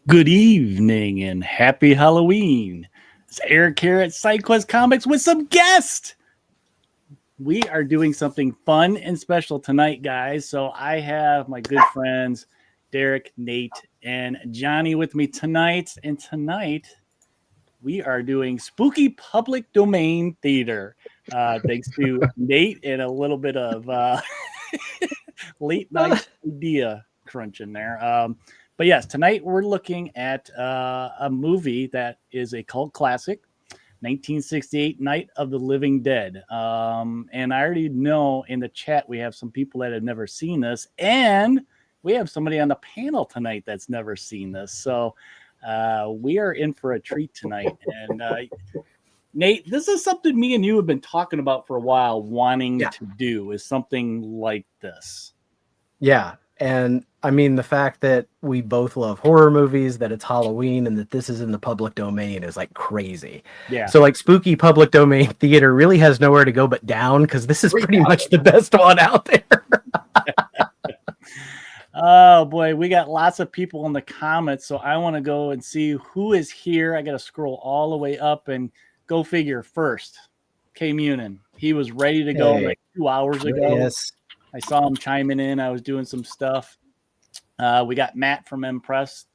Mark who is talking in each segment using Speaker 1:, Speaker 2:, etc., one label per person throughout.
Speaker 1: Good evening and happy Halloween. It's Eric here at SideQuest Comics with some guests. We are doing something fun and special tonight, guys. So I have my good friends Derek, Nate, and Johnny with me tonight. And tonight we are doing spooky public domain theater. Thanks to Nate and a little bit of late night idea crunch in there. But yes, tonight we're looking at a movie that is a cult classic, 1968 Night of the Living Dead. And I already know in the chat we have some people that have never seen this, and we have somebody on the panel tonight that's never seen this. So we are in for a treat tonight. And Nate, this is something me and you have been talking about for a while, wanting to do, is something like this.
Speaker 2: Yeah. And I mean, the fact that we both love horror movies, that it's Halloween, and that this is in the public domain is like crazy.
Speaker 1: Yeah.
Speaker 2: So like spooky public domain theater really has nowhere to go but down, because this is pretty much the best one out there.
Speaker 1: Oh boy, we got lots of people in the comments, so I want to go and see who is here. I got to scroll all the way up and go figure first. K Munin, he was ready to go like 2 hours ago.
Speaker 2: Yes.
Speaker 1: I saw him chiming in. I was doing some stuff. We got Matt from Impress.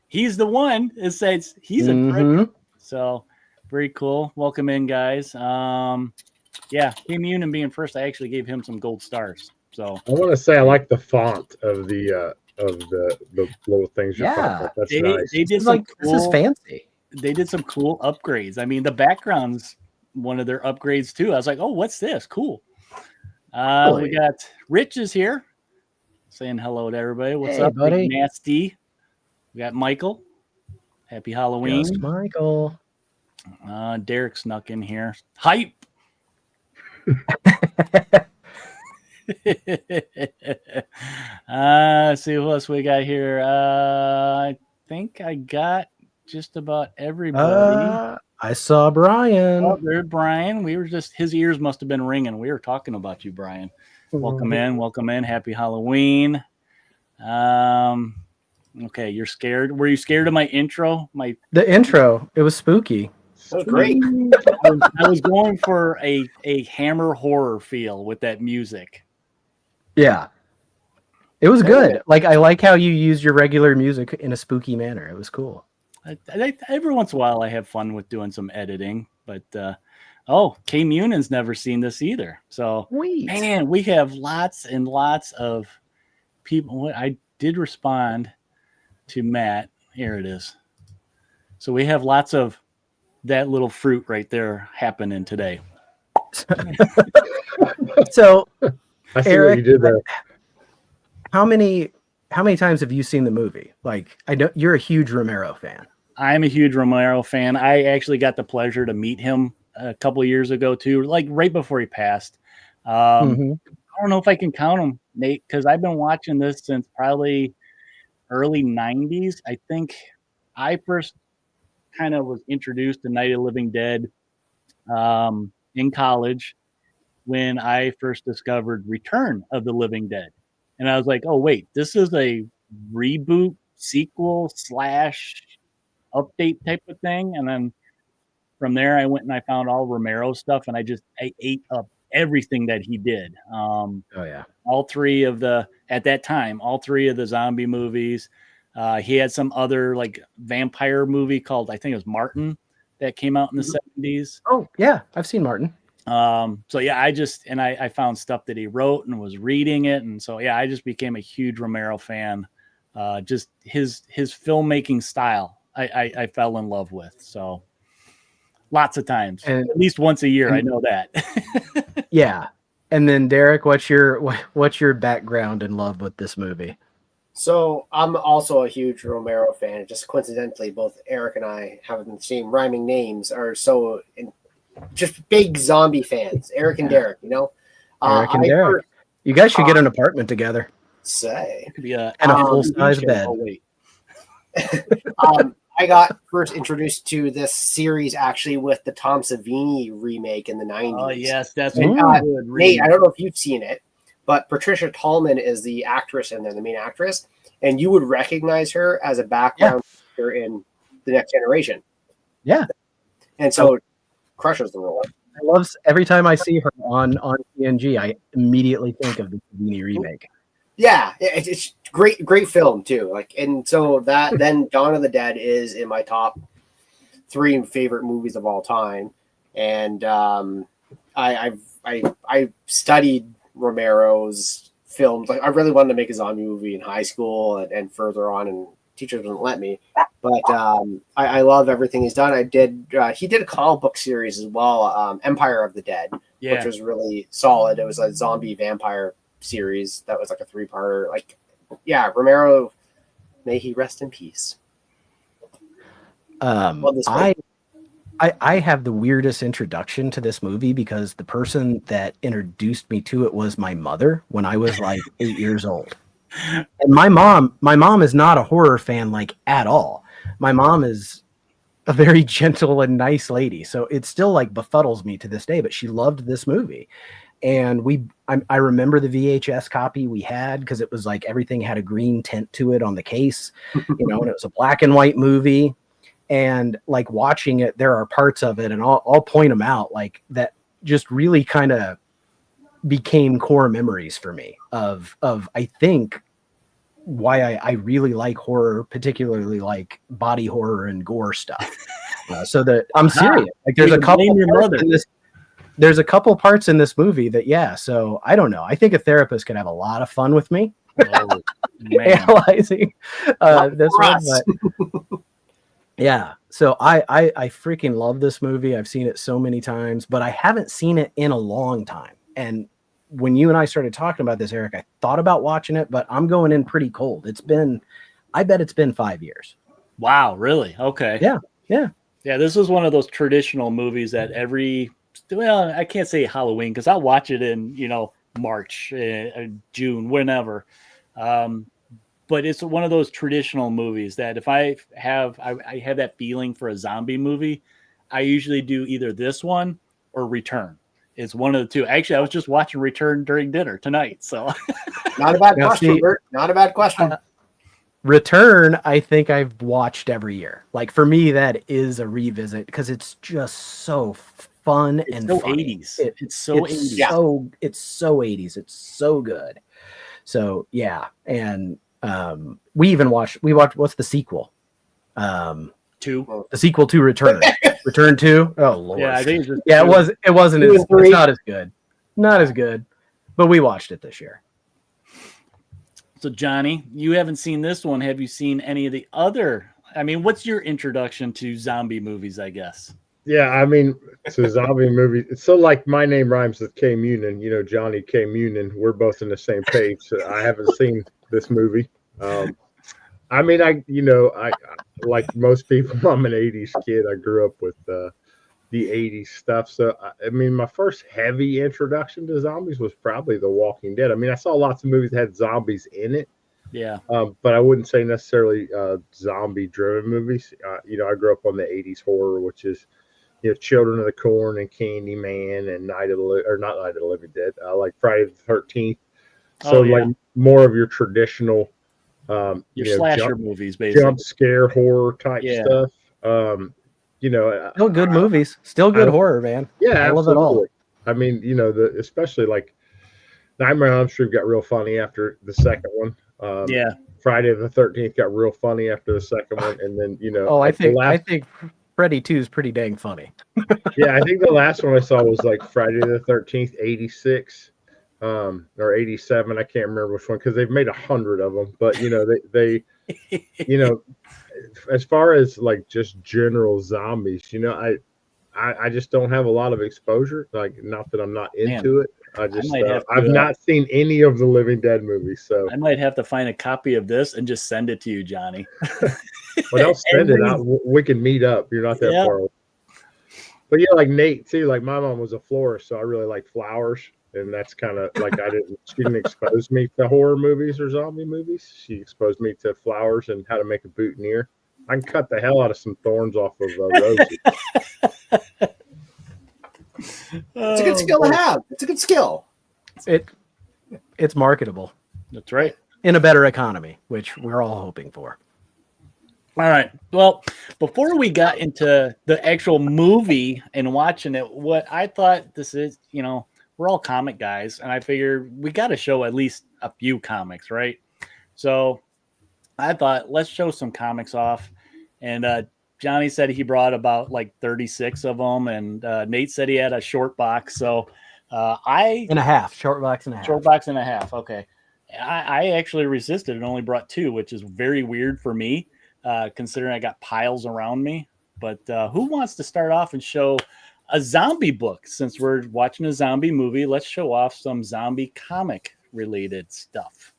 Speaker 1: He's the one that says he's a So very cool. Welcome in, guys. Yeah, K Munin being first, I actually gave him some gold stars. So
Speaker 3: I want to say I like the font of the little things you're talking about. That's nice.
Speaker 1: They did
Speaker 2: like cool, this is fancy.
Speaker 1: They did some cool upgrades. I mean, the background's one of their upgrades too. I was like, oh, what's this? Cool. We got Rich is here saying hello to everybody. What's up, buddy? Nasty. We got Michael. Happy Halloween.
Speaker 2: Just Michael.
Speaker 1: Derek snuck in here. Hype. See who else we got here. I think I got just about everybody.
Speaker 2: I saw Brian.
Speaker 1: Oh, there's Brian. We were just, his ears must have been ringing. We were talking about you, Brian. Welcome in. Welcome in. Happy Halloween. Okay, you're scared. Were you scared of my intro?
Speaker 2: The intro. It was spooky.
Speaker 1: So great. I was going for a Hammer horror feel with that music.
Speaker 2: Yeah. It was good. Like, I like how you use your regular music in a spooky manner. It was cool.
Speaker 1: Every once in a while I have fun with doing some editing, but K Munin's never seen this either. So man, we have lots and lots of people. I did respond to Matt. Here it is. So we have lots of that little fruit right there happening today.
Speaker 2: So
Speaker 3: I see
Speaker 2: Eric,
Speaker 3: what you did there.
Speaker 2: How many times have you seen the movie? Like, I know you're a huge Romero fan.
Speaker 1: I'm a huge Romero fan. I actually got the pleasure to meet him a couple of years ago too, like right before he passed. I don't know if I can count them, Nate, because I've been watching this since probably early 90s. I think I first kind of was introduced to Night of the Living Dead in college when I first discovered Return of the Living Dead. And I was like, oh, wait, this is a reboot, sequel / update type of thing. And then from there I went and I found all Romero stuff, and I ate up everything that he did. All three of the zombie movies. He had some other like vampire movie called, I think it was Martin, that came out in the 70s.
Speaker 2: Oh yeah, I've seen Martin.
Speaker 1: So yeah, I found stuff that he wrote and was reading it, and so yeah, I just became a huge Romero fan. Just his filmmaking style I fell in love with. So lots of times, and at least once a year. I know that.
Speaker 2: Yeah. And then Derek, what's your background and love with this movie?
Speaker 4: So I'm also a huge Romero fan. Just coincidentally, both Eric and I have the same rhyming names, are just big zombie fans. Eric and Derek, you know.
Speaker 2: Eric and Derek. You guys should get an apartment together.
Speaker 4: It
Speaker 1: could be and
Speaker 2: a full-size bed.
Speaker 1: Oh, wait.
Speaker 4: I got first introduced to this series actually with the Tom Savini remake in the 90s.
Speaker 1: Oh, yes, that's
Speaker 4: Nate, I don't know if you've seen it, but Patricia Tallman is the actress in there, the main actress, and you would recognize her as a background actor in The Next Generation.
Speaker 2: Yeah.
Speaker 4: And so crushes the role.
Speaker 2: I love every time I see her on TNG, I immediately think of the Savini remake.
Speaker 4: Yeah, it's great film too. Like, and so that then Dawn of the Dead is in my top 3 favorite movies of all time. And I studied Romero's films. Like, I really wanted to make a zombie movie in high school and further on, and teachers wouldn't let me. But I love everything he's done. He did a comic book series as well, Empire of the Dead, which was really solid. It was a zombie vampire series that was like a 3-parter. Like, yeah, Romero, may he rest in peace.
Speaker 2: I have the weirdest introduction to this movie because the person that introduced me to it was my mother when I was like 8 years old. And my mom is not a horror fan, like, at all. My mom is a very gentle and nice lady. So it still like befuddles me to this day, but she loved this movie. And I remember the VHS copy we had because it was like everything had a green tint to it on the case, and it was a black and white movie. And like watching it, there are parts of it, and I'll point them out, like that just really kind of became core memories for me of I think why I really like horror, particularly like body horror and gore stuff. So that I'm serious. Like there's a couple there's a couple parts in this movie that, so I don't know. I think a therapist could have a lot of fun with me analyzing this one. But yeah, so I freaking love this movie. I've seen it so many times, but I haven't seen it in a long time. And when you and I started talking about this, Eric, I thought about watching it, but I'm going in pretty cold. I bet it's been 5 years.
Speaker 1: Wow, really? Okay.
Speaker 2: Yeah.
Speaker 1: This was one of those traditional movies that I can't say Halloween because I'll watch it in, March, June, whenever. But it's one of those traditional movies that if I have that feeling for a zombie movie, I usually do either this one or Return. It's one of the two. Actually, I was just watching Return during dinner tonight. So
Speaker 4: not a bad question, Bert. Not a bad question.
Speaker 2: Return, I think I've watched every year. Like for me, that is a revisit because it's just so fun and
Speaker 1: so
Speaker 2: funny.
Speaker 1: 80s. It's so 80s.
Speaker 2: It's so 80s. It's so good. So yeah, and we watched what's the sequel?
Speaker 1: 2.
Speaker 2: The sequel to Return. Return 2. Oh Lord.
Speaker 1: Yeah, I think it's just
Speaker 2: it wasn't it's not as good. Not as good. But we watched it this year.
Speaker 1: So Johnny, you haven't seen this one. Have you seen any of the other? I mean, what's your introduction to zombie movies, I guess?
Speaker 3: Yeah, I mean, it's a zombie movie. It's so like my name rhymes with K Munin, Johnny K Munin. We're both on the same page. So I haven't seen this movie. I mean, I like most people, I'm an 80s kid. I grew up with the 80s stuff. So, I mean, my first heavy introduction to zombies was probably The Walking Dead. I mean, I saw lots of movies that had zombies in it.
Speaker 1: Yeah.
Speaker 3: But I wouldn't say necessarily zombie-driven movies. I grew up on the 80s horror, which is, Children of the Corn and Candyman and not Night of the Living Dead, like Friday the 13th. So, like more of your traditional
Speaker 1: your slasher movies, basically
Speaker 3: jump scare horror type stuff.
Speaker 2: Still good movies, still good horror, man.
Speaker 3: Yeah,
Speaker 2: I love it all.
Speaker 3: I mean, especially like Nightmare on Elm Street got real funny after the second one. Friday the 13th got real funny after the second one, and then
Speaker 2: I think Freddy 2 is pretty dang funny.
Speaker 3: Yeah, I think the last one I saw was like Friday the 13th, 86. Or 87, I can't remember which one because they've made 100 of them. But they as far as like just general zombies, I just don't have a lot of exposure. Like, not that I'm not into it. I've not seen any of the Living Dead movies, so
Speaker 1: I might have to find a copy of this and just send it to you, Johnny.
Speaker 3: Well, don't send it out. We can meet up. You're not that far away. But yeah, like Nate too. Like my mom was a florist, so I really like flowers. And that's kind of like she didn't expose me to horror movies or zombie movies. She exposed me to flowers and how to make a boutonniere. I can cut the hell out of some thorns off of roses.
Speaker 4: It's a good skill to have. It's a good skill.
Speaker 2: It's marketable.
Speaker 1: That's right.
Speaker 2: In a better economy, which we're all hoping for.
Speaker 1: All right. Well, before we got into the actual movie and watching it, what I thought this is, we're all comic guys, and I figure we got to show at least a few comics, right? So I thought let's show some comics off. And Johnny said he brought about like 36 of them, and Nate said he had a short box. So
Speaker 2: short box and a half.
Speaker 1: Short box and a half. Okay. I actually resisted and only brought 2, which is very weird for me, considering I got piles around me. But who wants to start off and show a zombie book? Since we're watching a zombie movie, let's show off some zombie comic related stuff.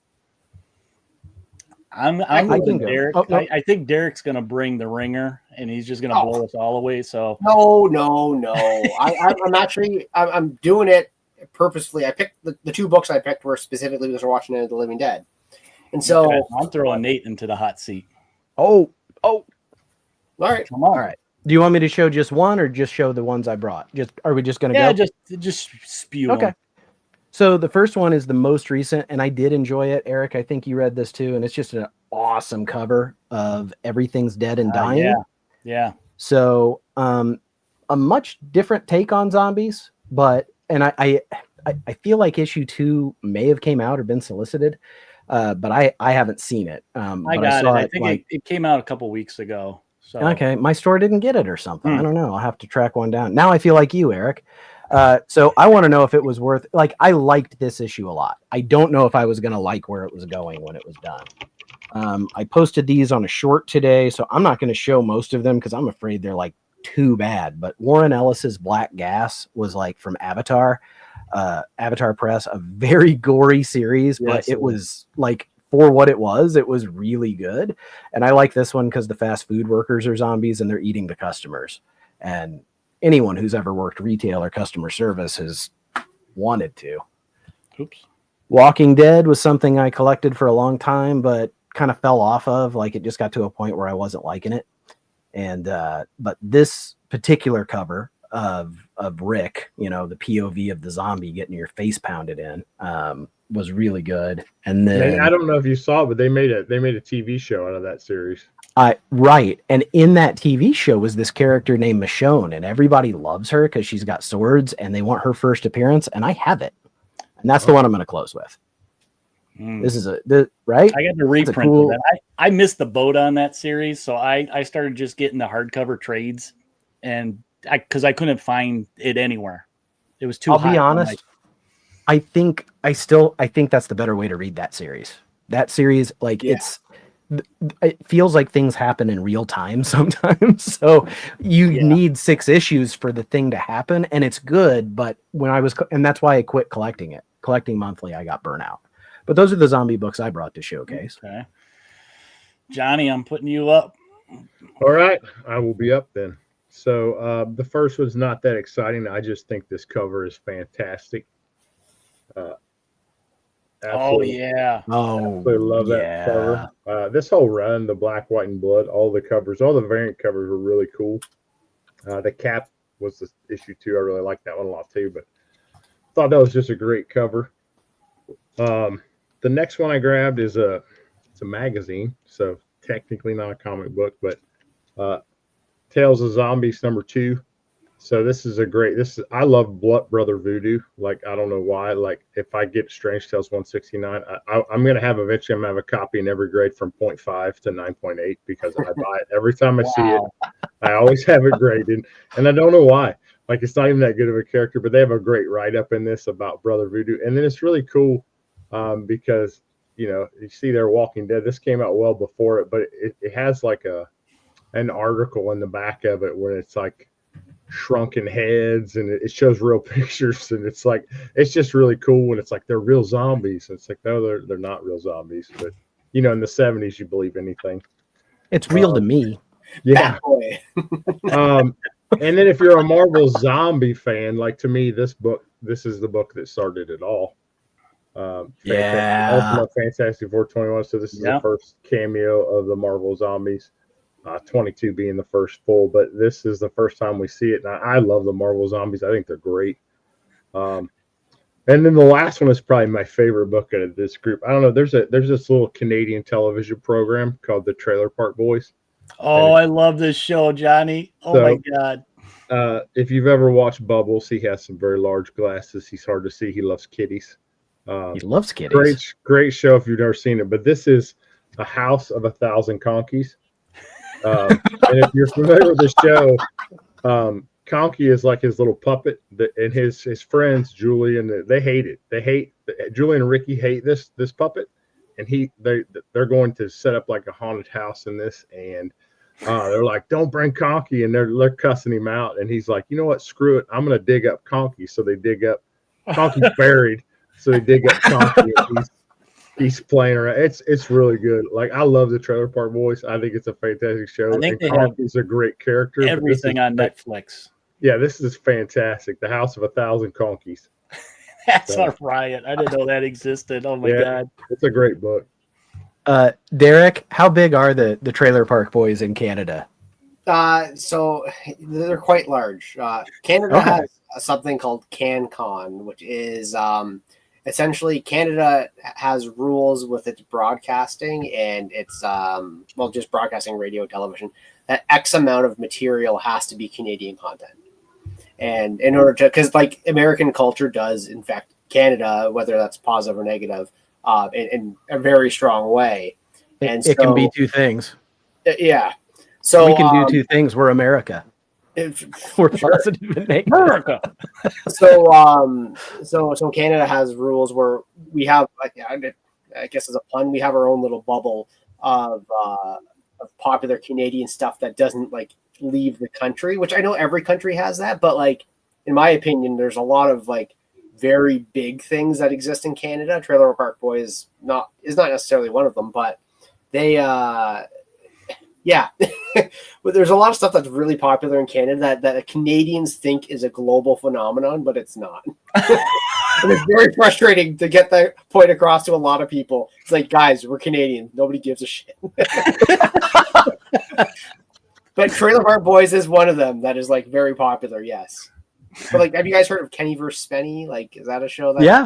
Speaker 1: I'm with Derek.
Speaker 2: Oh, no.
Speaker 1: I think Derek's going to bring the ringer, and he's just going to blow us all away. So
Speaker 4: no. I'm doing it purposefully. I picked the 2 books I picked were specifically because we're watching Night of the Living Dead, and so
Speaker 1: okay, I'm throwing Nate into the hot seat.
Speaker 2: Oh,
Speaker 4: all right,
Speaker 1: come on.
Speaker 2: All right. Do you want me to show just one or just show the ones I brought? Are we just going to go?
Speaker 1: Just spew.
Speaker 2: Okay.
Speaker 1: Them.
Speaker 2: So the first one is the most recent, and I did enjoy it. Eric, I think you read this too, and it's just an awesome cover of Everything's Dead and Dying.
Speaker 1: Yeah.
Speaker 2: So a much different take on zombies, but I feel like issue 2 may have came out or been solicited, but I haven't seen it.
Speaker 1: I got it. I think it came out a couple weeks ago. So
Speaker 2: okay, my store didn't get it or something. I don't know. I'll have to track one down. Now I feel like you, Eric. So I want to know if it was worth. Like, I liked this issue a lot. I don't know if I was gonna like where it was going when it was done. I posted these on a short today, so I'm not going to show most of them because I'm afraid they're like too bad. But Warren Ellis's Black Gas was like from Avatar Press, a very gory series, but it was like, for what it was really good. And I like this one because the fast food workers are zombies and they're eating the customers. And anyone who's ever worked retail or customer service has wanted to.
Speaker 1: Oops.
Speaker 2: Walking Dead was something I collected for a long time, but kind of fell off of. Like, it just got to a point where I wasn't liking it. And but this particular cover of Rick, the POV of the zombie getting your face pounded in, was really good. And then
Speaker 3: I don't know if you saw it, but they made a TV show out of that series.
Speaker 2: Right. And in that TV show was this character named Michonne, and everybody loves her because she's got swords and they want her first appearance. And I have it. And that's the one I'm going to close with. This is right.
Speaker 1: I got to reprint that. I missed the boat on that series. So I started just getting the hardcover trades, and because I couldn't find it anywhere. It was too hot.
Speaker 2: I'll be honest. I think that's the better way to read that series. That series, like, it feels like things happen in real time sometimes. So you need 6 issues for the thing to happen, and it's good. But and that's why I quit collecting it. Collecting monthly, I got burnout. But those are the zombie books I brought to showcase.
Speaker 1: Okay. Johnny, I'm putting you up.
Speaker 3: All right, I will be up then. So the first was not that exciting. I just think this cover is fantastic.
Speaker 1: Absolutely
Speaker 3: love that cover. This whole run, the Black, White, and Blood, all the variant covers were really cool. The cap was the issue 2. I really liked that one a lot too, but thought that was just a great cover. The next one I grabbed is it's a magazine, so technically not a comic book, but Tales of Zombies #2. So this is I love Brother Voodoo. Like, I don't know why. Like, if I get Strange Tales 169, I'm going to have a copy in every grade from 0.5 to 9.8 because I buy it every time I see it. I always have it graded, and I don't know why. Like, it's not even that good of a character, but they have a great write-up in this about Brother Voodoo. And then it's really cool because, you see their Walking Dead. This came out well before it, but it has like an article in the back of it where it's like shrunken heads, and it shows real pictures, and it's just really cool when it's like they're real zombies. It's like, no, they're not real zombies, but in the 70s you believe anything.
Speaker 2: It's real to me.
Speaker 3: Yeah. And then if you're a Marvel zombie fan, like, to me, this is the book that started it all. Ultimate Fantastic Four 21. So this is the first cameo of the Marvel zombies. 22 being the first full, but this is the first time we see it. And I love the Marvel zombies. I think they're great. And then the last one is probably my favorite book out of this group. I don't know. There's this little Canadian television program called the Trailer Park Boys.
Speaker 1: Oh, I love this show, Johnny. Oh my God.
Speaker 3: If you've ever watched Bubbles, he has some very large glasses. He's hard to see. He loves kitties.
Speaker 2: He loves kitties.
Speaker 3: Great show if you've never seen it. But this is A House of 1,000 Conkies. And if you're familiar with the show, Conky is like his little puppet, and his friends Julie and they hate it. Julie and Ricky hate this puppet, and they're going to set up like a haunted house in this, and they're like, don't bring Conky, and they're cussing him out, and he's like, you know what, screw it, I'm gonna dig up Conky. So they dig up Conky's buried, so they dig up Conky, and he's playing around. It's really good. Like, I love the Trailer Park Boys. I think it's a fantastic show.
Speaker 1: I think
Speaker 3: Conky's a great character.
Speaker 1: Everything on Netflix.
Speaker 3: Yeah, this is fantastic. The House of 1,000 Conkies.
Speaker 1: That's a riot. I didn't know that existed. Oh my God.
Speaker 3: It's a great book.
Speaker 2: Derek, how big are the Trailer Park Boys in Canada?
Speaker 4: So they're quite large. Canada has something called CanCon, which is essentially Canada has rules with its broadcasting and its just broadcasting, radio, television, that X amount of material has to be Canadian content. And in order to, because like American culture does infect Canada, whether that's positive or negative, in a very strong way. And
Speaker 2: it can be two things.
Speaker 4: Yeah. So
Speaker 2: we can do two things. We're America. We're positive and negative.
Speaker 1: America.
Speaker 4: So Canada has rules where we have, I guess as a pun, we have our own little bubble of popular Canadian stuff that doesn't like leave the country, which I know every country has that, but like in my opinion, there's a lot of like very big things that exist in Canada. Trailer Park Boys is not necessarily one of them, but they but there's a lot of stuff that's really popular in Canada that Canadians think is a global phenomenon, but it's not. And it's very frustrating to get that point across to a lot of people. It's like, guys, we're Canadian. Nobody gives a shit. But Trailer Park Boys is one of them that is like very popular. Yes. But like, have you guys heard of Kenny vs. Spenny? Like, is that a show that?
Speaker 2: Yeah.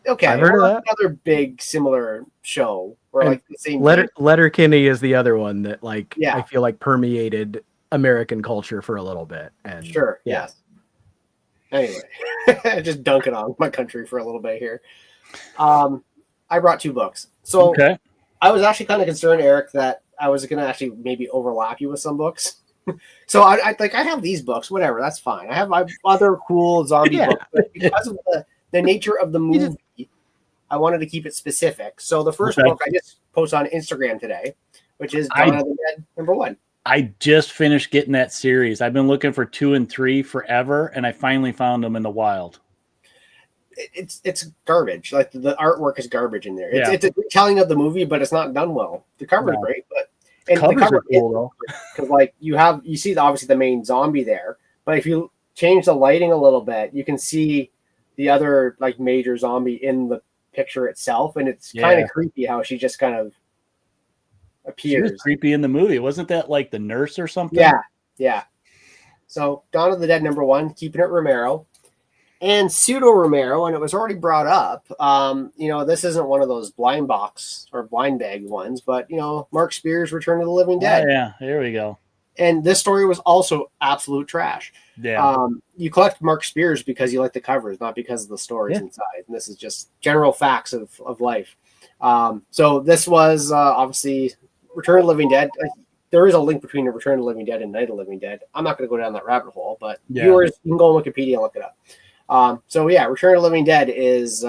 Speaker 4: Okay.
Speaker 2: I've heard of that.
Speaker 4: Another big similar show where like the same.
Speaker 2: Letterkenny is the other one that like I feel like permeated American culture for a little bit. And
Speaker 4: sure. Yeah. Yes. Anyway, just dunking on my country for a little bit here. I brought two books. So I was actually kind of concerned, Eric, that I was going to actually maybe overlap you with some books. So I have these books, whatever, that's fine. I have my other cool zombie books, but because of the nature of the movie, I wanted to keep it specific. So the first book I just posted on Instagram today, which is Dawn of the Dead #1. I
Speaker 1: just finished getting that series. I've been looking for 2 and 3 forever, and I finally found them in the wild.
Speaker 4: It's garbage. Like the artwork is garbage in there. It's a good telling of the movie, but it's not done well. The cover's great, but the cover are cool though, because like you see obviously the main zombie there, but if you change the lighting a little bit, you can see the other like major zombie in the picture itself, and it's kind of creepy how she just kind of appears. She was
Speaker 1: creepy in the movie, wasn't that like the nurse or something?
Speaker 4: Yeah. So Dawn of the Dead #1, keeping it Romero. And pseudo Romero, and it was already brought up. This isn't one of those blind box or blind bag ones, but Mark Spears' Return of the Living Dead.
Speaker 1: Yeah, there we go.
Speaker 4: And this story was also absolute trash.
Speaker 1: Yeah.
Speaker 4: You collect Mark Spears because you like the covers, not because of the stories inside. And this is just general facts of life. So this was obviously Return of the Living Dead. There is a link between Return of the Living Dead and Night of the Living Dead. I'm not going to go down that rabbit hole, but viewers, you can go on Wikipedia and look it up. Return of the Living Dead is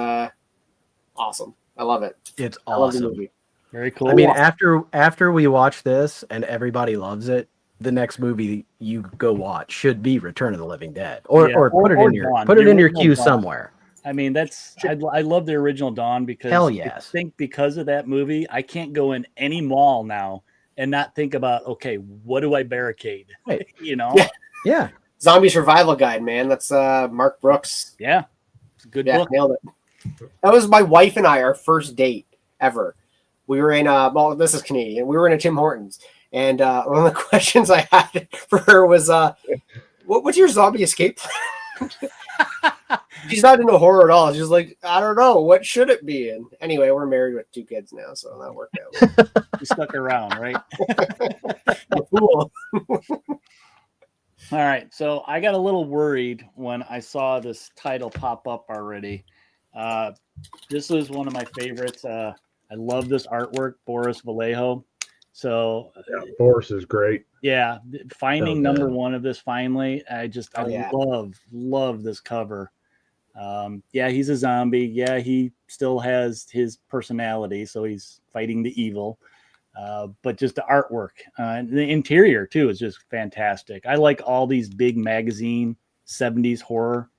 Speaker 4: awesome. I love it.
Speaker 2: It's awesome.
Speaker 4: I love the movie.
Speaker 1: Very cool.
Speaker 2: I mean, after we watch this and everybody loves it, the next movie you go watch should be Return of the Living Dead, or put it in your queue somewhere.
Speaker 1: I mean, I love the original Dawn because I think because of that movie, I can't go in any mall now and not think about, okay, what do I barricade?
Speaker 2: Right.
Speaker 4: Yeah. Zombie Survival Guide, man. That's Mark Brooks.
Speaker 1: Yeah. It's a good book.
Speaker 4: Nailed it. That was my wife and I, our first date ever. We were in this is Canadian. We were in a Tim Hortons. And one of the questions I had for her was, what's your zombie escape plan? She's not into horror at all. She's like, I don't know, what should it be? And anyway, we're married with 2 kids now, so that worked out.
Speaker 1: You stuck around, right?
Speaker 4: Cool.
Speaker 1: All right, so I got a little worried when I saw this title pop up already. This is one of my favorites. I love this artwork, Boris Vallejo. So
Speaker 3: yeah, Boris is great.
Speaker 1: Yeah, finding number one of this finally. I love this cover. Yeah, he's a zombie. Yeah, he still has his personality, so he's fighting the evil. But just the artwork, the interior too is just fantastic. I like all these big magazine 70s horror.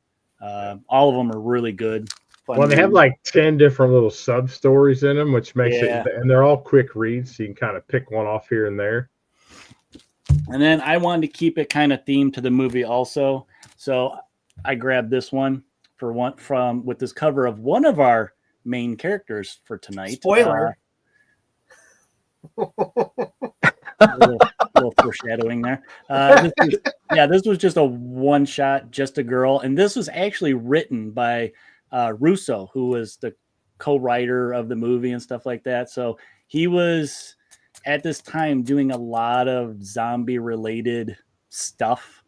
Speaker 1: All of them are really good.
Speaker 3: Well, they have like 10 different little sub stories in them, which makes it, and they're all quick reads, so you can kind of pick one off here and there.
Speaker 1: And then I wanted to keep it kind of themed to the movie also, so I grabbed this one with this cover of one of our main characters for tonight.
Speaker 4: Spoiler.
Speaker 1: A little foreshadowing there. This was just a one shot, just a girl, and this was actually written by Russo, who was the co-writer of the movie and stuff like that. So he was at this time doing a lot of zombie related stuff,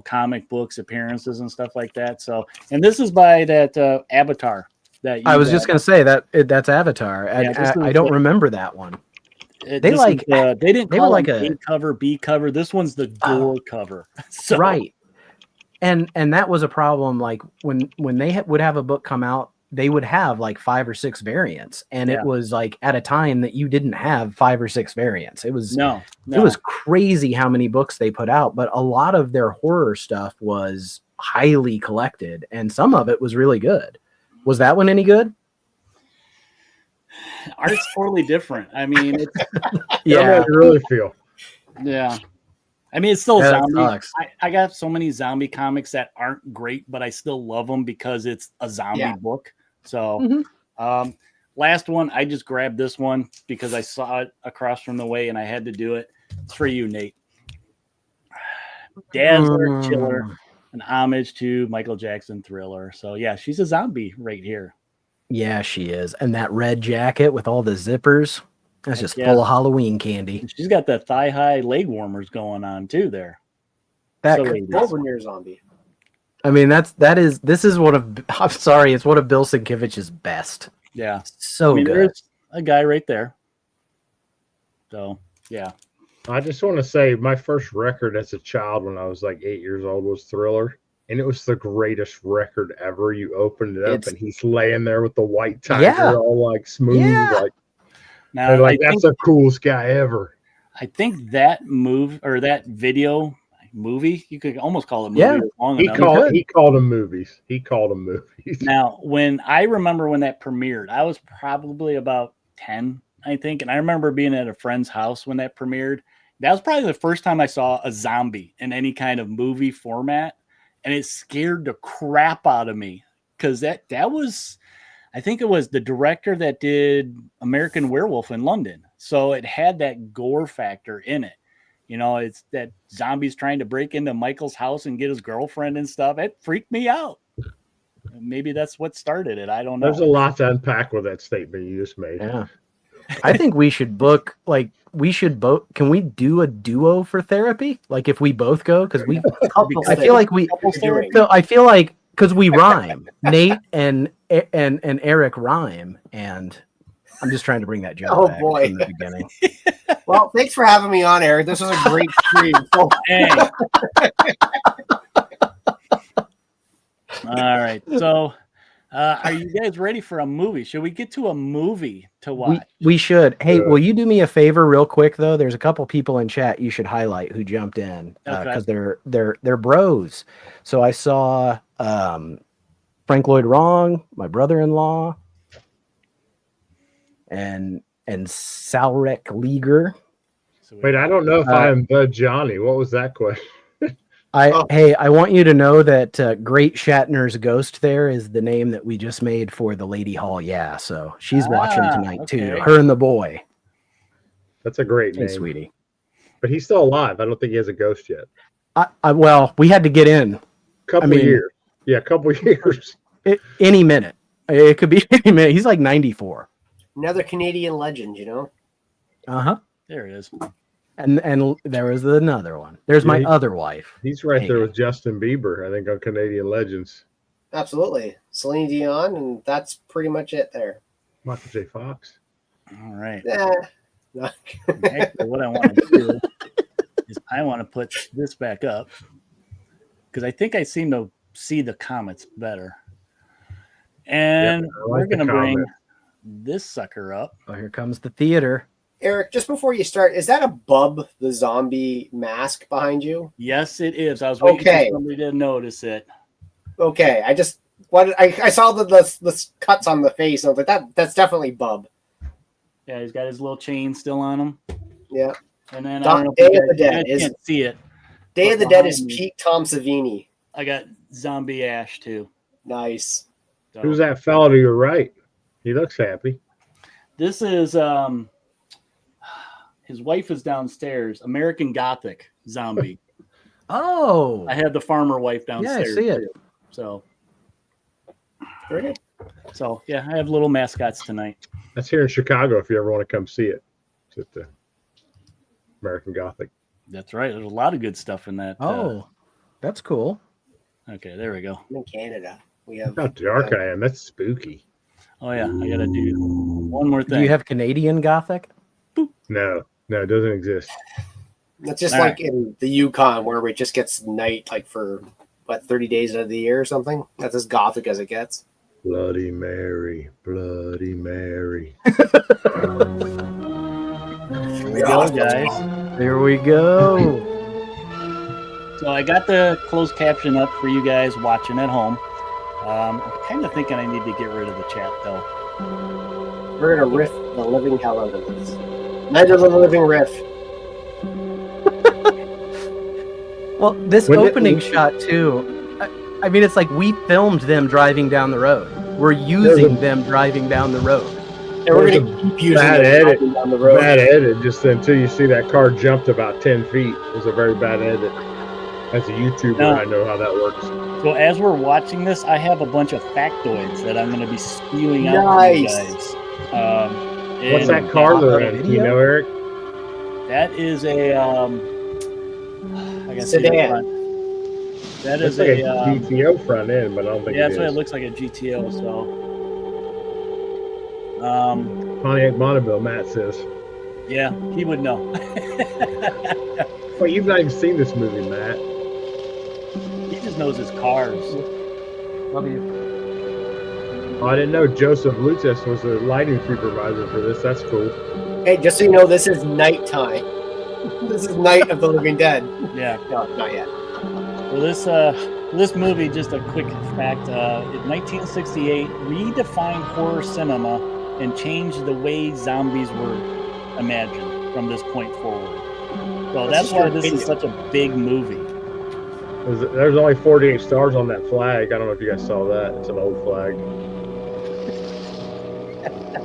Speaker 1: comic books, appearances and stuff like that. So, and this is by that Avatar.
Speaker 2: I was just going to say that's Avatar. I don't remember that one.
Speaker 1: They didn't call it A cover, B cover. This one's the gore cover. So.
Speaker 2: Right. And that was a problem. Like when they would have a book come out, they would have like 5 or 6 variants, and it was like at a time that you didn't have 5 or 6 variants. It was it was crazy how many books they put out, but a lot of their horror stuff was highly collected, and some of it was really good. Was that one any good?
Speaker 1: Art's totally different. I mean, it's
Speaker 3: I really feel.
Speaker 1: Yeah. I mean, it's still zombie. I got so many zombie comics that aren't great, but I still love them because it's a zombie book. So, last one, I just grabbed this one because I saw it across from the way and I had to do it. It's for you, Nate. Dazzler Chiller, an homage to Michael Jackson Thriller. So, yeah, she's a zombie right here.
Speaker 2: Yeah, she is. And that red jacket with all the zippers. That's just full of Halloween candy.
Speaker 1: She's got the thigh-high leg warmers going on too there.
Speaker 4: When you're a zombie.
Speaker 2: I mean, this is one of it's one of Bill Sienkiewicz's best.
Speaker 1: Yeah.
Speaker 2: So good.
Speaker 1: There's a guy right there. So, yeah.
Speaker 3: I just want to say my first record as a child when I was like 8 years old was Thriller. And it was the greatest record ever. You opened it up and he's laying there with the white tiger all like smooth. Yeah. Now, that's the coolest guy ever.
Speaker 1: I think that video movie, you could almost call it movie.
Speaker 3: Yeah, he called them movies. He called them movies.
Speaker 1: Now, when I remember when that premiered, I was probably about 10, I think. And I remember being at a friend's house when that premiered. That was probably the first time I saw a zombie in any kind of movie format. And it scared the crap out of me because that was, I think it was the director that did American Werewolf in London. So it had that gore factor in it. It's that zombies trying to break into Michael's house and get his girlfriend and stuff. It freaked me out. Maybe that's what started it. I don't know.
Speaker 3: There's a lot to unpack with that statement you just made.
Speaker 2: Yeah. I think we should book, can we do a duo for therapy? Like if we both go, because I feel like because we rhyme, Nate and Eric rhyme, and I'm just trying to bring that joke back from the beginning.
Speaker 4: Well, thanks for having me on, Eric. This was a great stream.
Speaker 1: All right, so are you guys ready for a movie? Should we get to a movie to watch?
Speaker 2: We should. Hey, will you do me a favor real quick though? There's a couple people in chat you should highlight who jumped in because they're bros. So I saw Frank Lloyd Wrong, my brother-in-law, and Salrek Leaguer.
Speaker 3: Wait, I don't know if I am the Johnny. What was that question?
Speaker 2: Hey, I want you to know that Great Shatner's Ghost there is the name that we just made for the Lady Hall. Yeah, so she's watching tonight too. Her and the boy.
Speaker 3: That's a great name,
Speaker 2: sweetie.
Speaker 3: But he's still alive. I don't think he has a ghost yet.
Speaker 2: Well, we had to get in.
Speaker 3: Couple of years. Yeah, a couple years.
Speaker 2: Any minute. It could be any minute. He's like 94.
Speaker 4: Another Canadian legend, you know.
Speaker 2: Uh-huh.
Speaker 1: There it is.
Speaker 2: And there was another one. There's my other wife.
Speaker 3: He's right there with Justin Bieber, I think, on Canadian Legends.
Speaker 4: Absolutely. Celine Dion, and that's pretty much it there.
Speaker 3: Michael J. Fox.
Speaker 1: All right.
Speaker 4: No.
Speaker 1: Actually, what I want to do is I want to put this back up because I think I seem to see the comments better. And we're going to bring this sucker up.
Speaker 2: Oh, here comes the theater.
Speaker 4: Eric, just before you start, is that a Bub the Zombie mask behind you?
Speaker 1: Yes, it is. I was waiting for somebody to notice it.
Speaker 4: Okay, I saw the cuts on the face. And I was like, that's definitely Bub.
Speaker 1: Yeah, he's got his little chain still on him.
Speaker 4: Yeah.
Speaker 1: And then I don't know
Speaker 4: Day
Speaker 1: if
Speaker 4: of the Dead
Speaker 1: you can't see it.
Speaker 4: Day of the Dead is Pete Tom Savini.
Speaker 1: I got Zombie Ash too.
Speaker 4: Nice.
Speaker 1: So,
Speaker 3: who's that fellow to your right? He looks happy.
Speaker 1: This is his wife is downstairs. American Gothic zombie.
Speaker 2: Oh.
Speaker 1: I had the farmer wife downstairs.
Speaker 2: Yeah, I see it.
Speaker 1: Too. So
Speaker 4: Great.
Speaker 1: So yeah, I have little mascots tonight.
Speaker 3: That's here in Chicago if you ever want to come see it. It's at the American Gothic.
Speaker 1: That's right. There's a lot of good stuff in that.
Speaker 2: That's cool.
Speaker 1: Okay, there we go.
Speaker 4: In Canada, we have.
Speaker 3: How dark I am. That's spooky.
Speaker 1: Oh yeah, I gotta do one more thing.
Speaker 2: Do you have Canadian Gothic?
Speaker 3: No, it doesn't exist.
Speaker 4: It's just like in the Yukon where it just gets night like for 30 days of the year or something. That's as gothic as it gets.
Speaker 3: Bloody Mary, Bloody Mary.
Speaker 1: Here we go, guys.
Speaker 2: There we go.
Speaker 1: So I got the closed caption up for you guys watching at home. I'm kind of thinking I need to get rid of the chat though.
Speaker 4: We're gonna riff the living hell out of this. Night of the Living Riff.
Speaker 2: Well, this opening shot too. I mean, it's like we filmed them driving down the road. We're using them driving down the road.
Speaker 4: And we're gonna keep using
Speaker 3: bad
Speaker 4: them
Speaker 3: edit.
Speaker 4: driving down the road.
Speaker 3: Bad edit. Just until you see that car jumped about 10 feet. It was a very bad edit. As a YouTuber, I know how that works.
Speaker 1: So as we're watching this, I have a bunch of factoids that I'm going to be spewing out to you guys.
Speaker 3: What's that car they're in? Do you know, Eric?
Speaker 1: That is a I guess
Speaker 4: sedan.
Speaker 3: That is like a GTO front end, but I don't think
Speaker 1: that's what it looks like, a GTO. So
Speaker 3: Pontiac Bonneville, Matt says.
Speaker 1: Yeah, he would know.
Speaker 3: Well, you've not even seen this movie, Matt.
Speaker 1: He just knows his cars.
Speaker 2: Love you.
Speaker 3: Oh, I didn't know Joseph Lutis was the lighting supervisor for this. That's cool.
Speaker 4: Hey, just so you know, this is nighttime. This is Night of the Living Dead.
Speaker 1: Yeah.
Speaker 4: No, not yet.
Speaker 1: Well, this movie, just a quick fact, in 1968, redefined horror cinema and changed the way zombies were imagined from this point forward. So that's why this is such a big movie.
Speaker 3: There's only 48 stars on that flag. I don't know if you guys saw that. It's an old flag.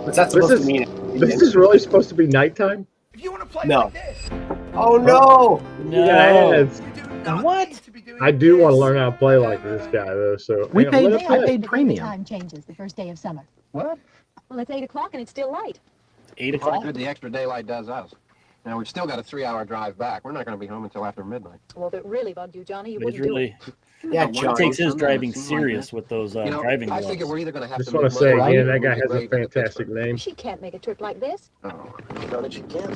Speaker 4: What's that supposed to mean?
Speaker 3: This is really supposed to be nighttime?
Speaker 5: If you want to play
Speaker 4: No.
Speaker 5: like this,
Speaker 4: Oh no!
Speaker 1: No.
Speaker 3: Yeah,
Speaker 5: you do not
Speaker 1: What?
Speaker 5: need to be doing
Speaker 3: I do want to
Speaker 5: this.
Speaker 3: learn how to play like this guy, though. So
Speaker 2: We
Speaker 3: hang on,
Speaker 2: paid-
Speaker 3: let him
Speaker 2: I
Speaker 3: play.
Speaker 2: paid premium.
Speaker 6: Time changes the first day of summer.
Speaker 2: What?
Speaker 6: Well, it's 8 o'clock and it's still light.
Speaker 1: 8
Speaker 7: How
Speaker 1: o'clock.
Speaker 7: good the extra daylight does us. Now, we've still got a 3-hour drive back. We're not going to be home until after midnight.
Speaker 6: Well, if it really bugged you, Johnny, you
Speaker 1: He's
Speaker 6: wouldn't do
Speaker 1: really
Speaker 4: Yeah,
Speaker 7: One
Speaker 4: John.
Speaker 1: takes his
Speaker 7: Something
Speaker 1: driving
Speaker 7: that seems
Speaker 1: serious
Speaker 7: like
Speaker 1: with those
Speaker 7: You know,
Speaker 1: driving
Speaker 7: I
Speaker 1: gloves.
Speaker 7: figure we're either going to have
Speaker 3: Just
Speaker 7: to
Speaker 3: want to
Speaker 7: make
Speaker 3: say
Speaker 7: money
Speaker 3: again,
Speaker 7: or
Speaker 3: that guy
Speaker 7: we
Speaker 3: has a
Speaker 7: break into
Speaker 3: fantastic
Speaker 7: Pittsburgh.
Speaker 3: name.
Speaker 6: it. She can't make a trip like this.
Speaker 7: Oh, no, that she can't.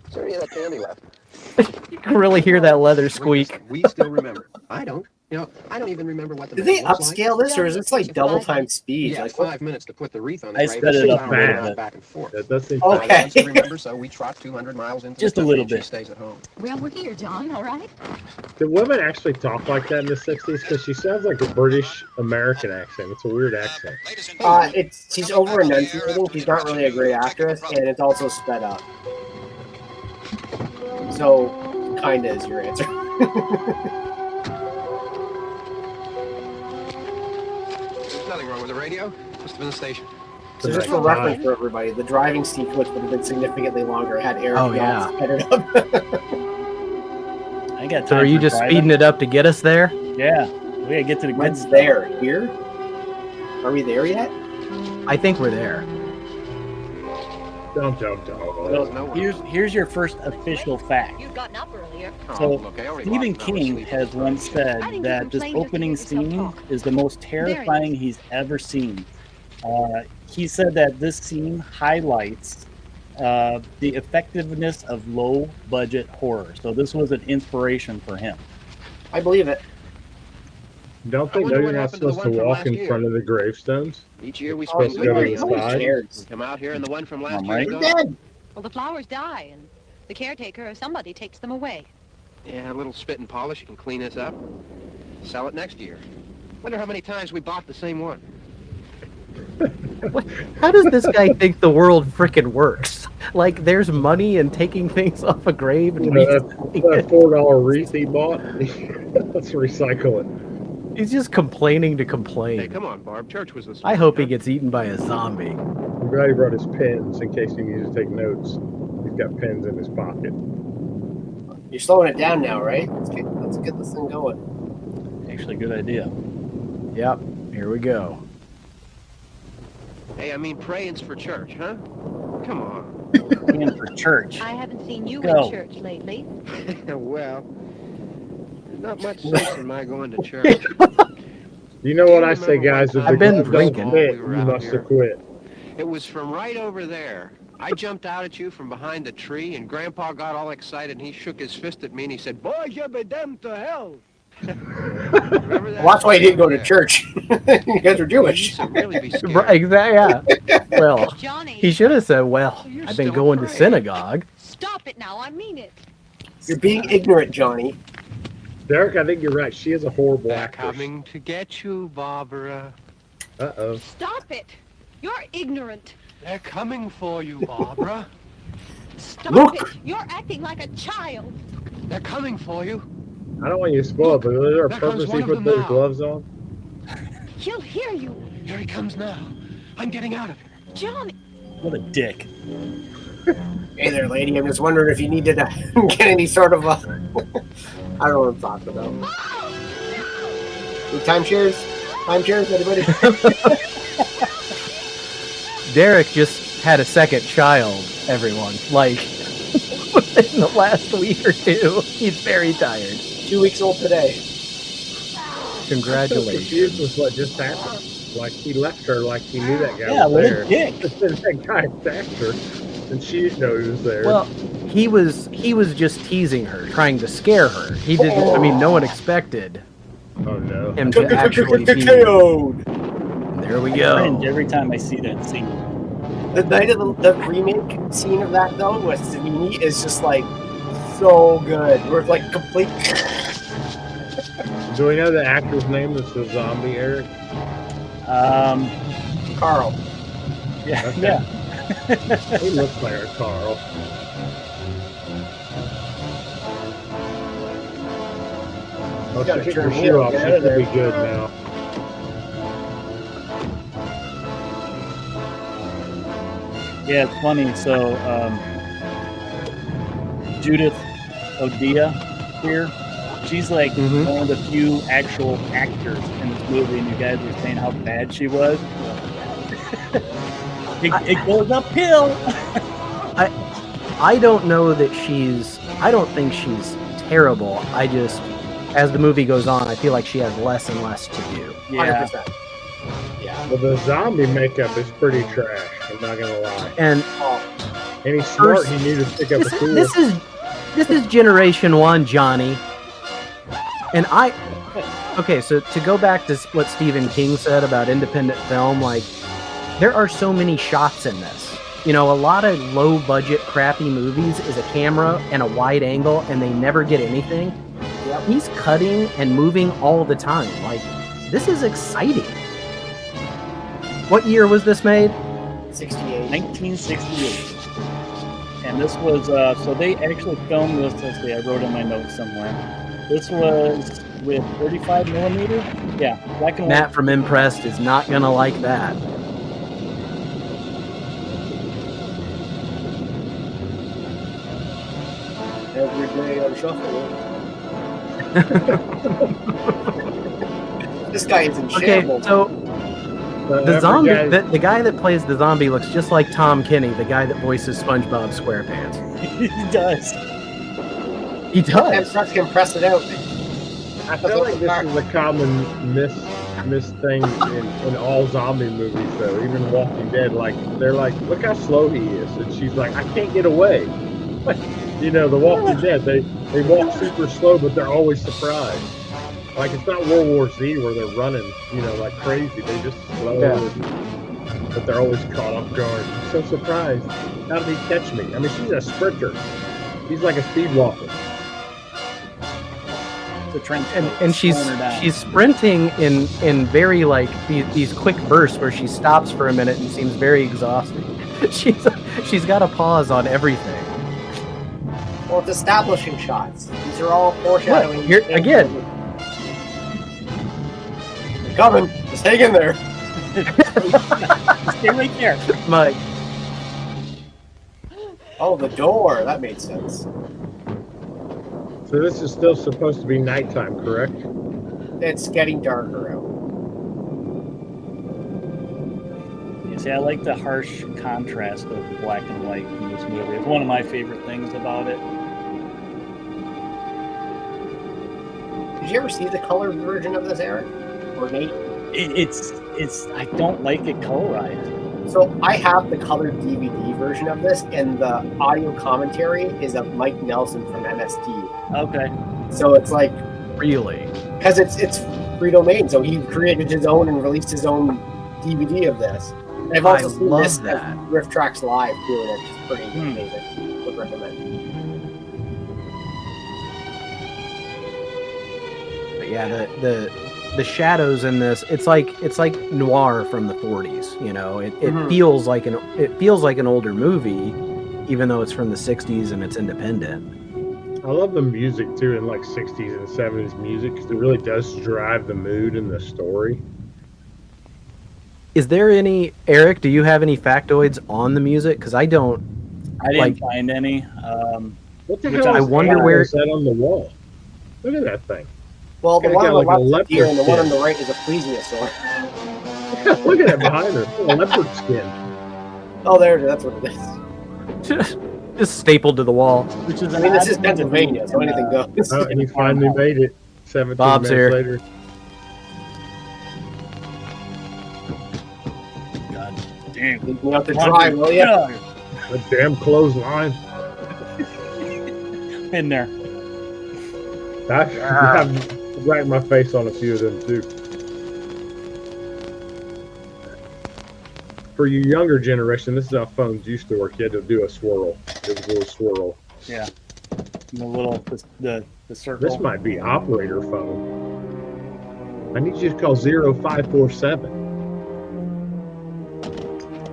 Speaker 7: Is there any of that candy left?
Speaker 2: You can really hear that leather squeak.
Speaker 7: We still remember. I don't. You know, I don't even remember what the
Speaker 4: Did
Speaker 7: map
Speaker 4: they
Speaker 7: looks
Speaker 4: upscale this, or is this like double time
Speaker 7: like.
Speaker 4: speed?
Speaker 7: Yeah,
Speaker 4: Like,
Speaker 7: 5 minutes to put the wreath on the
Speaker 1: I
Speaker 7: grave.
Speaker 1: sped it up
Speaker 3: a little
Speaker 1: bit.
Speaker 7: Back and forth.
Speaker 3: That does seem
Speaker 4: Okay.
Speaker 7: I want to remember, so we trot 200 miles into
Speaker 1: Just
Speaker 7: the
Speaker 1: a
Speaker 7: country
Speaker 1: little
Speaker 7: and
Speaker 1: bit.
Speaker 7: She stays at home.
Speaker 6: Well, we're here, John, all right?
Speaker 3: Did women actually talk like that in the 60s? Because she sounds like a British American accent. It's a weird accent.
Speaker 4: she's over enunciating. She's not really a great actress, and it's also sped up. So, kinda is your answer.
Speaker 7: There's nothing wrong with the radio. Must have been the station.
Speaker 4: So just for reference for everybody, the driving sequence would have been significantly longer had Eric
Speaker 2: Oh,
Speaker 4: not
Speaker 2: yeah.
Speaker 4: sped it up.
Speaker 1: I got time.
Speaker 2: So are you
Speaker 1: for
Speaker 2: just
Speaker 1: driving.
Speaker 2: speeding it up to get us there?
Speaker 1: Yeah. We gotta get to the good
Speaker 4: When's
Speaker 1: stuff.
Speaker 4: there? Here? Are we there yet?
Speaker 2: I think we're there.
Speaker 3: Don't.
Speaker 1: So here's your first official fact.
Speaker 6: You'd gotten up earlier.
Speaker 1: So
Speaker 7: look, I already
Speaker 1: Stephen
Speaker 7: lost an hour's
Speaker 1: King
Speaker 7: sleep.
Speaker 1: has once said
Speaker 6: I think you
Speaker 1: that this
Speaker 6: complained just to
Speaker 1: opening
Speaker 6: hear yourself
Speaker 1: scene
Speaker 6: talk.
Speaker 1: is the most terrifying he's ever seen. He said that this scene highlights the effectiveness of low budget horror. So this was an inspiration for him.
Speaker 4: I believe it.
Speaker 3: Don't they
Speaker 7: I
Speaker 3: know
Speaker 7: wonder
Speaker 3: you're
Speaker 7: what
Speaker 3: not
Speaker 7: happened to the
Speaker 3: supposed to
Speaker 7: one from
Speaker 3: walk
Speaker 7: last
Speaker 3: in
Speaker 7: year.
Speaker 3: front of the gravestones?
Speaker 7: Each year we
Speaker 3: Supposed
Speaker 7: spend
Speaker 3: to go to
Speaker 7: good
Speaker 3: the
Speaker 7: money.
Speaker 3: side?
Speaker 4: Cares.
Speaker 7: Come out here and the one from last
Speaker 1: Am
Speaker 7: year
Speaker 1: I
Speaker 7: is
Speaker 4: They're
Speaker 7: gone.
Speaker 4: dead.
Speaker 6: Well, the flowers die, and the caretaker or somebody takes them away.
Speaker 7: Yeah, a little spit and polish. You can clean this up. Sell it next year. Wonder how many times we bought the same one.
Speaker 2: How does this guy think the world frickin' works? Like, there's money in taking things off a grave and
Speaker 3: That $4 wreath he bought. Let's recycle it.
Speaker 2: he's just complaining to
Speaker 7: Hey,
Speaker 2: complain.
Speaker 7: come on, Barb. Church was this
Speaker 2: I
Speaker 7: morning,
Speaker 2: hope he
Speaker 7: huh?
Speaker 2: gets eaten by a zombie.
Speaker 3: I'm glad he brought his pens in case he needs to take notes. He's got pens in his pocket.
Speaker 4: You're slowing it down now, right? Let's get this thing going.
Speaker 1: Actually, good idea.
Speaker 2: Yep, here we go.
Speaker 7: Hey, I mean, praying's for church, huh? Come on.
Speaker 1: And for church.
Speaker 6: I haven't seen you
Speaker 1: Go.
Speaker 6: in church lately.
Speaker 7: Well, there's not much sense in my going to church.
Speaker 3: You know what I say, guys? If the
Speaker 2: I've been
Speaker 3: gloves don't
Speaker 2: drinking.
Speaker 3: fit,
Speaker 7: We were
Speaker 3: you
Speaker 7: out
Speaker 3: must
Speaker 7: here.
Speaker 3: have quit.
Speaker 7: It was from right over there. I jumped out at you from behind the tree, and Grandpa got all excited, and he shook his fist at me, and he said, "Boys, you'll be damned to hell." Remember that?
Speaker 4: Well, that's why you didn't go to church. You guys are
Speaker 7: You
Speaker 4: Jewish.
Speaker 7: used to really be scared.
Speaker 2: Right, exactly, yeah. Well,
Speaker 6: Johnny,
Speaker 2: he should have said, well,
Speaker 7: You're
Speaker 2: I've been
Speaker 7: still
Speaker 2: going to
Speaker 7: afraid.
Speaker 2: synagogue.
Speaker 6: stop it now. I mean it.
Speaker 4: You're being ignorant, Johnny.
Speaker 3: Derek, I think you're right. She is a horrible
Speaker 7: They're
Speaker 3: actress.
Speaker 7: coming to get you, Barbara.
Speaker 3: Uh-oh.
Speaker 6: Stop it. You're ignorant.
Speaker 7: They're coming for you, Barbara.
Speaker 6: Stop
Speaker 4: Look.
Speaker 6: it. You're acting like a child.
Speaker 7: They're coming for you.
Speaker 3: I don't want you to spoil it, but is there a
Speaker 7: There comes
Speaker 3: purpose
Speaker 7: one
Speaker 3: he
Speaker 7: of
Speaker 3: put
Speaker 7: them
Speaker 3: those
Speaker 7: now.
Speaker 3: gloves on?
Speaker 6: He'll hear you.
Speaker 7: Here he comes now. I'm getting out of here.
Speaker 6: Johnny.
Speaker 1: What a dick.
Speaker 4: Hey there, lady. I'm just wondering if you needed to get any sort of a. I don't know what I'm talking about. Need timeshares? Timeshares, anybody?
Speaker 2: Derek just had a second child, everyone. Like, in the last week or two, he's very tired.
Speaker 4: 2 weeks old today.
Speaker 2: Congratulations.
Speaker 3: Confused with what just happened. Like he left her like he knew that guy
Speaker 1: Yeah,
Speaker 3: was
Speaker 1: what
Speaker 3: there.
Speaker 1: a dick.
Speaker 3: That guy attacked her, and she didn't know he was there.
Speaker 2: Well, he was just teasing her, trying to scare her. He didn't. I mean, no one expected
Speaker 3: oh no.
Speaker 2: him to actually be.
Speaker 4: KO'd.
Speaker 2: There we
Speaker 1: I
Speaker 2: go.
Speaker 1: cringe every time I see that scene.
Speaker 4: The night of the remake scene of that though with Savini is just like so good. We're like complete.
Speaker 3: Do we know the actor's name that's the zombie, Eric?
Speaker 4: Carl.
Speaker 1: Yeah,
Speaker 3: Okay.
Speaker 1: yeah.
Speaker 3: He looks like a Carl. Oh,
Speaker 4: Gotta
Speaker 3: she took
Speaker 4: turn
Speaker 3: her
Speaker 4: me
Speaker 3: shoe
Speaker 4: up,
Speaker 3: off.
Speaker 4: get
Speaker 3: She
Speaker 4: out of
Speaker 3: should
Speaker 4: there.
Speaker 3: be good now.
Speaker 1: Yeah, it's funny. So, Judith Odia here, she's like
Speaker 2: Mhm.
Speaker 1: one of the few actual actors in this movie, and you guys were saying how bad she was. it goes uphill.
Speaker 2: I don't know that she's. I don't think she's terrible. I just, as the movie goes on, I feel like she has less and less to do.
Speaker 1: Yeah,
Speaker 4: 100%. Yeah.
Speaker 3: Well, the zombie makeup is pretty trash. I'm not gonna lie.
Speaker 2: And
Speaker 4: Oh,
Speaker 3: And he's smart.
Speaker 2: First-
Speaker 3: He knew to pick up a tool.
Speaker 2: this is Generation 1, Johnny. And okay, so to go back to what Stephen King said about independent film, like, there are so many shots in this. You know, a lot of low budget, crappy movies is a camera and a wide angle, and they never get anything.
Speaker 4: Yep.
Speaker 2: He's cutting and moving all the time. Like, this is exciting. What year was this made?
Speaker 4: 68.
Speaker 1: 1968. And this was, so they actually filmed this, let's see, I wrote in my notes somewhere. This was with 35 millimeter? Yeah, black and white.
Speaker 2: Matt from Impressed is not gonna like that.
Speaker 4: Every day on shuffle. This guy is in
Speaker 2: Okay,
Speaker 4: shambles.
Speaker 2: so the
Speaker 3: every
Speaker 2: zombie,
Speaker 3: guy-
Speaker 2: the guy that plays the zombie looks just like Tom Kenny, the guy that voices SpongeBob SquarePants.
Speaker 1: He does.
Speaker 2: He
Speaker 4: And
Speaker 2: does.
Speaker 4: press can press it out.
Speaker 3: I feel like this is a common miss thing in all zombie movies, though. Even Walking Dead, like they're like, look how slow he is, and she's like, I can't get away. You know, The Walking Dead, they walk super slow, but they're always surprised. Like it's not World War Z where they're running, you know, like crazy. They just slow, but they're always caught off guard. I'm so surprised. How did he catch me? I mean, she's a sprinter. He's like a speed walker.
Speaker 1: The trench
Speaker 2: And she's sprinting in very like these quick bursts where she stops for a minute and seems very exhausted. She's got a pause on everything.
Speaker 4: Well, it's establishing shots. These are all foreshadowing.
Speaker 2: Look, here again.
Speaker 4: They're coming. Just hang in there.
Speaker 1: Stay right there.
Speaker 2: Mike.
Speaker 4: Oh, the door. That made sense.
Speaker 3: So this is still supposed to be nighttime, correct?
Speaker 4: It's getting darker out.
Speaker 1: You see, I like the harsh contrast of black and white in this movie. It's one of my favorite things about it.
Speaker 4: Did you ever see the colored version of this, Eric? Or Nate?
Speaker 1: It's. I don't like it colorized.
Speaker 4: So I have the colored DVD version of this, and the audio commentary is of Mike Nelson from MST.
Speaker 1: Okay.
Speaker 4: So it's like,
Speaker 2: Really?
Speaker 4: because it's free domain, so he created his own and released his own DVD of this. And I've also seen
Speaker 2: love
Speaker 4: this
Speaker 2: that.
Speaker 4: at Riff Tracks Live too, and it's pretty amazing. Would recommend.
Speaker 2: But yeah, the shadows in this, it's like noir from the 40s. You know, it feels like an older movie, even though it's from the 60s and it's independent.
Speaker 3: I love the music too, in like 60s and 70s music, because it really does drive the mood and the story.
Speaker 2: Is there any, Eric? Do you have any factoids on the music? Because I don't.
Speaker 1: I didn't find any.
Speaker 3: What the
Speaker 1: Which
Speaker 3: hell?
Speaker 2: I wonder where
Speaker 3: is that on the wall? Look at that thing.
Speaker 4: Well, the
Speaker 3: It's
Speaker 4: one on
Speaker 3: got
Speaker 4: the
Speaker 3: like a
Speaker 4: left is deer, and the one on
Speaker 3: leopard
Speaker 4: the right is a plesiosaur.
Speaker 3: Look at that behind her. It's a leopard skin.
Speaker 4: Oh, there, that's what it is.
Speaker 2: just stapled to the wall.
Speaker 1: Which is
Speaker 4: I mean, this is Pennsylvania, so anything goes.
Speaker 3: Oh, and he finally made it. 17
Speaker 2: Bob's
Speaker 3: minutes
Speaker 2: here.
Speaker 3: later.
Speaker 1: God damn.
Speaker 4: Leave me out to dry, will you?
Speaker 3: A damn clothesline.
Speaker 1: In there.
Speaker 3: I've whacked my face on a few of them too. For your younger generation, this is how phones used to work. You had to do a swirl. It was a little swirl.
Speaker 1: Yeah. And the little the circle.
Speaker 3: This might be operator phone. I need you to call 0547.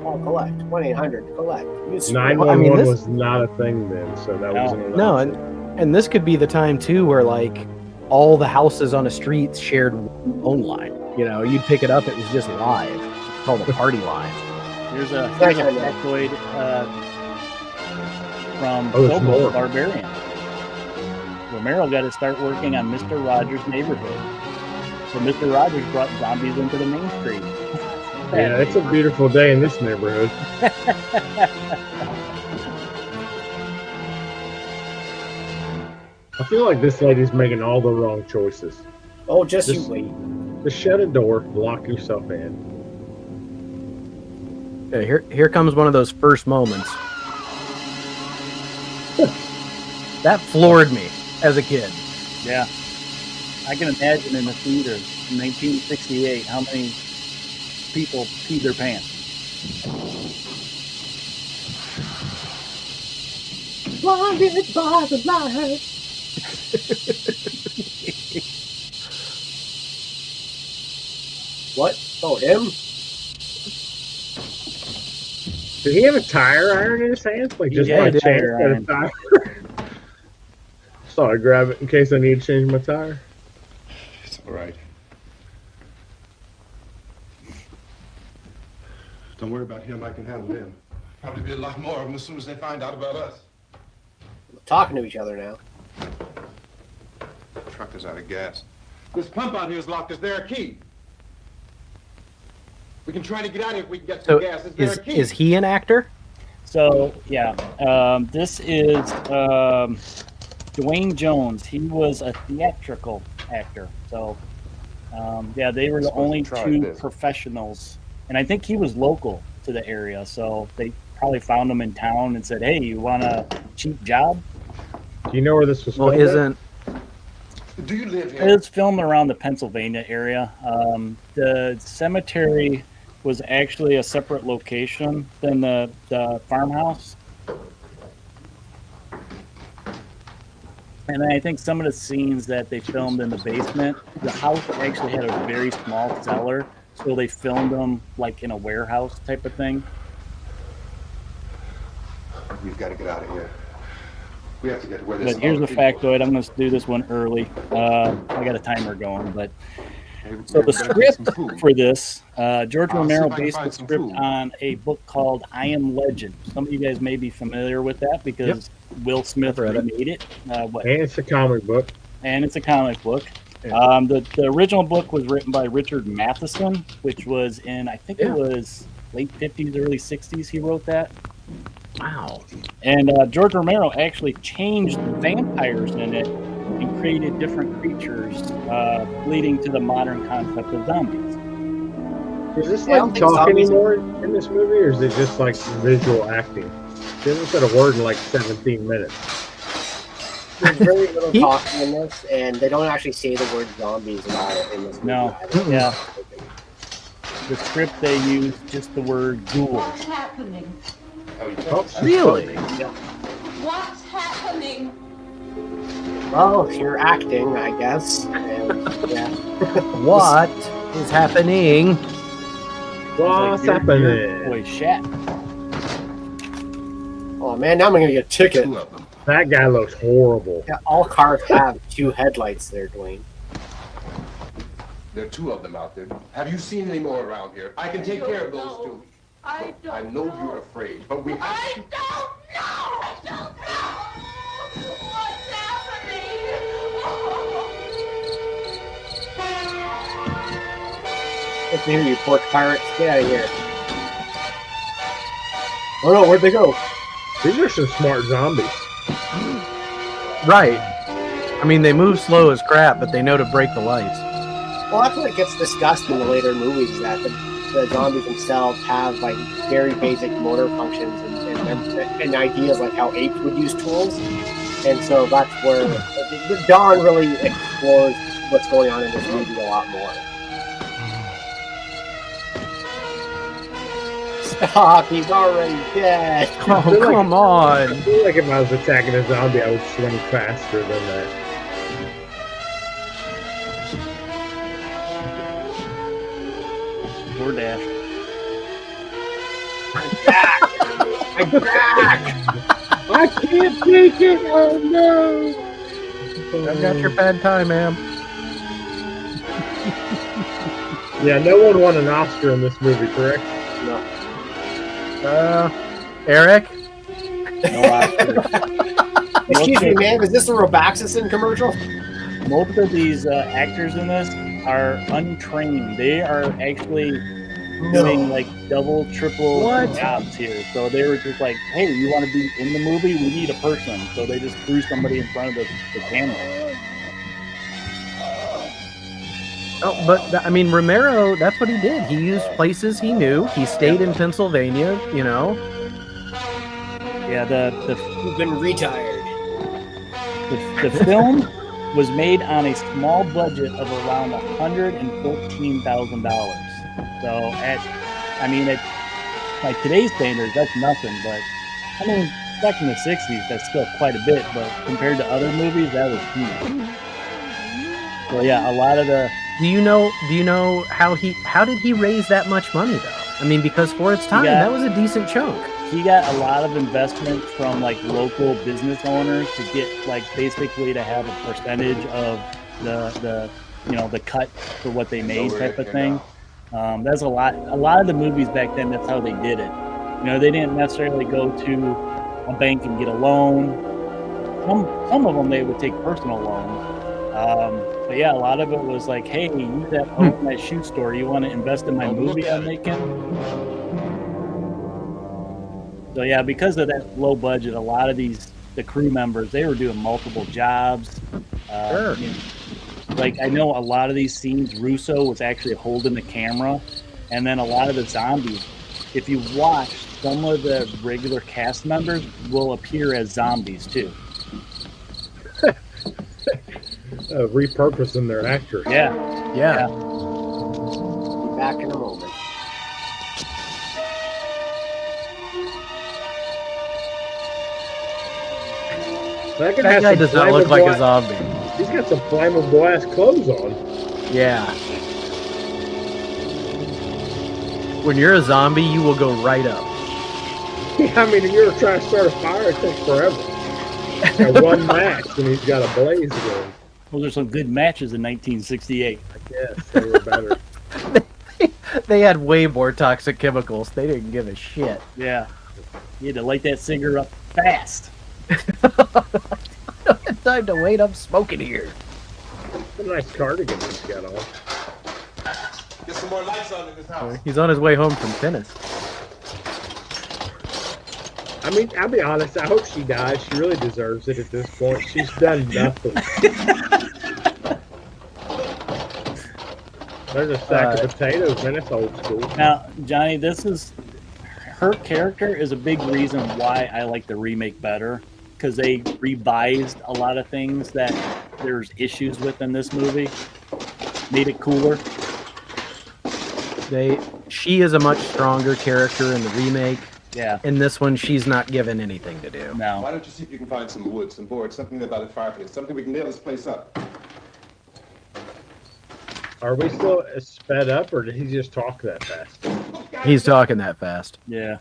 Speaker 4: Oh, collect. 1-800-collect.
Speaker 3: 911 was not a thing then, so that wasn't an
Speaker 2: No,
Speaker 3: option.
Speaker 2: and this could be the time too where like all the houses on a street shared one phone line. You know, you'd pick it up, it was just live. It's called a party line.
Speaker 1: Here's a factoid from
Speaker 3: there's
Speaker 1: Bobo
Speaker 3: more.
Speaker 1: Barbarian. Romero got to start working on Mr. Rogers' Neighborhood. So Mr. Rogers brought zombies into the main street.
Speaker 3: Yeah, it's a beautiful day in this neighborhood. I feel like this lady's making all the wrong choices.
Speaker 4: Oh, just
Speaker 3: This-
Speaker 4: you wait.
Speaker 3: Just shut a door, lock yourself in.
Speaker 2: Okay, here comes one of those first moments. That floored me as a kid.
Speaker 1: Yeah. I can imagine in the theater in 1968 how many people peed their pants.
Speaker 4: Blinded by the light. What? Oh, him?
Speaker 3: Did he have a tire iron in his hands? Like just
Speaker 1: Yeah,
Speaker 3: my
Speaker 1: he did.
Speaker 3: chance at a tire? So I grab it in case I need to change my tire.
Speaker 5: It's all right. Don't worry about him. I can handle him. Probably be a lot more of them as soon as they find out about us.
Speaker 4: We're talking to each other now.
Speaker 7: The truck is out of gas.
Speaker 5: This pump out here is locked. Is there a key? We can try to get out of here if we can get
Speaker 2: So
Speaker 5: some gas. Is there a key?
Speaker 2: is he an actor?
Speaker 1: So yeah, this is Dwayne Jones. He was a theatrical actor. So yeah, they were the only two professionals, and I think he was local to the area. So they probably found him in town and said, "Hey, you want a cheap job?"
Speaker 3: Do you know where this was
Speaker 2: Well,
Speaker 3: filmed at?
Speaker 2: isn't
Speaker 5: Do you live here?
Speaker 1: It's filmed around the Pennsylvania area. The cemetery was actually a separate location than the farmhouse. And then I think some of the scenes that they filmed in the basement, the house actually had a very small cellar, so they filmed them like in a warehouse type of thing.
Speaker 5: We've got to get out of here. We have to get to where this.
Speaker 1: But here's the factoid. I'm going to do this one early. I got a timer going, but so the script for this, George Romero based the script on a book called I Am Legend. Some of you guys may be familiar with that because Will Smith remade it.
Speaker 3: And it's a comic book.
Speaker 1: And it's a comic book. The original book was written by Richard Matheson, which was in, I think it was late 50s, early 60s he wrote that.
Speaker 2: wow?
Speaker 1: And George Romero actually changed the vampires in it and created different creatures, leading to the modern concept of zombies.
Speaker 3: Is this
Speaker 4: Yeah, I don't
Speaker 3: like
Speaker 4: think
Speaker 3: talk
Speaker 4: zombies-
Speaker 3: anymore in this movie, or is it just like visual acting? They haven't said a word in like 17 minutes.
Speaker 4: There's very little talking in this, and they don't actually say the word zombies at all in this movie.
Speaker 1: No, yeah. The script they used just the word ghoul.
Speaker 8: What's happening?
Speaker 3: Oh,
Speaker 2: Really?
Speaker 8: What's happening?
Speaker 4: Well, you're acting, I guess. And, yeah.
Speaker 2: What is happening?
Speaker 3: What's
Speaker 1: Your
Speaker 3: happening?
Speaker 1: boy Shat.
Speaker 4: Oh man, now I'm gonna get a ticket.
Speaker 5: Two of them.
Speaker 3: That guy looks horrible.
Speaker 4: Yeah, all cars have two headlights there, Dwayne.
Speaker 5: There are two of them out there. Have you seen any more around here? I can take care of those two.
Speaker 8: I don't
Speaker 5: I know you're afraid, but we have
Speaker 8: I
Speaker 5: to.
Speaker 8: don't know! I don't know! What's happening?
Speaker 4: Listen here, you porch pirates. Get out of here. Oh no, where'd they go?
Speaker 3: These are some smart zombies.
Speaker 2: Right. I mean, they move slow as crap, but they know to break the lights.
Speaker 4: Well, that's what gets discussed in the later movies, is that the zombies themselves have like very basic motor functions and ideas like how apes would use tools. And so that's where Don really explores what's going on in this movie a lot more. Stop, he's already dead.
Speaker 2: Oh, come on.
Speaker 3: I feel like if I was attacking a zombie, I would swing faster than that.
Speaker 1: DoorDash.
Speaker 4: I'm back!
Speaker 3: I can't take it! Oh no!
Speaker 2: I've got your pad thai, ma'am.
Speaker 3: Yeah, no one won an Oscar in this movie, correct?
Speaker 2: Eric?
Speaker 1: No Oscars.
Speaker 4: Excuse me, man, is this a Robaxacin commercial?
Speaker 1: Most of these actors in this are untrained. They are actually doing like double, triple jobs here. So they were just like, hey, you want to be in the movie? We need a person. So they just threw somebody in front of the camera.
Speaker 2: Oh, but I mean, Romero, that's what he did. He used places he knew. He stayed in Pennsylvania, you know.
Speaker 1: Yeah,
Speaker 4: You've been retired.
Speaker 1: the film was made on a small budget of around $114,000. So at like today's standards, that's nothing. But I mean, back in the '60s, that's still quite a bit. But compared to other movies, that was huge. So yeah, a lot of the.
Speaker 2: Do you know how did he raise that much money though? I mean, because for its time, that was a decent chunk.
Speaker 1: He got a lot of investment from like local business owners to get like basically to have a percentage of the cut for what they made type of thing. That's a lot of the movies back then, that's how they did it. You know, they didn't necessarily go to a bank and get a loan. Some of them they would take personal loans. But yeah, a lot of it was like, hey, you that own that shoe store, you want to invest in my movie I'm making? So yeah, because of that low budget, a lot of the crew members, they were doing multiple jobs.
Speaker 2: Sure.
Speaker 1: You know, like I know a lot of these scenes, Russo was actually holding the camera, and then a lot of the zombies, if you watch, some of the regular cast members will appear as zombies too.
Speaker 3: Repurposing their actors.
Speaker 1: Yeah.
Speaker 4: Be back in a moment.
Speaker 3: That
Speaker 2: guy does not look like a zombie.
Speaker 3: He's got some flammable ass clothes on.
Speaker 2: Yeah. When you're a zombie, you will go right up.
Speaker 3: I mean, if you were trying to start a fire, it takes forever. Got one match, and he's got a blaze going.
Speaker 1: Those are some good matches in 1968.
Speaker 3: I guess they were better.
Speaker 2: They had way more toxic chemicals. They didn't give a shit.
Speaker 1: Yeah. You had to light that cigarette up fast.
Speaker 2: Time to wait up smoking here.
Speaker 3: What a nice cardigan he's got on.
Speaker 5: Get some more lights on in this house.
Speaker 2: He's on his way home from tennis.
Speaker 3: I mean, I'll be honest, I hope she dies. She really deserves it at this point. She's done nothing. There's a sack of potatoes, man. It's old school.
Speaker 1: Now, Johnny, her character is a big reason why I like the remake better, because they revised a lot of things that there's issues with in this movie. Made it cooler.
Speaker 2: She is a much stronger character in the remake.
Speaker 1: Yeah.
Speaker 2: In this one, she's not given anything to do.
Speaker 1: No.
Speaker 5: Why don't you see if you can find some wood, some board, something about a fireplace, something we can nail this place up.
Speaker 3: Are we still sped up, or did he just talk that fast?
Speaker 2: He's talking that fast.
Speaker 1: Yeah.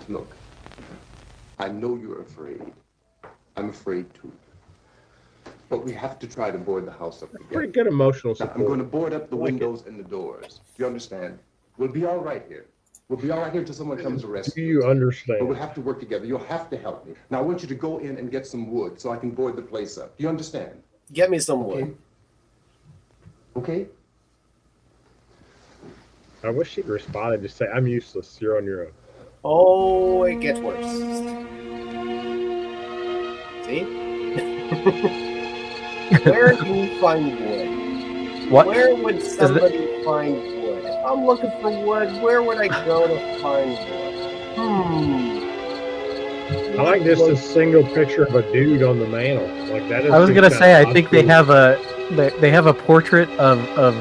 Speaker 5: Look, I know you're afraid. I'm afraid too. But we have to try to board the house up together.
Speaker 3: Pretty good emotional
Speaker 5: Now,
Speaker 3: support.
Speaker 5: I'm going to board up the windows and the doors. You understand? We'll be all right here. We'll be all right here until someone comes to
Speaker 3: Do
Speaker 5: rescue
Speaker 3: you
Speaker 5: us. But
Speaker 3: understand?
Speaker 5: we'll have to work together. You'll have to help me. Now, I want you to go in and get some wood so I can board the place up. Do you understand?
Speaker 4: Get me some wood.
Speaker 5: Okay?
Speaker 3: I wish she'd respond and just say, I'm useless. You're on your own.
Speaker 4: Oh, it gets worse. See? Where can you find wood?
Speaker 2: What?
Speaker 4: Where would somebody find wood? If I'm looking for wood, where would I go to find wood?
Speaker 3: I like just a single picture of a dude on the mantle. Like that is.
Speaker 2: I was gonna say, I think they have a portrait of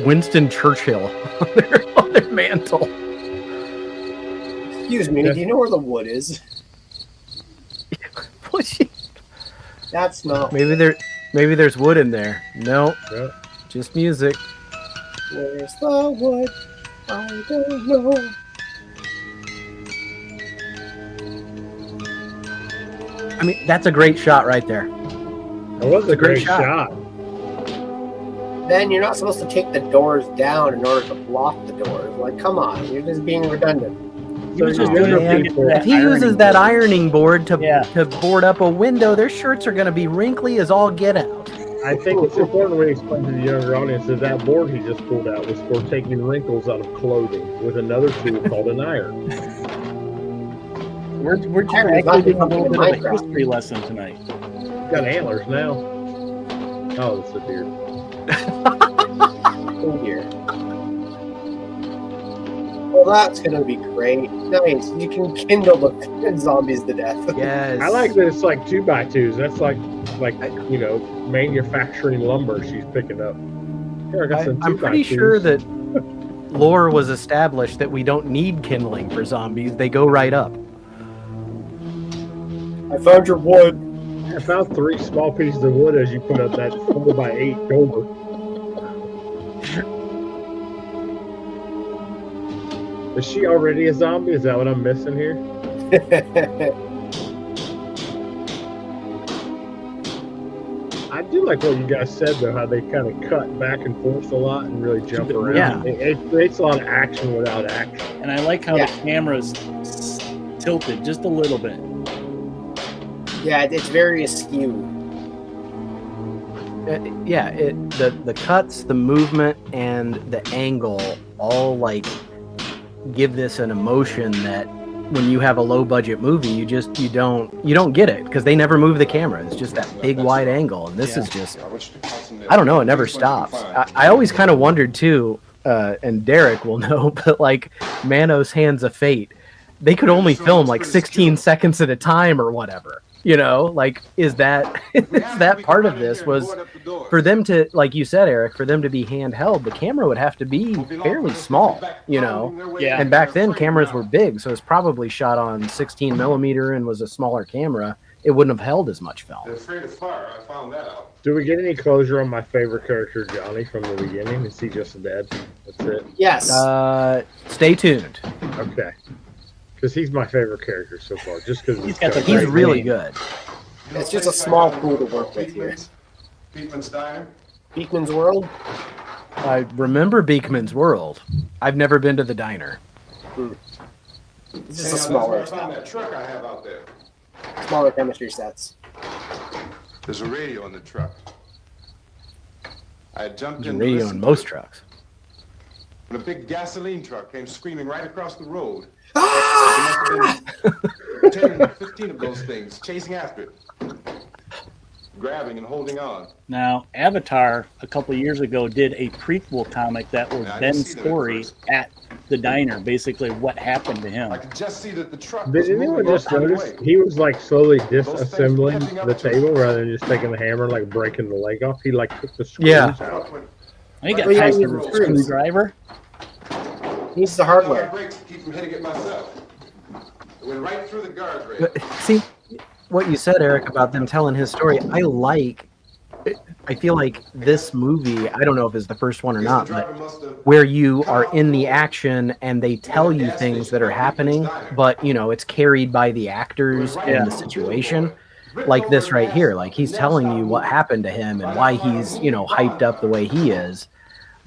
Speaker 2: Winston Churchill on their mantle.
Speaker 4: Excuse me, do you know where the wood is? That's not.
Speaker 2: Maybe there's wood in there. No, just music.
Speaker 4: Where's the wood? I don't know.
Speaker 2: I mean, that's a great shot right there.
Speaker 3: It was a great shot.
Speaker 4: Then you're not supposed to take the doors down in order to block the doors. Like, come on, you're just being redundant.
Speaker 2: If he uses that ironing board to board up a window, their shirts are going to be wrinkly as all get out.
Speaker 3: I think it's important we explain to the younger audience that board he just pulled out was for taking wrinkles out of clothing with another tool called an iron.
Speaker 1: We're just actually doing a little bit of a history lesson tonight.
Speaker 3: Got antlers now. Oh, it's a deer.
Speaker 4: Oh dear. Well, that's gonna be great. Nice. You can kindle the zombies to death.
Speaker 2: Yes.
Speaker 3: I like that it's like 2x2s. That's like manufacturing lumber she's picking up. Here, I got some
Speaker 2: I'm pretty
Speaker 3: 2x2s.
Speaker 2: sure that lore was established that we don't need kindling for zombies. They go right up.
Speaker 4: I found your wood.
Speaker 3: I found 3 small pieces of wood as you put up that 4x8 door. Is she already a zombie? Is that what I'm missing here? I do like what you guys said, though, how they kind of cut back and forth a lot and really jump around.
Speaker 2: Yeah.
Speaker 3: It creates a lot of action without action.
Speaker 1: And I like how the camera's tilted just a little bit.
Speaker 4: Yeah, it's very askew.
Speaker 2: The cuts, the movement, and the angle all like give this an emotion that when you have a low budget movie, you don't get it because they never move the camera. It's just that big wide angle, and this is just, I don't know, it never stops. I always kind of wondered too, and Derek will know, but like Manos Hands of Fate, they could only film like 16 seconds at a time or whatever. You know, like, is that part of this was for them to, like you said, Eric, for them to be handheld, the camera would have to be fairly small, you know?
Speaker 1: Yeah.
Speaker 2: And back then cameras were big, so it's probably shot on 16 millimeter and was a smaller camera. It wouldn't have held as much film.
Speaker 5: They're afraid of fire. I found that out.
Speaker 3: Do we get any closure on my favorite character, Johnny, from the beginning? Is he just dead? That's it?
Speaker 4: Yes.
Speaker 2: Stay tuned.
Speaker 3: Okay. Because he's my favorite character so far. Just because
Speaker 2: He's really good.
Speaker 4: It's just a small pool to work with here.
Speaker 5: Beekman's Diner?
Speaker 4: Beekman's World?
Speaker 2: I remember Beekman's World. I've never been to the diner.
Speaker 4: It's just a smaller
Speaker 5: I found that truck I have out there.
Speaker 4: smaller chemistry sets.
Speaker 5: There's a radio in the truck. I had jumped
Speaker 2: There's
Speaker 5: in
Speaker 2: a radio in most trucks.
Speaker 5: when a big gasoline truck came screaming right across the road.
Speaker 4: Ah!
Speaker 5: There must have been 10, 15 of those things chasing after it, grabbing and holding on.
Speaker 1: Now, Avatar a couple of years ago did a prequel comic that was
Speaker 5: Yeah, I didn't
Speaker 1: Ben's
Speaker 5: see that at
Speaker 1: story
Speaker 5: first.
Speaker 1: at the diner, basically what happened to him.
Speaker 5: I could just see that the truck
Speaker 3: Did
Speaker 5: was
Speaker 3: anyone
Speaker 5: moving
Speaker 3: just
Speaker 5: out of the
Speaker 3: notice
Speaker 5: way.
Speaker 3: he was like slowly
Speaker 5: things
Speaker 3: disassembling
Speaker 5: heading up
Speaker 3: the
Speaker 5: to-
Speaker 3: table rather than just taking the hammer and like breaking the leg off? He like took the screws
Speaker 2: Yeah.
Speaker 3: out.
Speaker 1: He got
Speaker 4: Well, yeah,
Speaker 1: tied
Speaker 4: he
Speaker 1: to the
Speaker 4: was screwed.
Speaker 1: screwdriver.
Speaker 4: Needs the
Speaker 5: I
Speaker 4: hardware.
Speaker 5: brakes to keep from hitting it myself. It went right through the guardrail.
Speaker 2: But see, what you said, Eric, about them telling his story, I feel like this movie, I don't know if it's the first one or not, but where you are in the action and they tell you things that are happening, but you know, it's carried by the actors and the situation. Like this right here, like he's telling you what happened to him and why he's, you know, hyped up the way he is,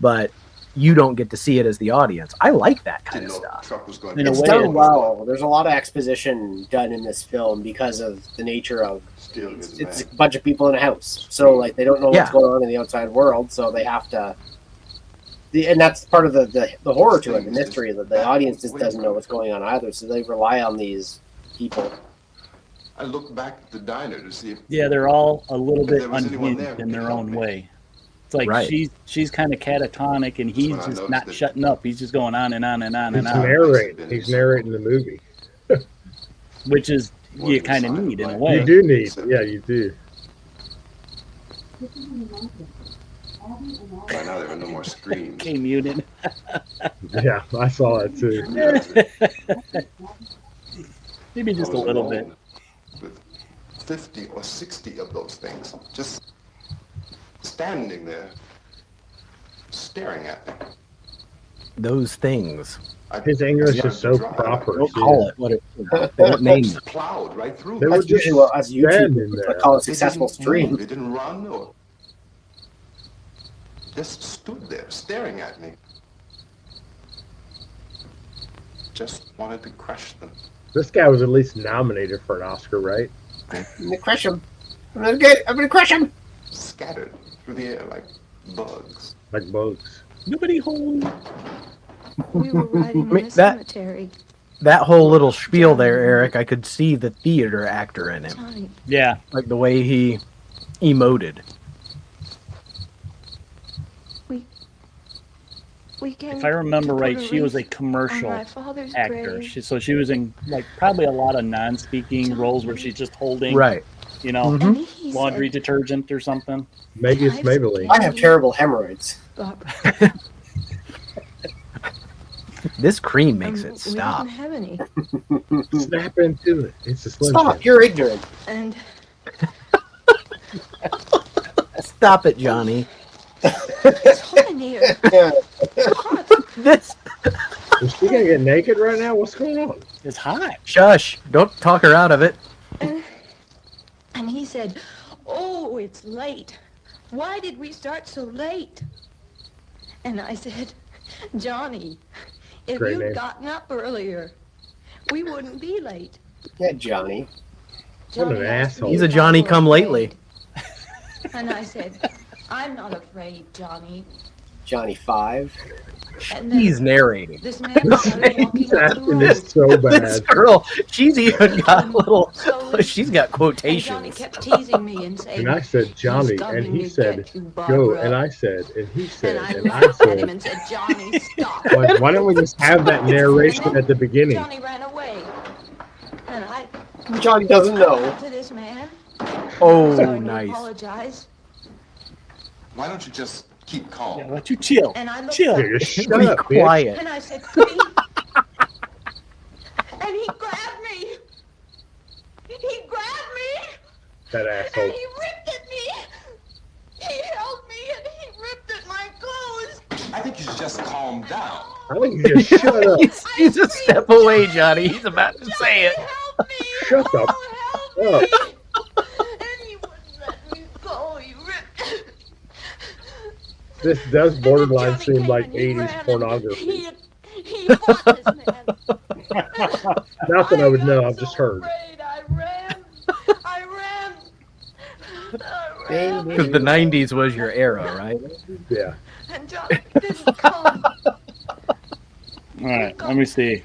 Speaker 2: but you don't get to see it as the audience. I like that kind of stuff.
Speaker 1: In a
Speaker 4: It's
Speaker 1: way,
Speaker 4: done well. There's a lot of exposition done in this film because of the nature of it's a bunch of people in a house. So like they don't know what's going on in the outside world, so they have to. And that's part of the horror to it, the mystery that the audience just doesn't know what's going on either. So they rely on these people.
Speaker 5: I looked back at the diner to see if
Speaker 1: yeah, they're all a little bit
Speaker 5: there was anyone there
Speaker 1: unhinged
Speaker 5: who
Speaker 1: in
Speaker 5: could
Speaker 1: their
Speaker 5: help
Speaker 1: own
Speaker 5: me.
Speaker 1: way. It's like
Speaker 2: Right.
Speaker 1: she's kind of catatonic and he's
Speaker 5: when I
Speaker 1: just
Speaker 5: noticed
Speaker 1: not
Speaker 5: that-
Speaker 1: shutting up. He's just going on and on and on
Speaker 3: He's
Speaker 1: and on,
Speaker 3: narrating. He's narrating the movie.
Speaker 1: which is you kind of need in a way.
Speaker 3: You do need. Yeah, you do.
Speaker 5: by now there were no more screams.
Speaker 1: Okay, muted.
Speaker 3: Yeah, I saw that too.
Speaker 1: Maybe just a
Speaker 5: I was
Speaker 1: little
Speaker 5: alone
Speaker 1: bit.
Speaker 5: with 50 or 60 of those things just standing there staring at me.
Speaker 2: Those things.
Speaker 3: His English
Speaker 5: started
Speaker 3: is so
Speaker 5: to dry.
Speaker 3: proper.
Speaker 2: Don't
Speaker 3: too.
Speaker 2: call it what it they don't name it.
Speaker 5: Plowed right through
Speaker 3: They
Speaker 5: me.
Speaker 3: were
Speaker 4: That's
Speaker 3: just
Speaker 4: usually what us
Speaker 3: standing
Speaker 4: YouTube
Speaker 3: there.
Speaker 4: call a
Speaker 5: They
Speaker 4: successful
Speaker 5: didn't
Speaker 4: stream.
Speaker 5: move, They didn't run or just stood there staring at me. Just wanted to crush them.
Speaker 3: This guy was at least nominated for an Oscar, right?
Speaker 4: I'm gonna crush him. I'm gonna crush him.
Speaker 5: Scattered through the air like bugs.
Speaker 3: Like bugs.
Speaker 1: Nobody hold.
Speaker 9: We were riding in
Speaker 2: mean,
Speaker 9: the
Speaker 2: that-
Speaker 9: cemetery.
Speaker 2: That whole little spiel there, Eric, I could see the theater actor in him.
Speaker 9: Johnny,
Speaker 1: Yeah,
Speaker 2: Like the way he emoted.
Speaker 9: we came
Speaker 1: if I remember
Speaker 9: to
Speaker 1: right,
Speaker 9: put a
Speaker 1: she was a
Speaker 9: wreath
Speaker 1: commercial
Speaker 9: on my father's
Speaker 1: actor.
Speaker 9: grave.
Speaker 1: So she was in like probably a lot of non-speaking roles where she's just holding,
Speaker 2: Right.
Speaker 1: you know,
Speaker 2: Mhm.
Speaker 9: And he
Speaker 1: laundry
Speaker 9: said,
Speaker 1: detergent or something.
Speaker 3: Maybe it's Maybelline.
Speaker 4: I have terrible hemorrhoids.
Speaker 9: Barbara,
Speaker 2: This cream makes
Speaker 9: we
Speaker 2: it stop.
Speaker 9: didn't have any.
Speaker 3: Snap into it. It's a slim
Speaker 4: Stop!
Speaker 3: Jim.
Speaker 4: You're ignorant.
Speaker 9: And
Speaker 2: Stop it, Johnny.
Speaker 9: it's hot in here. Hot.
Speaker 2: This
Speaker 3: Is she gonna get naked right now? What's going on?
Speaker 1: It's hot.
Speaker 2: shush. Don't talk her out of it.
Speaker 9: And he said, "Oh, it's late. Why did we start so late?" And I said, "Johnny, if
Speaker 3: Great
Speaker 9: you'd
Speaker 3: name.
Speaker 9: gotten up earlier, we wouldn't be late."
Speaker 4: Yeah, Johnny.
Speaker 3: What an
Speaker 9: Johnny asked
Speaker 3: asshole.
Speaker 9: me
Speaker 2: He's a
Speaker 9: if I
Speaker 2: Johnny
Speaker 9: were
Speaker 2: come lately.
Speaker 9: afraid. And I said, I'm not afraid, Johnny.
Speaker 4: Johnny 5.
Speaker 9: And then
Speaker 2: He's narrating.
Speaker 9: this man started walking
Speaker 3: He's
Speaker 9: up the
Speaker 3: acting
Speaker 9: road.
Speaker 3: this so
Speaker 2: This
Speaker 3: bad.
Speaker 2: girl, she's even got little.
Speaker 9: Slowly.
Speaker 2: She's got
Speaker 9: And Johnny
Speaker 2: quotations.
Speaker 9: kept teasing me and saying,
Speaker 3: And I said, Johnny,
Speaker 9: "He's coming
Speaker 3: and he
Speaker 9: to
Speaker 3: said,
Speaker 9: get you,
Speaker 3: go.
Speaker 9: Barbara."
Speaker 3: And I said, and he said,
Speaker 9: And I
Speaker 3: and I
Speaker 9: laughed at him
Speaker 3: said,
Speaker 9: and said, Johnny, stop.
Speaker 3: why don't we just have that narration at the beginning?
Speaker 9: Johnny ran away. And I
Speaker 4: Johnny doesn't know.
Speaker 9: went to this man.
Speaker 2: Oh,
Speaker 9: Sorry to
Speaker 2: nice.
Speaker 9: apologize.
Speaker 5: Why don't you just keep calm?
Speaker 1: Yeah, why don't you chill?
Speaker 9: And I looked
Speaker 1: Chill.
Speaker 9: up,
Speaker 3: Just shut
Speaker 2: Be
Speaker 3: up, bitch.
Speaker 2: quiet.
Speaker 9: and I said, please. And he grabbed me. He grabbed me.
Speaker 3: That
Speaker 9: And
Speaker 3: asshole.
Speaker 9: he ripped at me. He held me and he ripped at my clothes.
Speaker 5: I think you should just calm down.
Speaker 3: I think you just shut up.
Speaker 2: He's a step away, Johnny. He's about to say it.
Speaker 9: Help me.
Speaker 3: Shut the
Speaker 9: Oh, help
Speaker 3: up.
Speaker 9: me. And he wouldn't let me go. He ripped.
Speaker 3: This does
Speaker 9: And then
Speaker 3: borderline
Speaker 9: Johnny
Speaker 3: seem
Speaker 9: came
Speaker 3: like
Speaker 9: and he
Speaker 3: 80s
Speaker 9: ran and
Speaker 3: pornography.
Speaker 9: He fought this man.
Speaker 3: Not that I would know,
Speaker 9: got
Speaker 3: I've just
Speaker 9: so
Speaker 3: heard.
Speaker 9: afraid. I ran. I ran.
Speaker 2: Because the 90s was your era, right?
Speaker 3: Yeah.
Speaker 9: And Johnny didn't come.
Speaker 1: All right, let me see.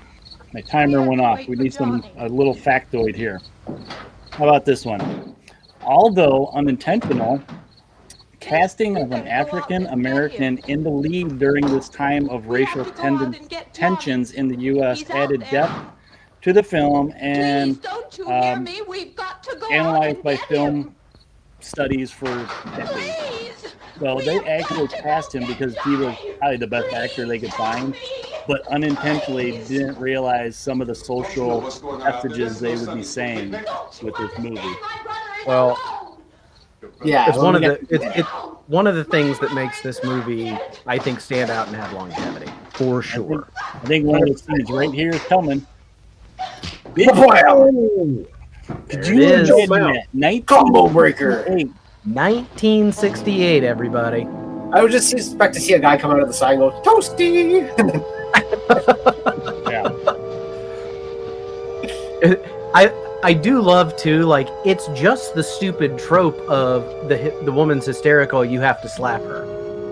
Speaker 1: My timer went off. We need a little factoid here. How about this one? Although unintentional, casting of an African American in the lead during this time of racial tensions in the U.S. added depth to the film and
Speaker 9: Please don't you hear me? We've got to go out
Speaker 1: analyzed
Speaker 9: and
Speaker 1: by
Speaker 9: get
Speaker 1: film
Speaker 9: him.
Speaker 1: studies for decades.
Speaker 9: Please.
Speaker 1: So they actually cast him because he was probably the best actor they could find, but unintentionally didn't realize some of the social messages they would be saying with this movie.
Speaker 2: Well,
Speaker 4: Yeah.
Speaker 2: it's one of the it's one of the things that makes this movie, I think, stand out and have longevity for sure.
Speaker 1: I think one of the scenes right here is coming.
Speaker 4: Wow.
Speaker 1: Could
Speaker 2: There
Speaker 1: you
Speaker 2: it is.
Speaker 1: imagine that?
Speaker 4: Combo breaker.
Speaker 2: 1968, everybody.
Speaker 4: I would just expect to see a guy come out of the side and go, Toasty!
Speaker 1: Yeah.
Speaker 2: I do love too, like, it's just the stupid trope of the woman's hysterical, you have to slap her.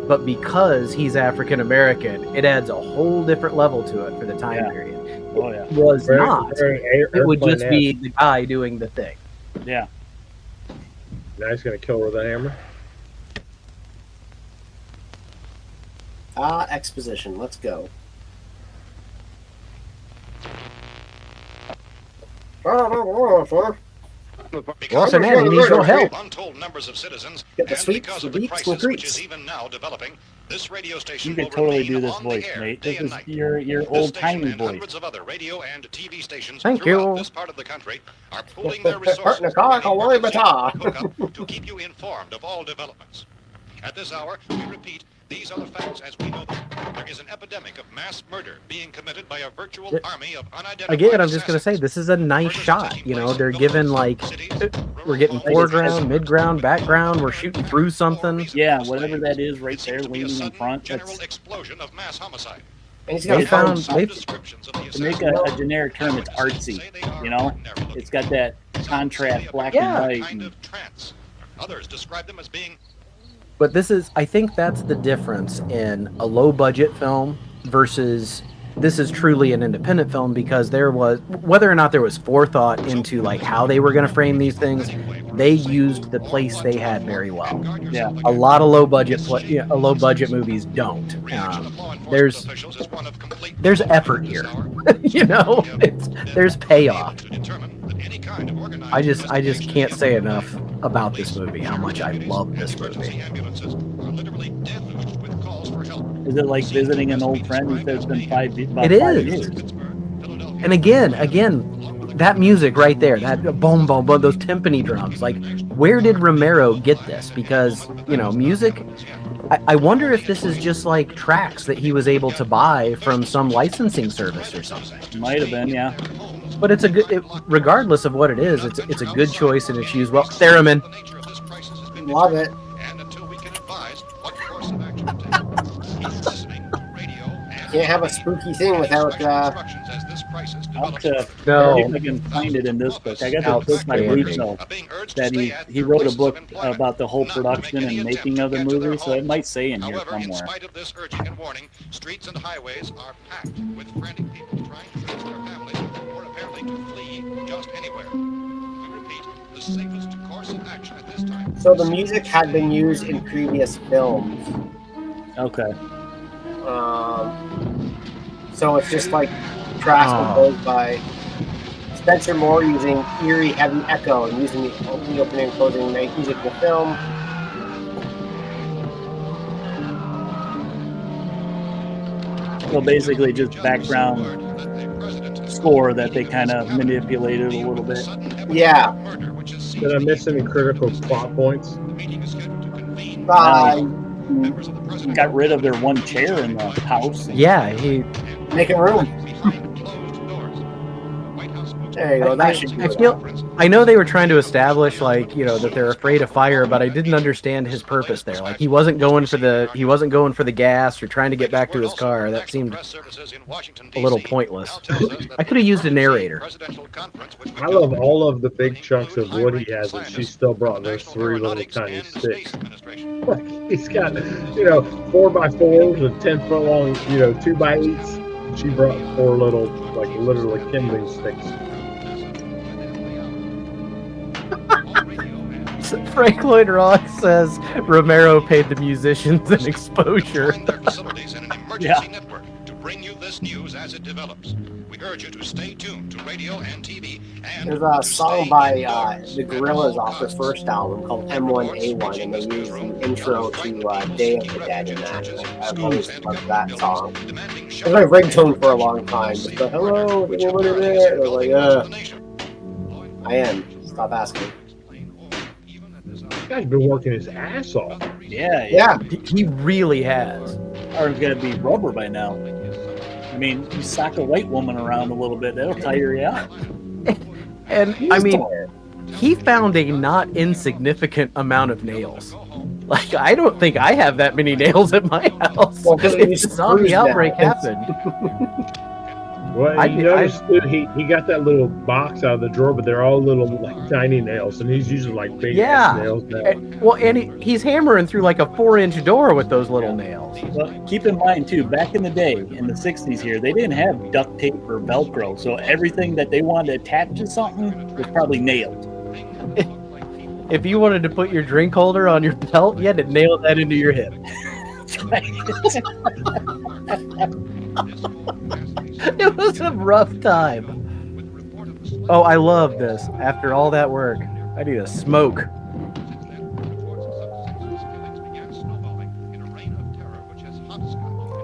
Speaker 2: But because he's African American, it adds a whole different level to it for the time period.
Speaker 1: Oh yeah.
Speaker 2: It was not. It would
Speaker 3: Airplane
Speaker 2: just be the guy doing the thing.
Speaker 1: Yeah.
Speaker 3: Now he's going to kill her with a hammer.
Speaker 4: Exposition. Let's go.
Speaker 2: Listen, man, he needs no help.
Speaker 10: Untold numbers of citizens,
Speaker 4: Get the
Speaker 10: and
Speaker 4: sweeps,
Speaker 10: because
Speaker 4: the
Speaker 10: of the
Speaker 4: beats, and
Speaker 10: crisis
Speaker 4: the
Speaker 10: which
Speaker 4: creeps.
Speaker 10: is even now developing, this radio station
Speaker 1: You
Speaker 10: will
Speaker 1: could totally
Speaker 10: remain
Speaker 1: do this
Speaker 10: on the
Speaker 1: voice,
Speaker 10: air
Speaker 1: Nate.
Speaker 10: day
Speaker 1: This
Speaker 10: and
Speaker 1: is
Speaker 10: night.
Speaker 1: your
Speaker 10: This
Speaker 1: old
Speaker 10: station
Speaker 1: timey
Speaker 10: and
Speaker 1: voice.
Speaker 10: hundreds of other radio and TV stations
Speaker 2: Thank
Speaker 10: throughout
Speaker 2: you.
Speaker 10: this part of the country are pooling their resources
Speaker 4: Partner
Speaker 10: for
Speaker 4: car,
Speaker 10: any
Speaker 4: call Roy
Speaker 10: emergency
Speaker 4: Batar.
Speaker 10: hookup to keep you informed of all developments. At this hour, we repeat, these are the facts as we know them. There is an epidemic of mass murder being committed by a virtual army of unidentified
Speaker 2: Again, I'm just going to say,
Speaker 10: assassins.
Speaker 2: this is a nice shot. You know, they're given, like, we're getting foreground, midground, background, we're shooting through something.
Speaker 1: Yeah, whatever that is right
Speaker 10: It
Speaker 1: there
Speaker 10: seems to be a
Speaker 1: leaning in
Speaker 10: sudden
Speaker 1: front.
Speaker 10: general
Speaker 1: That's,
Speaker 10: explosion of mass homicide.
Speaker 4: And he's got
Speaker 2: They
Speaker 4: a
Speaker 2: found,
Speaker 4: phone.
Speaker 2: they,
Speaker 10: Descriptions of the
Speaker 1: to make a generic term, it's artsy. You know, it's got that contrast, black
Speaker 2: Yeah.
Speaker 1: and white.
Speaker 10: Kind
Speaker 1: And,
Speaker 10: of trance. Others describe them as being
Speaker 2: but this is, I think that's the difference in a low budget film versus this is truly an independent film, because there was, whether or not there was forethought into like how they were going to frame these things, they used the place they had very well.
Speaker 1: yeah.
Speaker 2: A lot of low budget movies don't. There's effort here. You know, there's payoff. I just can't say enough about this movie, how much I love this movie.
Speaker 1: Is it like visiting an old friend who says it's been about 5 years?
Speaker 2: And again, that music right there, that boom, boom, boom, those timpani drums, like, where did Romero get this? Because, you know, music, I wonder if this is just like tracks that he was able to buy from some licensing service or something.
Speaker 1: Might have been, yeah.
Speaker 2: But it's a good, regardless of what it is, it's a good choice, and it's used well. Theremin.
Speaker 4: Love it.
Speaker 10: Can't
Speaker 4: Can't have a spooky thing without
Speaker 1: I'll have to
Speaker 2: No.
Speaker 1: see if I can find it in this book. I got this book by
Speaker 2: Outstanding.
Speaker 1: Russo that he wrote a book about the whole production and making of the movie, so it might say in here
Speaker 10: However, in
Speaker 1: somewhere.
Speaker 10: spite of this urging and warning, streets and highways are packed with frantic people trying to reach their families or apparently to flee just anywhere. We repeat, the safest course of action at this time.
Speaker 4: So the music had been used in previous films.
Speaker 1: Okay.
Speaker 4: So it's just like tracks composed by Spencer Moore using eerie heavy echo and using the opening and closing music of the film.
Speaker 1: So basically just background score that they kind of manipulated a little bit.
Speaker 4: Yeah.
Speaker 3: Did I miss any critical plot points?
Speaker 1: Got rid of their one chair in the house.
Speaker 2: Yeah, he
Speaker 4: making room. There you go. That should
Speaker 2: I know they were trying to establish, like, you know, that they're afraid of fire, but I didn't understand his purpose there. Like, he wasn't going for the gas or trying to get back to his car. That seemed a little pointless. I could have used a narrator.
Speaker 3: I love all of the big chunks of wood he has, and she still brought those 3 little tiny sticks. He's got, 4x4s and 10-foot long, 2x8s. She brought 4 little, like, literally kindling sticks.
Speaker 2: Frank Lloyd Wright says Romero paid the musicians an exposure.
Speaker 1: Yeah.
Speaker 10: To bring you this news as it develops. We urge you to stay tuned to radio and TV. And
Speaker 4: there's a song by the Gorillaz off their first album called M1A1, and they use the intro to Day of the Dead in that. And I've always loved that song. It's my ringtone for a long time. It's like, hello, anyone in there? And I was like, I am. Stop asking.
Speaker 3: This guy's been working his ass off.
Speaker 1: Yeah.
Speaker 2: He really has.
Speaker 1: Or it's gonna be rubber by now. I mean, you sock a white woman around a little bit, that'll tire you out.
Speaker 2: And I mean, he found a not insignificant amount of nails. Like, I don't think I have that many nails at my house.
Speaker 4: Well, because
Speaker 2: the zombie outbreak happened.
Speaker 3: Well, you notice he got that little box out of the drawer, but they're all little, like, tiny nails, and he's using, like, big ass nails now.
Speaker 2: And he's hammering through like a 4-inch door with those little nails.
Speaker 1: Well, keep in mind too, back in the day, in the 60s here, they didn't have duct tape or Velcro, so everything that they wanted to attach to something was probably nailed.
Speaker 2: If you wanted to put your drink holder on your belt, you had to nail that into your hip. It was a rough time. Oh, I love this. After all that work, I need a smoke.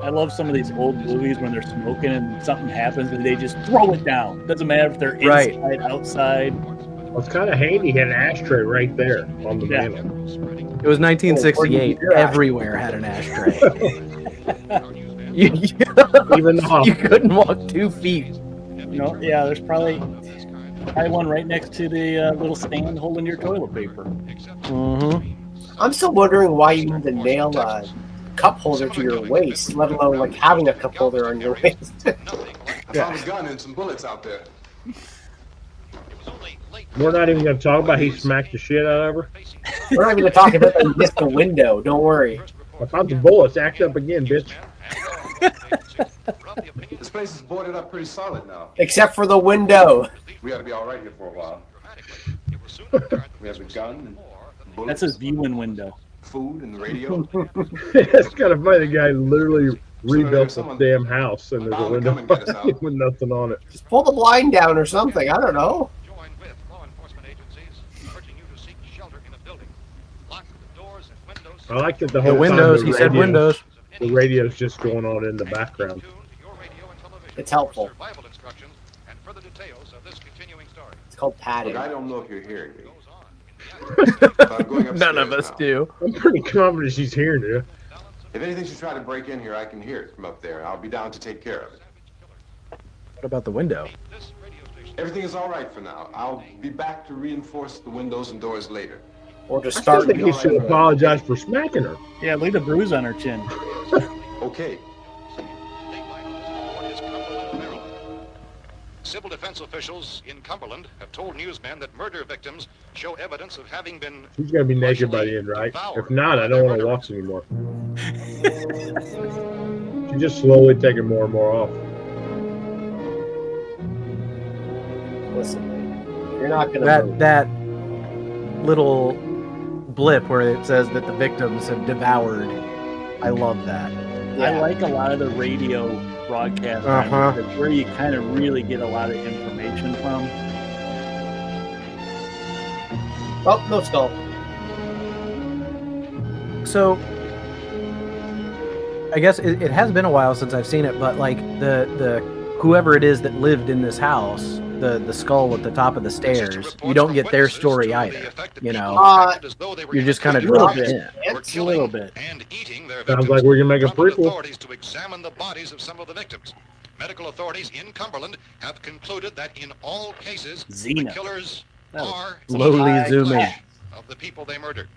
Speaker 1: I love some of these old movies when they're smoking and something happens and they just throw it down. Doesn't matter if they're inside, outside.
Speaker 3: Well, it's kind of handy. He had an ashtray right there on the mantle.
Speaker 2: It was 1968. Everywhere had an ashtray. Even you couldn't walk 2 feet.
Speaker 1: Yeah, there's probably one right next to the little stand holding your toilet paper.
Speaker 2: Mm-hmm.
Speaker 4: I'm still wondering why you need to nail a cup holder to your waist, let alone like having a cup holder on your waist.
Speaker 5: I found a gun and some bullets out there.
Speaker 3: We're not even going to talk about he smacked the shit out of her.
Speaker 4: We're not even going to talk about that he missed the window. Don't worry.
Speaker 3: I found the bullets. Act up again, bitch.
Speaker 5: This place is boarded up pretty solid now.
Speaker 4: Except for the window.
Speaker 5: We ought to be all right here for a while. We have a gun and bullets.
Speaker 1: That's his viewing window.
Speaker 5: Food and the radio.
Speaker 3: It's kind of funny. The guy literally rebuilt the damn house and there's a window with nothing on it.
Speaker 4: Just pull the blind down or something. I don't know.
Speaker 3: I like that the whole
Speaker 2: windows.
Speaker 3: time
Speaker 2: He said windows.
Speaker 3: The radio's just going on in the background.
Speaker 4: It's helpful. It's called padding.
Speaker 5: Look, I don't know if you're hearing me.
Speaker 2: None of us do.
Speaker 3: I'm pretty confident she's hearing you.
Speaker 5: If anything should try to break in here, I can hear it from up there. I'll be down to take care of it.
Speaker 2: What about the window?
Speaker 5: Everything is all right for now. I'll be back to reinforce the windows and doors later.
Speaker 4: Or to
Speaker 3: I
Speaker 4: start.
Speaker 3: think he should apologize for smacking her.
Speaker 1: Yeah, look at the bruise on her chin.
Speaker 5: Okay.
Speaker 10: Civil defense officials in Cumberland have told newsmen that murder victims show evidence of having been.
Speaker 3: She's gonna be naked by the end, right? If not, I don't want to watch anymore. She's just slowly taking more and more off.
Speaker 4: Listen, you're not gonna move.
Speaker 2: That little blip where it says that the victims have devoured. I love that.
Speaker 1: I like a lot of the radio broadcast. That's where you kind of really get a lot of information from.
Speaker 4: Oh, no skull.
Speaker 2: So, I guess it has been a while since I've seen it, but like the whoever it is that lived in this house, the skull at the top of the stairs, you don't get their story either. You know, you're just kind of dropped in.
Speaker 1: It's a little bit.
Speaker 3: Sounds like we're gonna make a prequel.
Speaker 10: Authorities to examine the bodies of some of the victims. Medical authorities in Cumberland have concluded that in all cases, the killers are
Speaker 2: slowly zooming
Speaker 10: of the people they murdered.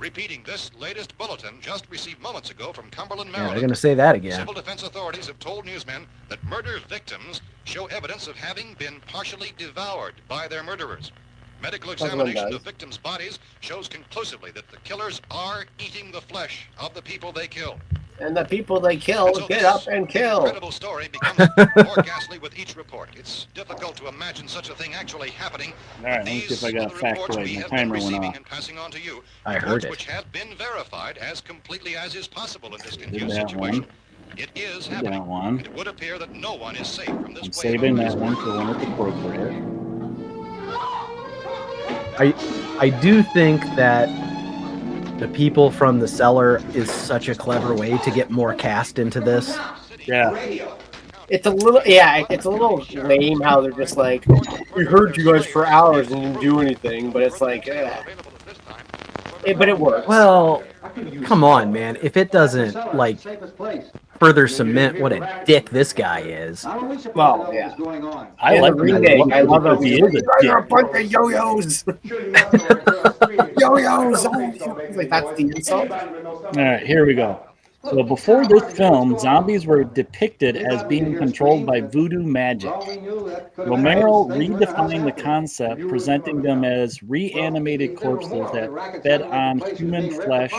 Speaker 10: Repeating this latest bulletin just received moments ago from Cumberland,
Speaker 2: Yeah,
Speaker 10: Maryland.
Speaker 2: they're going to say that again.
Speaker 10: Civil defense authorities have told newsmen that murder victims show evidence of having been partially devoured by their murderers. Medical examination of victims' bodies shows conclusively that the killers are eating the flesh of the people they kill.
Speaker 4: And the people they kill get up and kill.
Speaker 10: Incredible story becomes more ghastly with each report. It's difficult to imagine such a thing actually happening.
Speaker 1: All right, let me see if I got a factoid. My timer went off.
Speaker 10: And passing on to you,
Speaker 2: I heard it.
Speaker 10: Which have been verified as completely as is possible in this
Speaker 1: Did
Speaker 10: confused
Speaker 1: that
Speaker 10: situation.
Speaker 1: one.
Speaker 10: It is
Speaker 1: Did
Speaker 10: happening.
Speaker 1: that one.
Speaker 10: It would appear that no one is safe from this
Speaker 1: I'm
Speaker 10: wave
Speaker 1: saving
Speaker 10: of
Speaker 1: that one for when it's appropriate.
Speaker 2: I do think that the people from the cellar is such a clever way to get more cast into this.
Speaker 1: Yeah.
Speaker 4: It's a little lame how they're just like, we heard you guys for hours and didn't do anything, but it's like, but it works.
Speaker 2: Well, come on, man. If it doesn't like further cement what a dick this guy is.
Speaker 4: Well, yeah.
Speaker 1: I like the
Speaker 4: remake. I love it.
Speaker 1: He is a
Speaker 4: You guys are a
Speaker 1: dick.
Speaker 4: bunch of yo-yos. Yo-yos. Like, that's the insult.
Speaker 1: All right, here we go. So before this film, zombies were depicted as being controlled by voodoo magic. Romero redefined the concept, presenting them as reanimated corpses that fed on human flesh,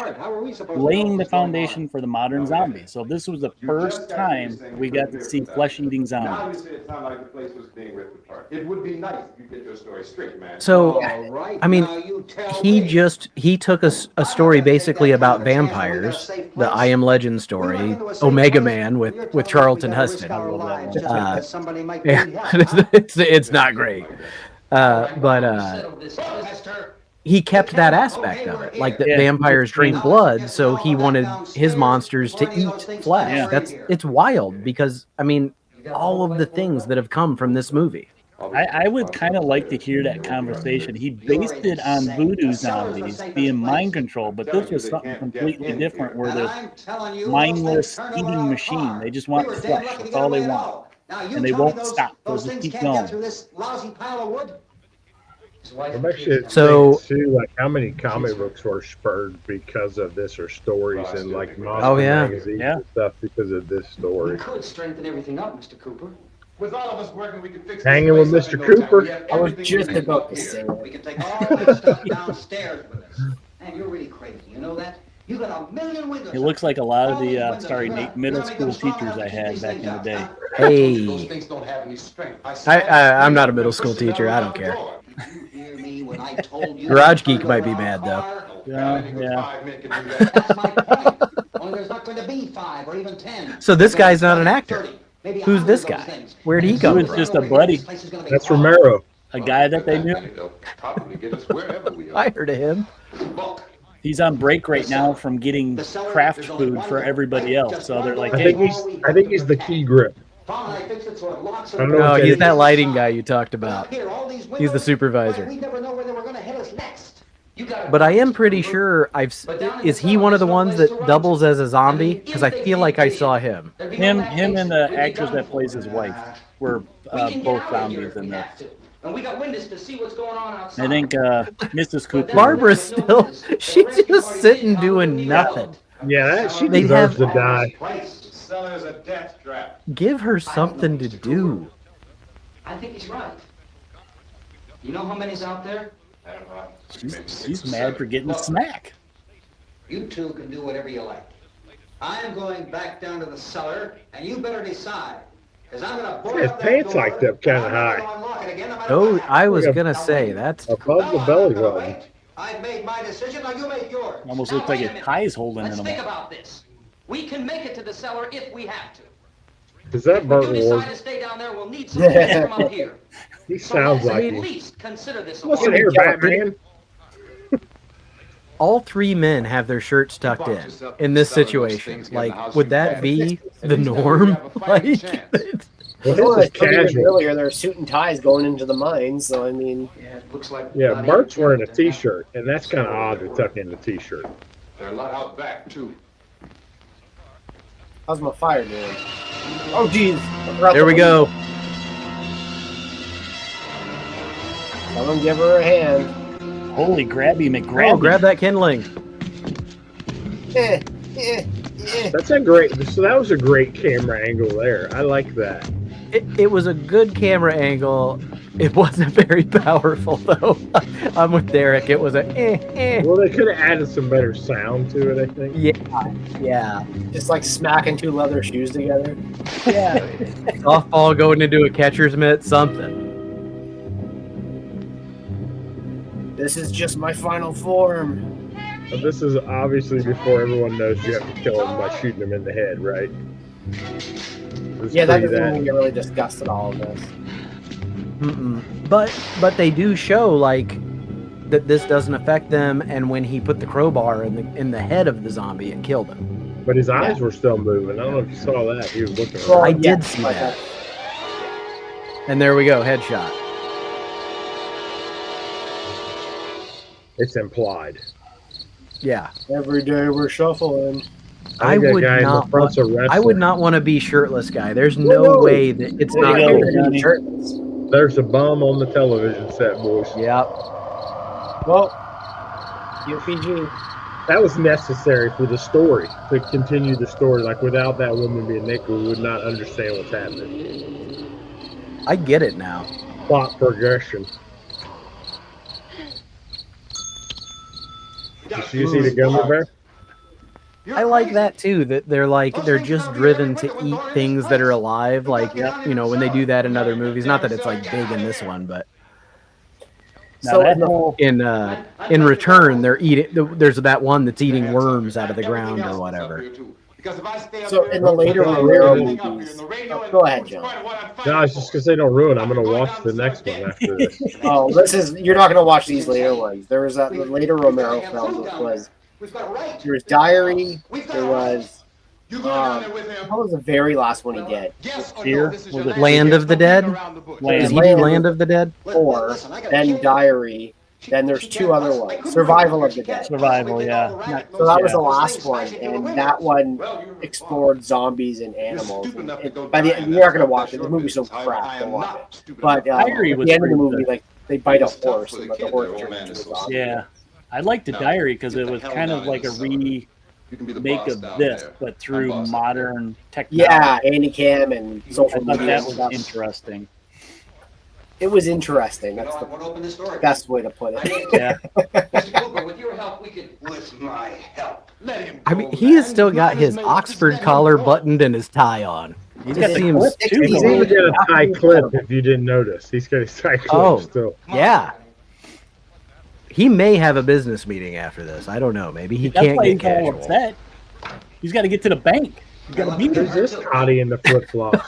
Speaker 1: laying the foundation for the modern zombie. So this was the first time we got to see flesh-eating zombies.
Speaker 5: Obviously, it sounded like the place was being ripped apart. It would be nice if you get your story straight, man.
Speaker 2: So, I mean, he took a story basically about vampires, the I Am Legend story, Omega Man with Charlton Heston. It's not great, but he kept that aspect of it, like that vampires drink blood, so he wanted his monsters to eat flesh.
Speaker 1: Yeah.
Speaker 2: It's wild because I mean, all of the things that have come from this movie.
Speaker 1: I would kind of like to hear that conversation. He based it on voodoo zombies being mind control, but this was something completely different where they're mindless eating machine. They just want flesh. That's all they want. And they won't stop. They'll just keep going.
Speaker 3: I'm actually
Speaker 2: So-
Speaker 3: too, like how many comic books were spurred because of this, or stories and like monster
Speaker 2: Oh, yeah.
Speaker 3: magazines
Speaker 1: Yeah.
Speaker 3: and stuff because of this story.
Speaker 7: could strengthen everything up, Mr. Cooper.
Speaker 5: With all of us working, we could fix
Speaker 3: Hanging with Mr. Cooper.
Speaker 4: I was just about to say
Speaker 7: We can take all this stuff downstairs with us. Man, you're really crazy. You know that? You got a million windows.
Speaker 1: It looks like a lot of the middle school teachers I had back in the day.
Speaker 2: Hey,
Speaker 5: Those things don't have any strength.
Speaker 2: I'm not a middle school teacher. I don't care.
Speaker 7: You hear me when I told you?
Speaker 2: Garage Geek might be mad though.
Speaker 1: Yeah.
Speaker 7: That's my point. Only there's not going to be 5 or even 10.
Speaker 2: So this guy's not an actor.
Speaker 7: Maybe
Speaker 2: Who's
Speaker 7: 100
Speaker 2: this
Speaker 7: of those
Speaker 2: guy?
Speaker 7: things.
Speaker 2: Where'd he
Speaker 1: He
Speaker 2: come
Speaker 1: was
Speaker 2: from?
Speaker 1: just a buddy,
Speaker 3: That's Romero.
Speaker 1: a guy that they knew.
Speaker 5: They'll probably get us wherever we are.
Speaker 2: I heard of him.
Speaker 5: Look,
Speaker 1: He's on break right now from getting craft food for everybody else. So they're like,
Speaker 3: I
Speaker 1: hey,
Speaker 3: think he's the key grip.
Speaker 7: I fixed it so it locks
Speaker 3: I don't know
Speaker 2: Oh,
Speaker 3: what
Speaker 2: he's
Speaker 3: that
Speaker 2: that lighting guy you talked about.
Speaker 7: Here, all these
Speaker 2: He's
Speaker 7: windows,
Speaker 2: the supervisor.
Speaker 7: We never know where they were going to hit us next. You gotta
Speaker 2: But I am pretty sure is he one of the ones that doubles as a zombie? Because I feel like I saw him.
Speaker 1: him and the actress that plays his wife were both zombies in this.
Speaker 7: And we got witness to see what's going on outside.
Speaker 1: I think Mrs. Cooper.
Speaker 2: Barbara's still, she's just sitting doing nothing.
Speaker 3: Yeah, she
Speaker 2: They
Speaker 3: deserves
Speaker 2: have-
Speaker 3: to die.
Speaker 5: the cellar's a death trap.
Speaker 2: Give her something to do.
Speaker 11: I think he's right. You know how many's out there?
Speaker 1: She's mad for getting the smack.
Speaker 11: You two can do whatever you like. I am going back down to the cellar, and you better decide. Because I'm going to board
Speaker 3: His
Speaker 11: up
Speaker 3: pants
Speaker 11: that door,
Speaker 3: hiked up kind of
Speaker 11: and I'm
Speaker 3: high.
Speaker 11: gonna unlock it again, no matter
Speaker 2: Oh,
Speaker 11: what happens.
Speaker 2: I was gonna say that's
Speaker 3: Above the belly button.
Speaker 11: I've made my decision, now you make yours.
Speaker 1: Almost
Speaker 11: Now,
Speaker 1: looks like
Speaker 11: wait a
Speaker 1: his
Speaker 11: minute.
Speaker 1: tie's holding
Speaker 11: Let's
Speaker 1: him
Speaker 11: think
Speaker 1: up.
Speaker 11: about this. We can make it to the cellar if we have to.
Speaker 3: Is that
Speaker 11: If we
Speaker 3: Burt
Speaker 11: do decide
Speaker 3: Ward?
Speaker 11: to stay down there, we'll need some help from up here.
Speaker 3: He
Speaker 11: So
Speaker 3: sounds
Speaker 11: let's
Speaker 3: like
Speaker 11: at
Speaker 3: him.
Speaker 11: least consider this a
Speaker 3: Listen
Speaker 11: walk.
Speaker 3: here, Batman.
Speaker 2: all three men have their shirts tucked in this situation. Like, would that be the norm? Like,
Speaker 3: Well,
Speaker 4: Well,
Speaker 3: this is
Speaker 4: it's pretty good
Speaker 3: casual.
Speaker 4: earlier, they're suit and ties going into the mines, so I mean,
Speaker 11: Yeah, it looks like
Speaker 3: Yeah, Bart's wearing a t-shirt, and that's kind of odd to tuck in the t-shirt.
Speaker 5: There are a lot out back, too.
Speaker 4: how's my fire doing? Oh, geez.
Speaker 2: there we go.
Speaker 4: Someone give her a hand.
Speaker 1: Holy grabby
Speaker 2: Oh,
Speaker 1: McGrabby.
Speaker 2: grab that kindling.
Speaker 4: Eh, eh, eh.
Speaker 3: That's a great. So that was a great camera angle there. I like that.
Speaker 2: It was a good camera angle. It wasn't very powerful though. I'm with Derek. It was a
Speaker 3: Well, they could have added some better sound to it, I think.
Speaker 2: Yeah.
Speaker 4: Just like smacking two leather shoes together.
Speaker 2: Yeah. Softball going into a catcher's mitt, something.
Speaker 4: This is just my final form.
Speaker 3: But this is obviously before everyone knows you have to kill them by shooting them in the head, right? Let's
Speaker 4: Yeah, that
Speaker 3: pre
Speaker 4: doesn't even get really discussed at all of this.
Speaker 2: But they do show like that this doesn't affect them, and when he put the crowbar in the head of the zombie, it killed him.
Speaker 3: But his eyes were still moving. I don't know if you saw that. He was looking
Speaker 4: Well,
Speaker 3: around.
Speaker 2: I
Speaker 4: yeah,
Speaker 2: did see
Speaker 4: but
Speaker 2: that. And there we go, headshot.
Speaker 3: It's implied.
Speaker 2: Yeah.
Speaker 4: Every day we're shuffling.
Speaker 2: I
Speaker 3: think that
Speaker 2: would
Speaker 3: guy in the
Speaker 2: not.
Speaker 3: front's a wrestler.
Speaker 2: I would not want to be shirtless, guy. There's no way that it's not
Speaker 3: Yeah,
Speaker 2: cool.
Speaker 4: Shirtless.
Speaker 3: There's a bum on the television set, boys.
Speaker 2: Yep.
Speaker 4: Well, UPG.
Speaker 3: That was necessary for the story, to continue the story. Like, without that woman being naked, we would not understand what's happening.
Speaker 2: I get it now.
Speaker 3: Plot progression. Did you see the gummy bear?
Speaker 2: I like that too. That they're just driven to eat things that are alive. Like, you know, when they do that in other movies. Not that it's like big in this one, but
Speaker 1: Now that whole
Speaker 2: in return, they're eating. There's that one that's eating worms out of the ground or whatever.
Speaker 4: So in the later Romero movies, go ahead, John.
Speaker 3: No, it's just because they don't ruin. I'm going to watch the next one after this.
Speaker 4: Oh, you're not going to watch these later ones. There was that later Romero film that was, there was Diary, there was, what was the very last one he did?
Speaker 1: Fear? Was it
Speaker 2: Land of the Dead? Is he do Land of the Dead?
Speaker 4: Or, then Diary, then there's two other ones. Survival of the Dead.
Speaker 1: Survival, yeah.
Speaker 4: So that was the last one, and that one explored zombies and animals. And by the end, you're not gonna watch it. The movie's so crap. Don't watch it. But at
Speaker 1: Diary
Speaker 4: the
Speaker 1: was
Speaker 4: end of the
Speaker 1: pretty
Speaker 4: movie,
Speaker 1: good.
Speaker 4: like they bite a horse, and the horse turns into a zombie.
Speaker 1: Yeah. I liked the diary because it was kind of like a remake of this, but through modern technology.
Speaker 4: Yeah, Handycam and
Speaker 1: I
Speaker 4: social
Speaker 1: thought
Speaker 4: media.
Speaker 1: that
Speaker 4: and
Speaker 1: was
Speaker 4: stuff.
Speaker 1: interesting.
Speaker 4: It was interesting. That's the best way to put it.
Speaker 1: Yeah.
Speaker 11: Mr. Cooper, with your help, we could. With my help, let him.
Speaker 2: I mean, he has still got his Oxford collar buttoned and his tie on.
Speaker 1: He's
Speaker 2: It
Speaker 1: got the
Speaker 2: seems-
Speaker 1: clip too.
Speaker 3: He's
Speaker 1: going.
Speaker 3: even got a tie clip, if you didn't notice. He's got his tie clip
Speaker 2: Oh.
Speaker 3: still.
Speaker 2: Yeah. He may have a business meeting after this. I don't know. Maybe he
Speaker 1: That's
Speaker 2: can't
Speaker 1: why
Speaker 2: get
Speaker 1: he's all
Speaker 2: casual.
Speaker 1: upset. He's got to get to the bank. He's got to be
Speaker 3: Who's
Speaker 1: there.
Speaker 3: this hottie in the flip flops?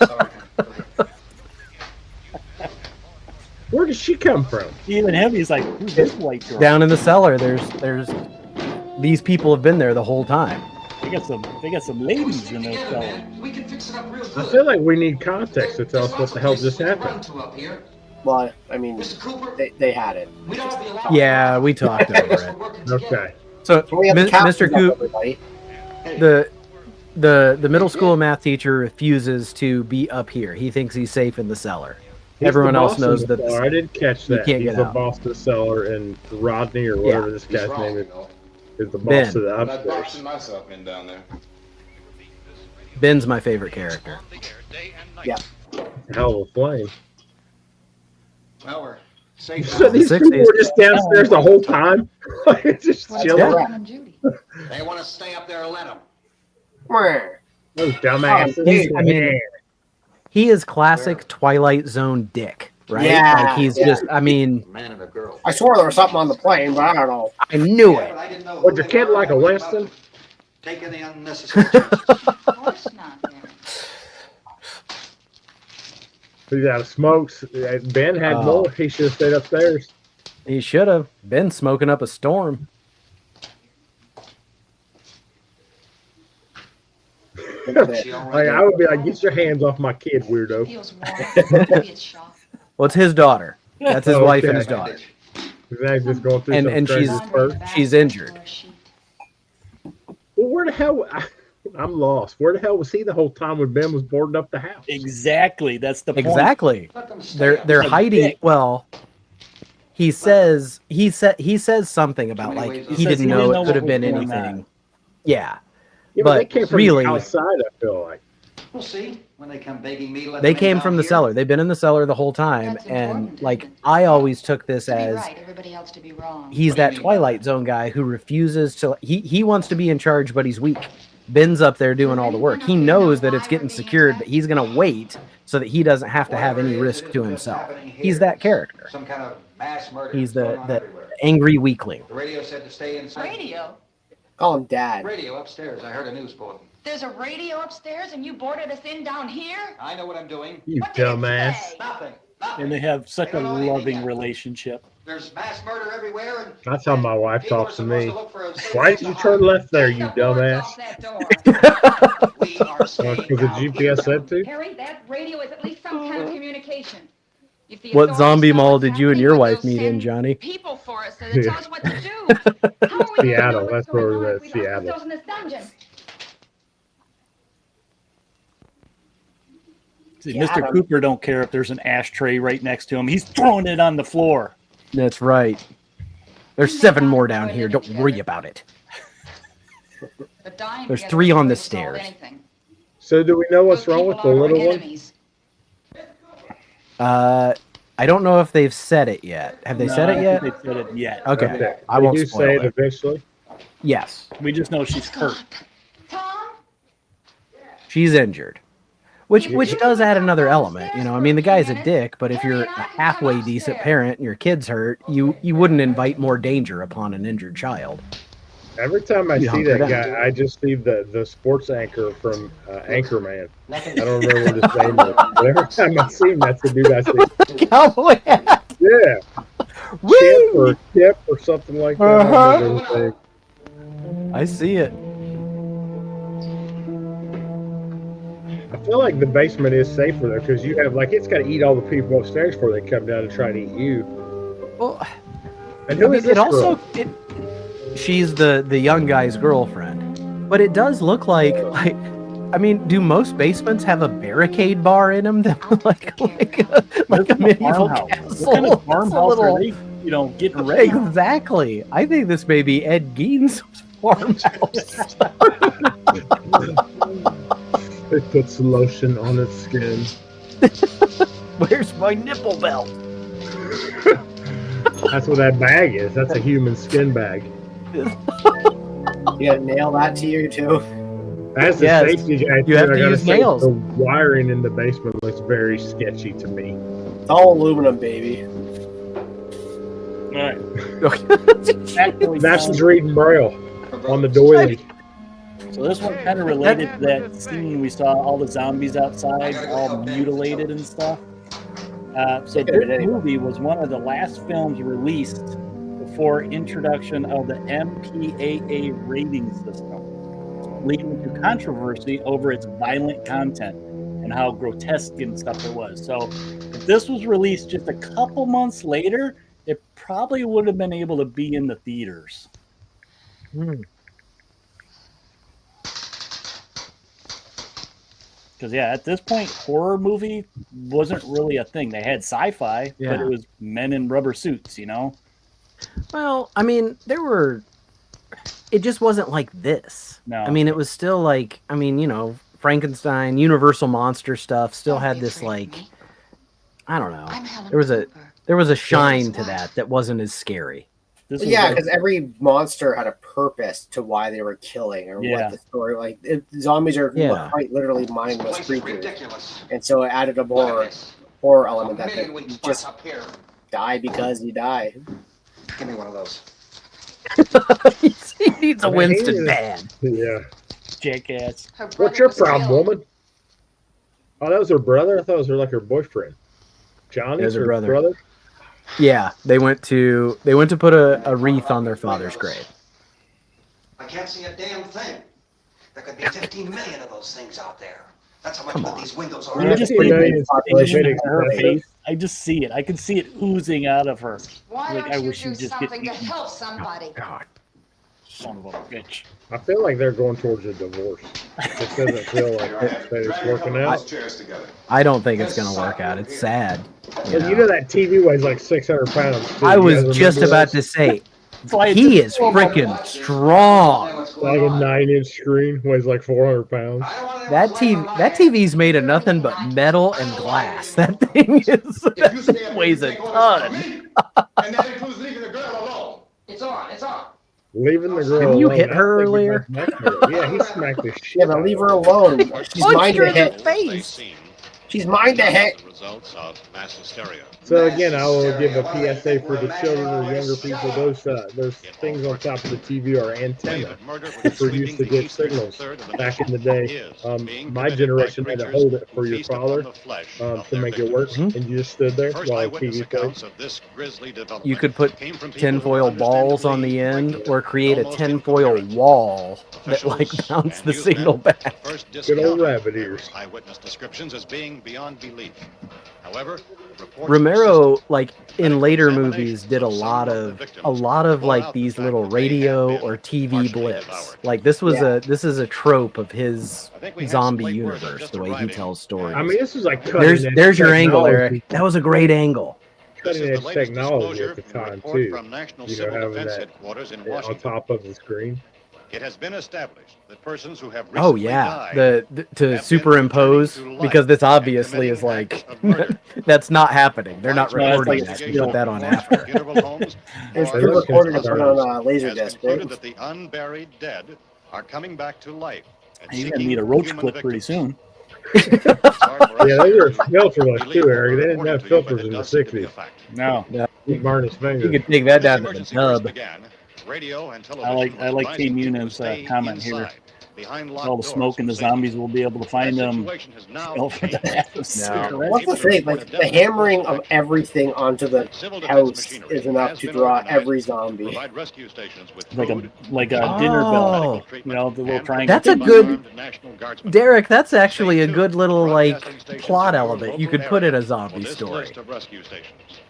Speaker 3: Where did she come from?
Speaker 1: Even him, he's like, who's this white girl?
Speaker 2: Down in the cellar, there's these people have been there the whole time.
Speaker 1: They got some ladies in their cellar.
Speaker 11: We can fix it up real
Speaker 3: I
Speaker 11: good.
Speaker 3: feel like we need context to tell us what the hell just happened.
Speaker 4: Well, I mean, they had it.
Speaker 11: We don't have the allowance.
Speaker 2: Yeah, we talked over it.
Speaker 3: Okay.
Speaker 2: So,
Speaker 4: Can we have the
Speaker 2: Mr.
Speaker 4: captions up,
Speaker 2: Coop,
Speaker 4: everybody?
Speaker 2: the middle school math teacher refuses to be up here. He thinks he's safe in the cellar.
Speaker 3: He's
Speaker 2: Everyone
Speaker 3: the
Speaker 2: else
Speaker 3: boss
Speaker 2: knows
Speaker 3: of the
Speaker 2: that
Speaker 3: cellar. I didn't catch
Speaker 2: you
Speaker 3: that.
Speaker 2: can't
Speaker 3: He's
Speaker 2: get
Speaker 3: the
Speaker 2: out.
Speaker 3: boss of the cellar, and Rodney or whatever this guy's name is the boss
Speaker 2: Ben.
Speaker 3: of the
Speaker 5: I'm not
Speaker 3: upstairs.
Speaker 5: boxing myself in down there.
Speaker 2: Ben's my favorite character.
Speaker 4: Yeah.
Speaker 3: Hell of a flame.
Speaker 11: Well, we're safe.
Speaker 3: So these people were just downstairs the whole time, just chilling.
Speaker 11: They want to stay up there. Let them.
Speaker 3: Those dumbasses.
Speaker 2: He is classic Twilight Zone dick, right?
Speaker 4: Yeah,
Speaker 2: like he's just. I mean,
Speaker 11: Man and a girl.
Speaker 4: I swore there was something on the plane, but I don't know.
Speaker 2: I knew it.
Speaker 11: But I didn't know.
Speaker 3: Was your kid like a Winston?
Speaker 11: Take any unnecessary chances.
Speaker 8: Of course not, Barry.
Speaker 3: He's out of smokes. Ben had more. He should have stayed upstairs.
Speaker 2: He should have been smoking up a storm.
Speaker 3: Like, I would be like, get your hands off my kid, weirdo.
Speaker 8: Feels warm. Maybe it's shock.
Speaker 2: Well, it's his daughter. That's his wife and his daughter.
Speaker 3: He's just going through some
Speaker 2: And
Speaker 3: crazy spurt.
Speaker 2: she's injured.
Speaker 3: Well, where the hell? I'm lost. Where the hell was he the whole time when Ben was boarding up the house?
Speaker 1: Exactly. That's the point.
Speaker 2: Exactly. They're hiding. Well, he says something about like he didn't know it could have been anything. Yeah.
Speaker 3: Yeah,
Speaker 2: but
Speaker 3: they came from
Speaker 2: really,
Speaker 3: the outside, I feel like.
Speaker 11: We'll see when they come begging me.
Speaker 2: They came from the cellar. They've been in the cellar the whole time, and like I always took this
Speaker 8: To be
Speaker 2: as
Speaker 8: right, everybody else to be wrong.
Speaker 2: he's that Twilight Zone guy who refuses to. He wants to be in charge, but he's weak. Ben's up there doing all the work. He knows that it's getting secured, but he's gonna wait so that he doesn't have to have any risk to himself. He's that character.
Speaker 11: Some kind of mass murder.
Speaker 2: He's the angry weakling.
Speaker 11: The radio said to stay inside.
Speaker 8: Radio?
Speaker 4: Call him Dad.
Speaker 11: Radio upstairs. I heard a news bulletin.
Speaker 8: There's a radio upstairs and you boarded us in down here?
Speaker 11: I know what I'm doing.
Speaker 3: You
Speaker 8: What did it
Speaker 3: dumbass.
Speaker 8: say?
Speaker 11: Nothing.
Speaker 1: And they have such a loving relationship.
Speaker 11: There's mass murder everywhere. And
Speaker 3: That's how my wife
Speaker 11: people are
Speaker 3: talks to me.
Speaker 11: supposed to look for a safe
Speaker 3: Why
Speaker 11: place
Speaker 3: did you
Speaker 11: to
Speaker 3: turn
Speaker 11: hide.
Speaker 3: left there, you
Speaker 8: Take the boards
Speaker 3: dumbass?
Speaker 8: off that door.
Speaker 11: We are staying
Speaker 3: Was the
Speaker 11: down
Speaker 3: GPS
Speaker 11: here.
Speaker 3: said to?
Speaker 8: Harry, that radio is at least some kind of communication. If the
Speaker 2: What
Speaker 8: authorities
Speaker 2: zombie
Speaker 8: know
Speaker 2: mall
Speaker 8: what's
Speaker 2: did you and
Speaker 8: happening,
Speaker 2: your
Speaker 8: they'll
Speaker 2: wife meet in,
Speaker 8: send
Speaker 2: Johnny?
Speaker 8: People for us to tell us what to do. How are we gonna know
Speaker 3: Seattle.
Speaker 8: what's
Speaker 3: That's where
Speaker 8: going
Speaker 3: we're
Speaker 8: on
Speaker 3: at,
Speaker 8: if we lock
Speaker 3: Seattle.
Speaker 8: ourselves in this dungeon?
Speaker 1: See,
Speaker 4: Yeah,
Speaker 1: Mr. Cooper don't care if there's an ashtray right next to him. He's throwing it on the floor.
Speaker 2: That's right. There's 7 more down here. Don't worry about it.
Speaker 8: But dying
Speaker 2: There's
Speaker 8: together
Speaker 2: 3 on the
Speaker 8: doesn't solve
Speaker 2: stairs.
Speaker 8: anything.
Speaker 3: So do we know what's
Speaker 8: Those
Speaker 3: wrong with
Speaker 8: people
Speaker 3: the
Speaker 8: are our
Speaker 3: little one?
Speaker 8: enemies.
Speaker 2: I don't know if they've said it yet. Have they said it yet?
Speaker 1: They said it yet.
Speaker 2: Okay. I
Speaker 3: They
Speaker 2: won't
Speaker 3: do
Speaker 2: spoil
Speaker 3: say it
Speaker 2: it.
Speaker 3: eventually.
Speaker 2: Yes,
Speaker 1: We just know she's hurt.
Speaker 8: Tom?
Speaker 2: she's injured. Which does add another element, you know. I mean, the guy's a dick, but if you're a halfway decent parent and your kid's hurt, you wouldn't invite more danger upon an injured child.
Speaker 3: Every time I
Speaker 2: You
Speaker 3: see
Speaker 2: hunker
Speaker 3: that
Speaker 2: down.
Speaker 3: guy, I just see the sports anchor from Anchorman. I don't remember what his name is. But every time I see him, that's the dude I see.
Speaker 2: Cowboy hat.
Speaker 3: Yeah. Chip or something like that. I don't remember his name.
Speaker 2: I see it.
Speaker 3: I feel like the basement is safer though, because you have like it's got to eat all the people upstairs before they come down and try to eat you.
Speaker 2: Well,
Speaker 3: And who is this
Speaker 2: it also
Speaker 3: girl?
Speaker 2: she's the young guy's girlfriend, but it does look like I mean, do most basements have a barricade bar in them that like a medieval
Speaker 1: Farmhouse.
Speaker 2: castle?
Speaker 1: What kind of
Speaker 2: It's a
Speaker 1: farmhouse
Speaker 2: little-
Speaker 1: are they, getting ready?
Speaker 2: Exactly. I think this may be Ed Gein's farmhouse.
Speaker 3: They put some lotion on its skin.
Speaker 2: Where's my nipple belt?
Speaker 3: That's what that bag is. That's a human skin bag.
Speaker 4: You gotta nail that to you too.
Speaker 3: As a
Speaker 2: Yes.
Speaker 3: safety guy,
Speaker 2: You have
Speaker 3: I
Speaker 2: to
Speaker 3: gotta
Speaker 2: use
Speaker 3: say,
Speaker 2: nails.
Speaker 3: The wiring in the basement looks very sketchy to me.
Speaker 4: It's all aluminum, baby.
Speaker 1: All right. Actually,
Speaker 3: That's reading Braille on the doily.
Speaker 1: so this one kind of related to that scene we saw all the zombies outside, all mutilated and stuff. So this movie was one of the last films released before introduction of the MPAA rating system, leading to controversy over its violent content and how grotesque and stuff it was. So if this was released just a couple months later, it probably would have been able to be in the theaters. Because, yeah, at this point, horror movie wasn't really a thing. They had sci-fi, but
Speaker 2: Yeah.
Speaker 1: it was men in rubber suits,
Speaker 2: Well, I mean, it just wasn't like this.
Speaker 1: No.
Speaker 2: I mean, it was still like, Frankenstein, Universal monster stuff still
Speaker 8: Don't
Speaker 2: had
Speaker 8: be
Speaker 2: this
Speaker 8: afraid of
Speaker 2: like,
Speaker 8: me.
Speaker 2: I don't know.
Speaker 8: I'm Helen
Speaker 2: There was a
Speaker 8: Cooper.
Speaker 2: There was a shine to that wasn't as scary.
Speaker 4: Yeah, because every monster had a purpose to why they were killing or what the story. Like zombies are quite literally mindless creatures, and so it added a more horror element that you just die because you die.
Speaker 11: Give me one of those.
Speaker 2: He needs a Winston bad.
Speaker 3: Yeah.
Speaker 1: Jackass.
Speaker 3: What's your problem, woman? Oh, that was her brother? I thought it was her boyfriend. Johnny?
Speaker 2: There's her brother. Yeah, they went to put a wreath on their father's grave.
Speaker 11: I can't see a damn thing. There could be 15 million of those things out there. That's how much good these windows are.
Speaker 1: I just see it. I can see it oozing out of her.
Speaker 8: Why
Speaker 1: like,
Speaker 8: don't
Speaker 1: I
Speaker 8: you
Speaker 1: wish
Speaker 8: do
Speaker 1: you'd just
Speaker 8: something
Speaker 1: get
Speaker 8: to help somebody?
Speaker 2: God.
Speaker 1: Son of a bitch.
Speaker 3: I feel like they're going towards a divorce. It doesn't feel like it's working out.
Speaker 2: I don't think it's going to work out. It's sad.
Speaker 3: You know that TV weighs like 600 pounds.
Speaker 2: I was just about to say, he is freaking strong.
Speaker 3: Like a 9-inch screen weighs like 400 pounds.
Speaker 2: That TV's made of nothing but metal and glass. That thing weighs a ton.
Speaker 11: And that includes leaving the girl alone. It's on. It's on.
Speaker 3: Leaving the girl
Speaker 2: Didn't you
Speaker 3: alone,
Speaker 2: hit her earlier?
Speaker 3: Yeah, he smacked the shit.
Speaker 4: Yeah, but leave her alone. She's mine to hit.
Speaker 2: Face.
Speaker 4: She's mine to hit.
Speaker 10: Results of mass hysteria.
Speaker 3: So again, I will give a PSA for the children or younger people. Those things on top of the TV are antenna, which were used to get signals back in the day. My generation had to hold it for your father to make it work, and you just stood there while the TV played.
Speaker 2: You could put tinfoil balls on the end, or create a tinfoil wall that like bounced the signal back.
Speaker 3: Good old rabbit ears.
Speaker 10: Eyewitness descriptions as being beyond belief. However,
Speaker 2: Romero, like in later movies, did a lot of like these little radio or TV blips. Like this is a trope of his zombie universe, the way he tells stories.
Speaker 3: I mean, this is like cutting
Speaker 2: there's your angle, Eric. That was a great angle.
Speaker 3: Cutting edge technology at the time too. You know, having that on top of the screen.
Speaker 10: It has been established that persons who have
Speaker 2: recently died to superimpose, because this obviously is like that's not happening. They're not recording that. You put that on after.
Speaker 4: It's pre-recorded and put on a laser disc.
Speaker 10: That the unburied dead are coming back to life.
Speaker 1: You're gonna need a roach clip pretty soon.
Speaker 3: Yeah, they were filterless too, Eric. They didn't have filters in the '60s.
Speaker 1: No,
Speaker 3: he burned his fingers.
Speaker 2: You could take that down to the tub.
Speaker 10: Radio and
Speaker 1: I like Kate Munan's comment here. All the smoke and the zombies will be able to find them.
Speaker 4: What's the thing? Like the hammering of everything onto the house is enough to draw every zombie.
Speaker 1: Like a dinner bell, you know, the little triangle.
Speaker 2: That's a good, Derek. That's actually a good little like plot element you could put in a zombie story.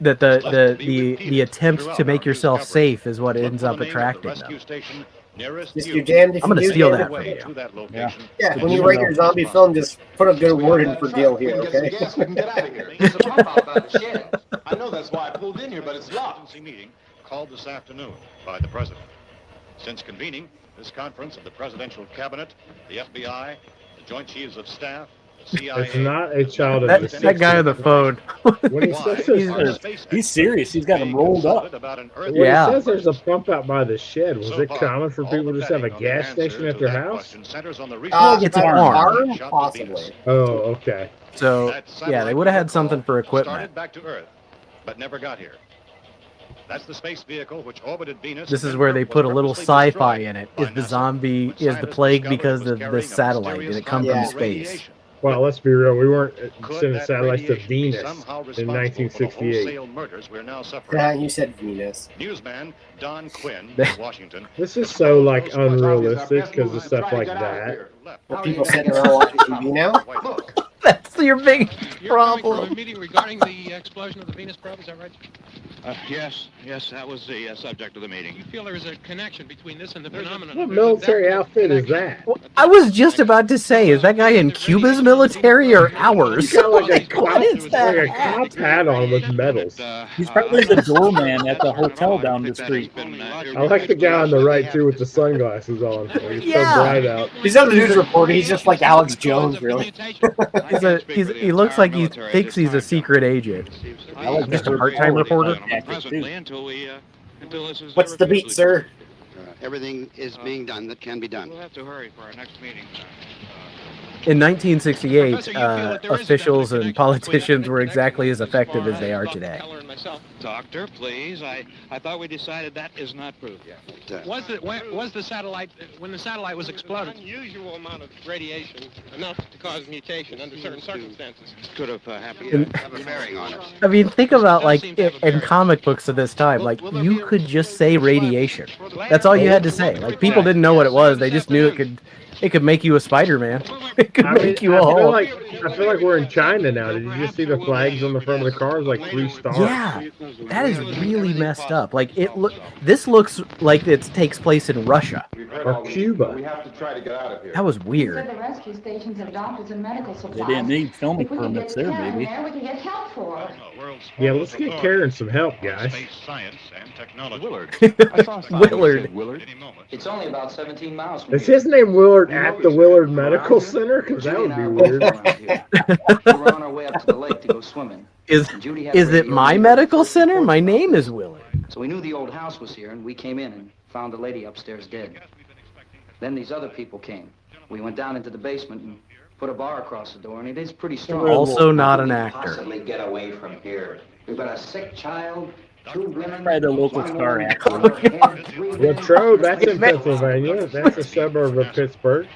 Speaker 2: That the attempt to make yourself safe is what ends up attracting them.
Speaker 4: Just you're damned if
Speaker 2: I'm going to
Speaker 4: you
Speaker 2: steal
Speaker 4: do,
Speaker 2: that from you.
Speaker 4: Yeah, when you write your zombie film, just put a good word in for deal here, okay?
Speaker 5: I know that's why I pulled in here, but it's locked.
Speaker 10: Meeting called this afternoon by the president. Since convening this conference of the presidential cabinet, the FBI, the Joint Chiefs of Staff,
Speaker 3: it's not a child of the 60s.
Speaker 2: That guy on the phone.
Speaker 1: He's serious. He's got him rolled up.
Speaker 3: When he says there's a pump out by the shed, was it common for people to just have a gas station at their house?
Speaker 2: It's an arm.
Speaker 4: Possibly.
Speaker 3: Oh, okay.
Speaker 2: So, yeah, they would have had something for equipment.
Speaker 10: Back to Earth, but never got here. That's the space vehicle which orbited Venus.
Speaker 2: This is where they put a little sci-fi in it. Is the zombie, is the plague because of the satellite? Did it come from space?
Speaker 3: Well, let's be real. We weren't sending satellites to Venus in 1968.
Speaker 4: Yeah, you said Venus.
Speaker 10: Newsman Don Quinn, Washington.
Speaker 3: This is so like unrealistic because of stuff like that.
Speaker 4: Are people sitting around watching TV now?
Speaker 2: That's your big problem.
Speaker 7: From a meeting regarding the explosion of the Venus probe, is that right?
Speaker 10: Yes, that was the subject of the meeting.
Speaker 7: You feel there is a connection between this and the phenomenon?
Speaker 3: What military outfit is that?
Speaker 2: Well, I was just about to say, is that guy in Cuba's military or ours?
Speaker 3: He's got like a cop hat on with medals.
Speaker 1: He's probably the doorman at the hotel down the street.
Speaker 3: I like the guy on the right too with the sunglasses on. He's so bright out.
Speaker 4: He's on the news reporter. He's just like Alex Jones, really.
Speaker 2: he looks like he thinks he's a secret agent. I'm just a part-time reporter.
Speaker 4: What's the beat, sir?
Speaker 12: Everything is being done that can be done.
Speaker 10: We'll have to hurry for our next meeting.
Speaker 2: In 1968, officials and politicians were exactly as effective as they are today.
Speaker 10: Doctor, please. I thought we decided that is not proved yet.
Speaker 7: Was the satellite, when the satellite was exploded?
Speaker 12: Unusual amount of radiation, enough to cause mutation under certain circumstances.
Speaker 10: Could have happened.
Speaker 12: Bearing on us.
Speaker 2: I mean, think about like in comic books of this time, like you could just say radiation. That's all you had to say. Like people didn't know what it was; they just knew it could make you a Spider-Man. It could make you a Hulk.
Speaker 3: I feel like we're in China now. Did you just see the flags on the front of the cars, like 3 stars?
Speaker 2: Yeah, that is really messed up. Like this looks like it takes place in Russia
Speaker 3: or Cuba.
Speaker 5: We have to try to get out of here.
Speaker 2: That was weird.
Speaker 8: The rescue stations have doctors and medical supplies.
Speaker 1: They didn't need filming permits there, baby.
Speaker 8: We can get help for.
Speaker 3: Yeah, let's get Karen some help, guys.
Speaker 10: Science and technology.
Speaker 2: Willard.
Speaker 11: It's only about 17 miles from
Speaker 3: Is his name Willard at the Willard Medical Center? Because that would be weird.
Speaker 11: We're on our way up to the lake to go swimming.
Speaker 2: Is it my medical center? My name is Willard.
Speaker 11: So we knew the old house was here, and we came in and found the lady upstairs dead. Then these other people came. We went down into the basement and put a bar across the door, and it is pretty strong.
Speaker 2: Also not an actor.
Speaker 11: Possibly get away from here. We've got a sick child, 2 women.
Speaker 1: Probably the local star actor.
Speaker 3: Latrobe, that's in Pennsylvania. That's a suburb of Pittsburgh.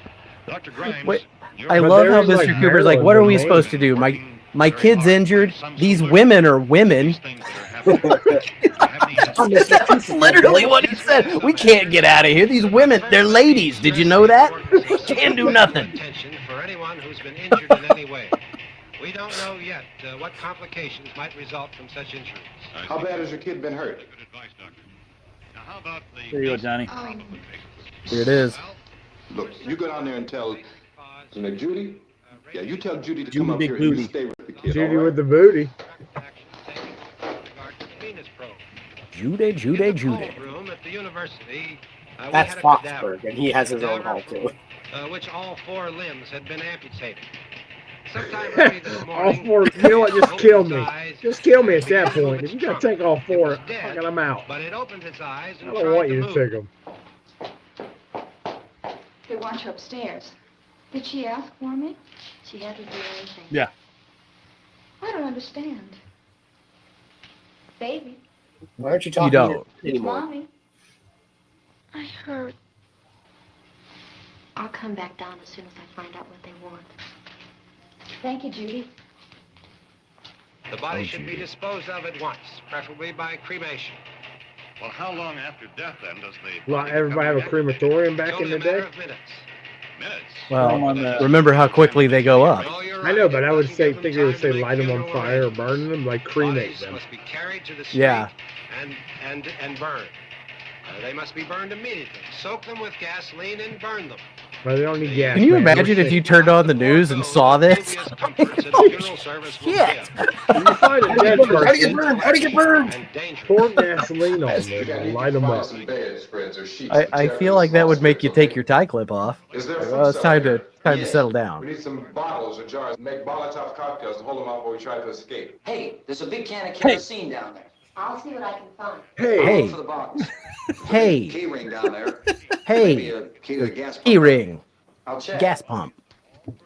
Speaker 10: Dr. Grimes,
Speaker 2: Wait, I love how Mr. Cooper's like, what are we supposed to do? My kid's injured. These women are women. That's literally what he said. We can't get out of here. These women, they're ladies. Did you know that? They can't do nothing.
Speaker 7: For anyone who's been injured in any way. We don't know yet what complications might result from such injuries.
Speaker 5: How bad has your kid been hurt?
Speaker 1: There you go, Johnny.
Speaker 2: Here it is.
Speaker 5: Look, you go down there and tell Judy. Yeah, you tell Judy to
Speaker 1: Judy
Speaker 5: come up
Speaker 1: Big
Speaker 5: here
Speaker 1: Booty.
Speaker 5: and you stay with the kid.
Speaker 3: Judy with the booty.
Speaker 2: Judy.
Speaker 7: Room at the university.
Speaker 4: That's Foxburg, and he has his own hall too.
Speaker 7: Which all 4 limbs had been amputated. Sometime early this
Speaker 3: All
Speaker 7: morning,
Speaker 3: 4. You know what? Just kill me. Just kill me at that point. If you got to take all 4, fucking I'm out.
Speaker 7: But it opened its eyes and
Speaker 3: I don't want you to take them.
Speaker 8: They want you upstairs. Did she ask for me?
Speaker 6: She had to do anything.
Speaker 1: Yeah.
Speaker 8: I don't understand.
Speaker 6: Baby.
Speaker 4: Why aren't you
Speaker 2: You
Speaker 4: talking
Speaker 2: don't.
Speaker 4: anymore?
Speaker 8: Mommy.
Speaker 6: I heard. I'll come back down as soon as I find out what they want.
Speaker 8: Thank you, Judy.
Speaker 7: The body should be disposed of at once, preferably by cremation.
Speaker 10: Well, how long after death, then, does the...
Speaker 3: Well, everybody have a crematorium back in the day?
Speaker 2: Well, remember how quickly they go up.
Speaker 3: I know, but I would think it would say light them on fire or burn them, like cremate them.
Speaker 7: Must be carried to the street
Speaker 2: Yeah.
Speaker 7: and burned. They must be burned immediately. Soak them with gasoline and burn them.
Speaker 3: But they don't need gas.
Speaker 2: Can you
Speaker 3: man.
Speaker 2: imagine if you turned on the news and saw this?
Speaker 7: Funeral service will
Speaker 2: Shit!
Speaker 3: When you find a dead
Speaker 4: How do you
Speaker 3: person,
Speaker 4: get burned? How do you get burned?
Speaker 3: pour gasoline on them and light them up.
Speaker 2: I feel like that would make you take your tie clip off. Well, it's time to settle
Speaker 5: We
Speaker 2: down.
Speaker 5: need some bottles or jars. Make Molotov cocktails and hold them out while we try to escape.
Speaker 11: Hey, there's a big can of kerosene down there.
Speaker 6: I'll see what I can find.
Speaker 2: Hey,
Speaker 11: For the bottles.
Speaker 2: hey,
Speaker 11: Key ring down there. Maybe
Speaker 2: hey,
Speaker 11: a key to the gas pump.
Speaker 2: key ring,
Speaker 11: I'll check.
Speaker 2: gas pump.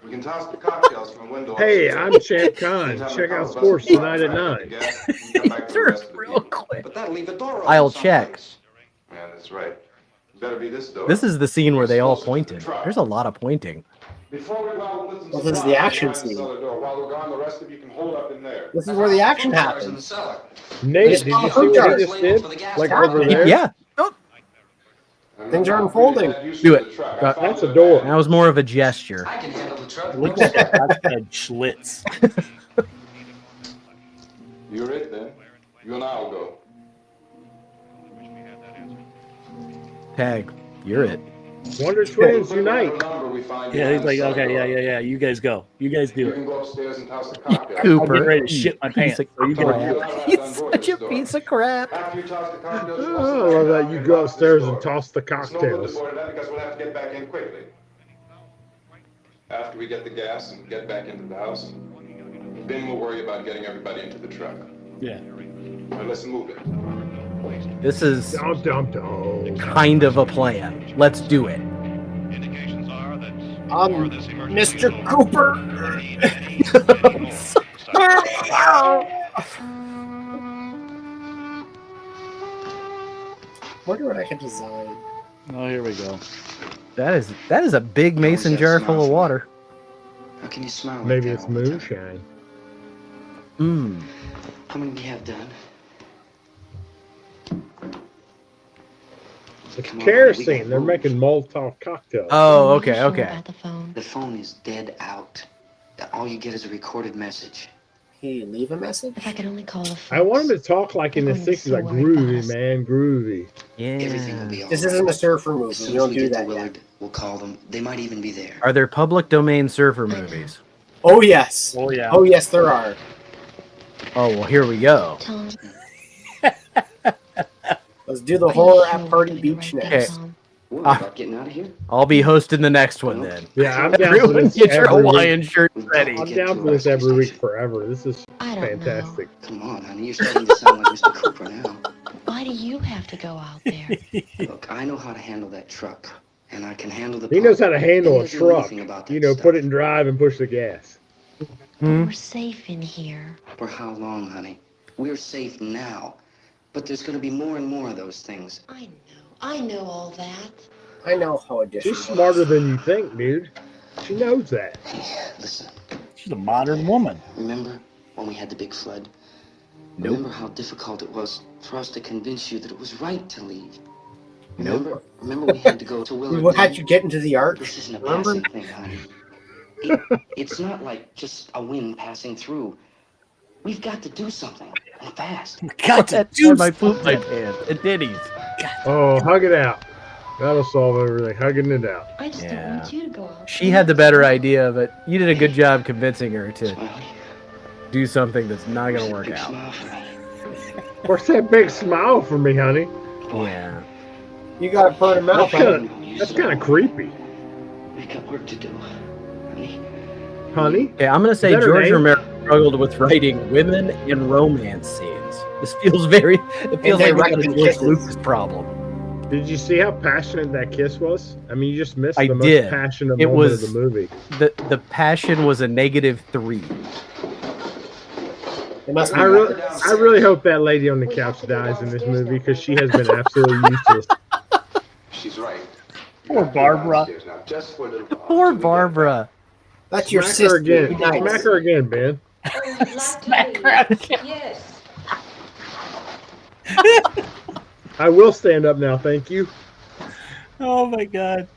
Speaker 5: We can toss the cocktails from the window.
Speaker 3: Hey, I'm Champ Khan. Check out sports tonight at 9.
Speaker 2: Real quick.
Speaker 11: But that'll leave the door open.
Speaker 2: I'll check.
Speaker 5: Yeah, that's right. Better be this door.
Speaker 2: This is the scene where they all pointed. There's a lot of pointing.
Speaker 5: Before we go out, listen
Speaker 4: Well,
Speaker 5: to
Speaker 4: this is the action
Speaker 5: outside
Speaker 4: scene.
Speaker 5: cellar door. While we're gone, the rest of you can hold up in there.
Speaker 4: This is where the action
Speaker 11: In the
Speaker 4: happens.
Speaker 11: cellar.
Speaker 3: Nate,
Speaker 4: Just
Speaker 3: did you see
Speaker 4: follow
Speaker 3: what
Speaker 4: her
Speaker 3: he just did? Like over there?
Speaker 2: Yeah. Oh,
Speaker 4: Things are unfolding.
Speaker 2: do it.
Speaker 3: That's a door.
Speaker 2: That was more of a gesture.
Speaker 11: I can handle the truck.
Speaker 1: Looks like a hotbed Schlitz.
Speaker 5: You're it then. You and I will go.
Speaker 2: Tag, you're it.
Speaker 3: Wonder Twins unite.
Speaker 1: Yeah, he's like, okay, yeah. You guys go. You guys do
Speaker 5: You
Speaker 1: it.
Speaker 5: can go upstairs and toss the cocktails.
Speaker 1: I'm
Speaker 2: Cooper,
Speaker 1: getting ready to shit my
Speaker 2: piece
Speaker 1: pants.
Speaker 2: of
Speaker 1: So you can
Speaker 2: crap. He's such a piece of crap.
Speaker 5: After you toss the cocktails, you
Speaker 3: Oh, I love that you go upstairs and toss the
Speaker 5: There's no room
Speaker 3: cocktails.
Speaker 5: for that because we'll have to get back in quickly. After we get the gas and get back into the house, then we'll worry about getting everybody into the truck.
Speaker 1: Yeah.
Speaker 5: Now let's move it.
Speaker 2: This is
Speaker 3: Dum, dum, dum.
Speaker 2: kind of a plan. Let's do it.
Speaker 10: Indications are that
Speaker 4: Mr. Cooper. Wonder what I could design.
Speaker 1: Oh, here we go.
Speaker 2: That is a big mason jar full of water.
Speaker 11: How can you smile?
Speaker 3: Maybe it's moonshine.
Speaker 2: Mmm.
Speaker 11: How many do you have done?
Speaker 3: It's kerosene. They're making Molotov cocktails.
Speaker 2: Oh, okay, okay.
Speaker 11: The phone is dead out. All you get is a recorded message.
Speaker 4: He leave a message?
Speaker 8: If I could only call the
Speaker 3: I want him to talk like in the 60s, like groovy, man, groovy.
Speaker 2: Yeah.
Speaker 11: Everything will be all
Speaker 4: This
Speaker 11: right.
Speaker 4: isn't a surfer
Speaker 11: As
Speaker 4: movie.
Speaker 11: soon
Speaker 4: We
Speaker 11: as
Speaker 4: don't
Speaker 11: we
Speaker 4: do
Speaker 11: get to
Speaker 4: that yet.
Speaker 11: Willard, we'll call them. They might even be there.
Speaker 2: Are there public domain surfer movies?
Speaker 4: Oh, yes.
Speaker 1: Oh, yeah.
Speaker 4: Oh, yes, there are.
Speaker 2: Oh, well, here we go.
Speaker 8: Tom,
Speaker 4: Let's do the horror at Party Beach next.
Speaker 2: Okay.
Speaker 11: What, about getting out of here?
Speaker 2: I'll be hosting the next one then.
Speaker 3: Yeah, I'm down for
Speaker 2: Everyone
Speaker 3: this
Speaker 2: get your
Speaker 3: every
Speaker 2: Hawaiian
Speaker 3: week.
Speaker 2: shirt ready.
Speaker 3: I'm down for this every week forever. This is
Speaker 8: I don't
Speaker 3: fantastic.
Speaker 11: Come on, honey. You're starting to sound like Mr. Cooper now.
Speaker 8: why do you have to go out there?
Speaker 11: Look, I know how to handle that truck, and I can handle the.
Speaker 3: He knows how to handle a
Speaker 11: He doesn't know
Speaker 3: truck.
Speaker 11: anything about that
Speaker 3: You know,
Speaker 11: stuff.
Speaker 3: put it in drive and push the gas.
Speaker 8: We're safe in here.
Speaker 11: For how long, honey? We're safe now, but there's going to be more and more of those things.
Speaker 8: I know all that.
Speaker 4: I know how audition
Speaker 3: She's smarter than you think, dude. She knows that.
Speaker 11: Hey, listen.
Speaker 1: She's a modern woman.
Speaker 11: Remember when we had the big flood?
Speaker 2: Nope.
Speaker 11: Remember how difficult it was for us to convince you that it was right to leave?
Speaker 2: Nope.
Speaker 11: Remember we had to go to Willard.
Speaker 4: We had you get into the ark.
Speaker 11: This isn't a
Speaker 4: Remember?
Speaker 11: passing thing, honey. It's not like just a wind passing through. We've got to do something, and fast.
Speaker 1: Got to
Speaker 2: That
Speaker 1: do
Speaker 2: my poop my pants. It diddies.
Speaker 3: Oh, hug it out. That'll solve everything. Hugging it out.
Speaker 8: I just don't want you to go out.
Speaker 2: She had the better idea, but you did a good job convincing her to
Speaker 11: Smiley,
Speaker 2: do something that's not going to work
Speaker 11: big
Speaker 2: out.
Speaker 11: smile for me.
Speaker 3: Where's that big smile for me, honey?
Speaker 2: Yeah.
Speaker 4: You got to put him out.
Speaker 3: That's kind of creepy.
Speaker 11: We got work to do, honey.
Speaker 3: Honey?
Speaker 2: Okay, I'm going to say
Speaker 3: Is that her
Speaker 2: George
Speaker 3: name?
Speaker 2: Romero struggled with writing women and romance scenes. This feels very, it feels like we got a
Speaker 4: directing
Speaker 2: George
Speaker 4: kisses.
Speaker 2: Lucas problem.
Speaker 3: Did you see how passionate that kiss was? I mean, you just missed
Speaker 2: I
Speaker 3: the
Speaker 2: did.
Speaker 3: most passionate
Speaker 2: It
Speaker 3: moment
Speaker 2: was-
Speaker 3: of the movie.
Speaker 2: The passion was a -3.
Speaker 4: It must be
Speaker 3: I really hope that lady on the couch dies in this movie because she has been absolutely useless.
Speaker 5: She's right.
Speaker 1: Poor Barbara.
Speaker 5: Now, just for a little while.
Speaker 2: Poor Barbara.
Speaker 4: That's your
Speaker 3: Smack her
Speaker 4: sister.
Speaker 3: again.
Speaker 4: Be nice.
Speaker 3: Smack her again, Ben.
Speaker 8: Smack her. Yes.
Speaker 3: I will stand up now, thank you.
Speaker 1: Oh my god.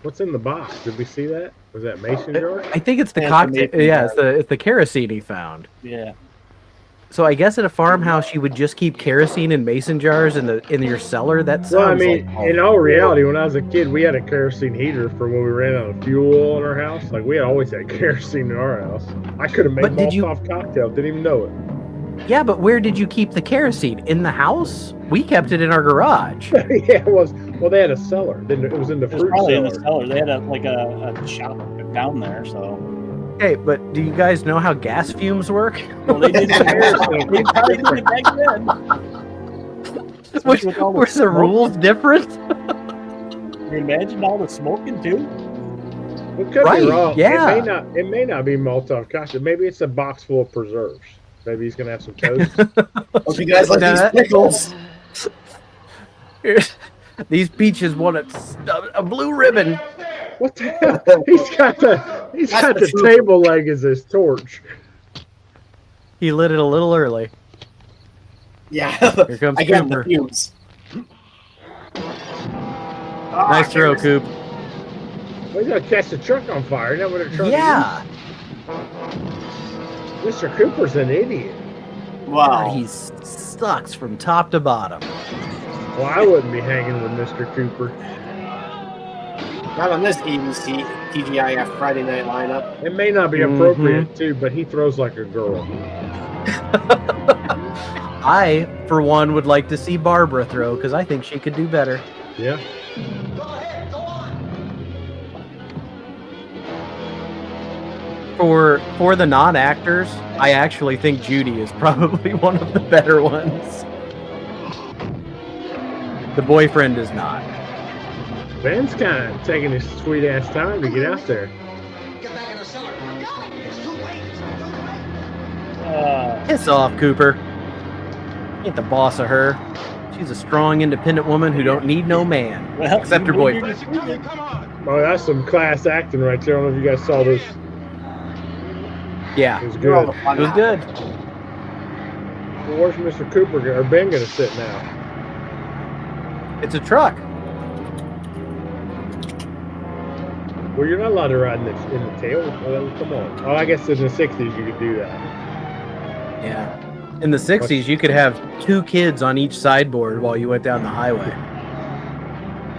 Speaker 3: What's in the box? Did we see that? Was that mason jar?
Speaker 2: I think it's the
Speaker 1: Yeah, it's
Speaker 2: cocktail.
Speaker 1: the mason
Speaker 2: Yeah,
Speaker 1: jar.
Speaker 2: it's the kerosene he found.
Speaker 1: Yeah.
Speaker 2: So I guess at a farmhouse you would just keep kerosene in mason jars in your cellar. That sounds
Speaker 3: Well, I mean,
Speaker 2: like
Speaker 3: in all reality, when I was a kid, we had a kerosene heater for when we ran out of fuel oil in our house. Like, we always had kerosene in our house. I could have made
Speaker 2: But did you-
Speaker 3: Molotov cocktails, didn't even know it.
Speaker 2: Yeah, but where did you keep the kerosene? In the house? We kept it in our garage.
Speaker 3: Yeah, it was. Well, they had a cellar. Then it was in the
Speaker 1: It was
Speaker 3: fruit
Speaker 1: probably in
Speaker 3: cellar.
Speaker 1: the cellar. They had a shop down there, so.
Speaker 2: Okay, but do you guys know how gas fumes work?
Speaker 1: Well, they did the kerosene. They probably did it back then.
Speaker 2: Were
Speaker 1: with all the
Speaker 2: were the
Speaker 1: smoke.
Speaker 2: rules different?
Speaker 1: Can you imagine all the smoking too?
Speaker 3: It could
Speaker 2: Right,
Speaker 3: be wrong.
Speaker 2: yeah.
Speaker 3: It may not be Molotov cocktail. Maybe it's a box full of preserves. Maybe he's gonna have some toast.
Speaker 4: Hope you guys like
Speaker 2: Nah.
Speaker 4: these pickles.
Speaker 2: These peaches want a blue ribbon.
Speaker 3: What the hell? He's got the
Speaker 4: the truth.
Speaker 3: table leg as his torch.
Speaker 2: He lit it a little early.
Speaker 4: Yeah.
Speaker 2: Here comes
Speaker 4: I got
Speaker 2: Cooper.
Speaker 4: the fumes.
Speaker 2: Nice throw, Coop.
Speaker 3: We're gonna catch the truck on fire. Isn't that what they're trying
Speaker 2: Yeah.
Speaker 3: to do? Mr. Cooper's an idiot.
Speaker 4: Wow.
Speaker 2: God, he sucks from top to bottom.
Speaker 3: Well, I wouldn't be hanging with Mr. Cooper.
Speaker 4: Not on this ABC TGIF Friday night lineup.
Speaker 3: It may not be appropriate too, but he throws like a girl.
Speaker 2: I, for one, would like to see Barbara throw because I think she could do better.
Speaker 3: Yeah.
Speaker 2: For the non-actors, I actually think Judy is probably one of the better ones. The boyfriend is not.
Speaker 3: Ben's kind of taking his sweet ass time to get out there.
Speaker 12: Get back in the cellar. It's too late.
Speaker 2: Piss off, Cooper. Ain't the boss of her. She's a strong, independent woman who don't need no man, except her boyfriend.
Speaker 3: Oh, that's some class acting right there. I don't know if you guys saw this.
Speaker 2: Yeah,
Speaker 3: it was good.
Speaker 2: It was good.
Speaker 3: Well, where's Mr. Cooper or Ben gonna sit now?
Speaker 2: It's a truck.
Speaker 3: Well, you're not allowed to ride in the tail. Well, come on. Oh, I guess in the '60s you could do that.
Speaker 2: Yeah. In the 60s, you could have 2 kids on each sideboard while you went down the highway.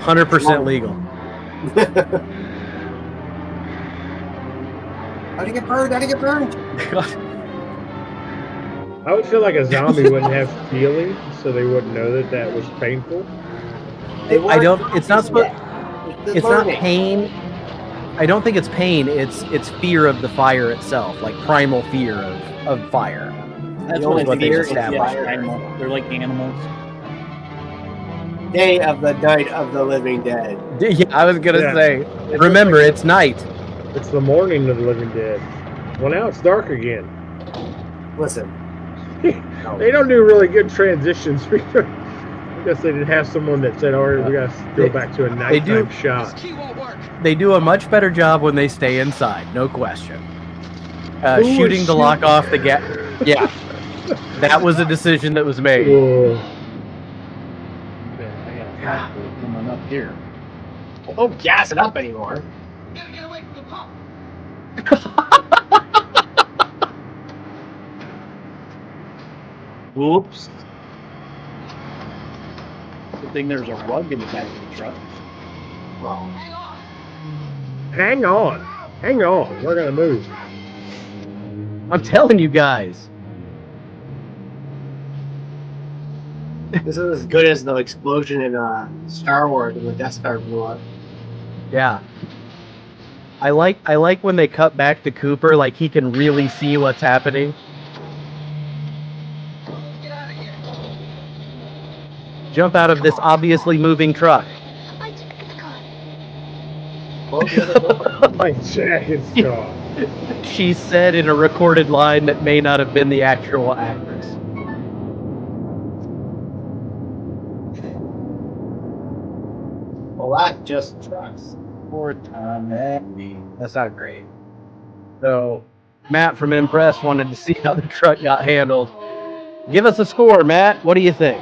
Speaker 2: 100% legal.
Speaker 4: How'd he get burned? How'd he get burned?
Speaker 3: I would feel like a zombie wouldn't have feelings, so they wouldn't know that was painful.
Speaker 2: I don't. It's not supposed. It's not pain. I don't think it's pain. It's fear of the fire itself, like primal fear of fire.
Speaker 1: That's what they've established. They're like animals.
Speaker 4: Day of the Night of the Living Dead.
Speaker 2: Yeah, I was gonna say. Remember, it's night.
Speaker 3: It's the morning of the living dead. Well, now it's dark again.
Speaker 4: Listen.
Speaker 3: They don't do really good transitions. I guess they didn't have someone that said, all right, we got to go back to a nighttime shot.
Speaker 2: They do a much better job when they stay inside, no question. Shooting the lock off the gas. Yeah. That was a decision that was made.
Speaker 3: Whoa.
Speaker 1: Coming up here.
Speaker 4: Well, don't gas it up anymore.
Speaker 12: Gotta get away from the pump.
Speaker 1: Whoops. Good thing there's a rug in the back of the truck.
Speaker 4: Well,
Speaker 3: Hang on. Hang on. We're going to move.
Speaker 2: I'm telling you guys.
Speaker 4: this is as good as the explosion in Star Wars when the Death Star blew up.
Speaker 2: Yeah. I like when they cut back to Cooper, like he can really see what's happening.
Speaker 12: Get out of here.
Speaker 2: Jump out of this obviously moving truck.
Speaker 3: My jacket's gone.
Speaker 2: She said in a recorded line that may not have been the actual actress.
Speaker 4: Well, that just tracks.
Speaker 1: Poor Tom.
Speaker 2: That's not great. So, Matt from Impress wanted to see how the truck got handled. Give us a score, Matt. What do you think?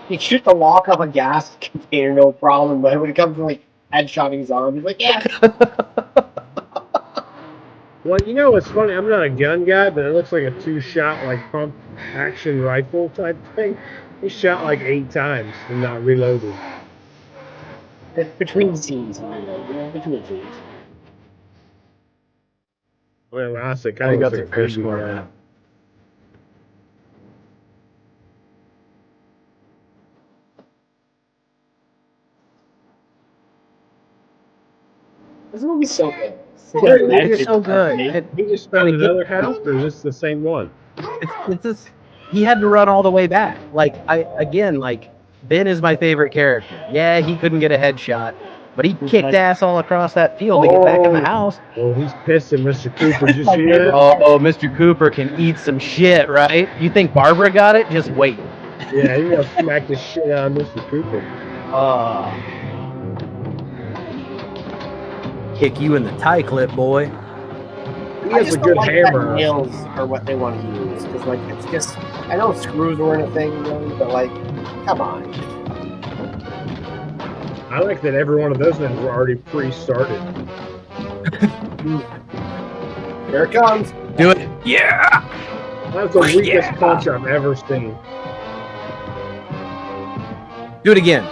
Speaker 4: You shoot the lock off a gas container, no problem. But when it comes to like headshotting zombies, like yeah.
Speaker 3: Well, you know what's funny? I'm not a gun guy, but it looks like a 2-shot like pump action rifle type thing. He shot like 8 times and not reloaded.
Speaker 4: Between scenes, between scenes.
Speaker 3: Well, honestly,
Speaker 2: I
Speaker 3: kind
Speaker 2: think
Speaker 3: of
Speaker 2: that's
Speaker 3: looks
Speaker 2: a
Speaker 3: like
Speaker 2: fair
Speaker 3: a baby
Speaker 2: score,
Speaker 3: gun.
Speaker 2: man.
Speaker 4: This movie's so good.
Speaker 2: It's so good.
Speaker 3: He just found another house, or is this the same one?
Speaker 2: It's just he had to run all the way back. Like Ben is my favorite character. Yeah, he couldn't get a headshot, but he kicked ass all across that field to get back in the house.
Speaker 3: Well, he's pissing Mr. Cooper. Did you see that?
Speaker 2: Oh, Mr. Cooper can eat some shit, right? You think Barbara got it? Just wait.
Speaker 3: Yeah, he's gonna smack the shit out of Mr. Cooper.
Speaker 2: Kick you in the tie clip, boy.
Speaker 3: He has a good hammer.
Speaker 4: Nails are what they want to use because, like, it's just. I know screws weren't a thing, really, but like, come on.
Speaker 3: I like that every one of those nails were already pre-started.
Speaker 4: Here it comes.
Speaker 2: Do it. Yeah.
Speaker 3: That's the weakest punch I've ever seen.
Speaker 2: Do it again.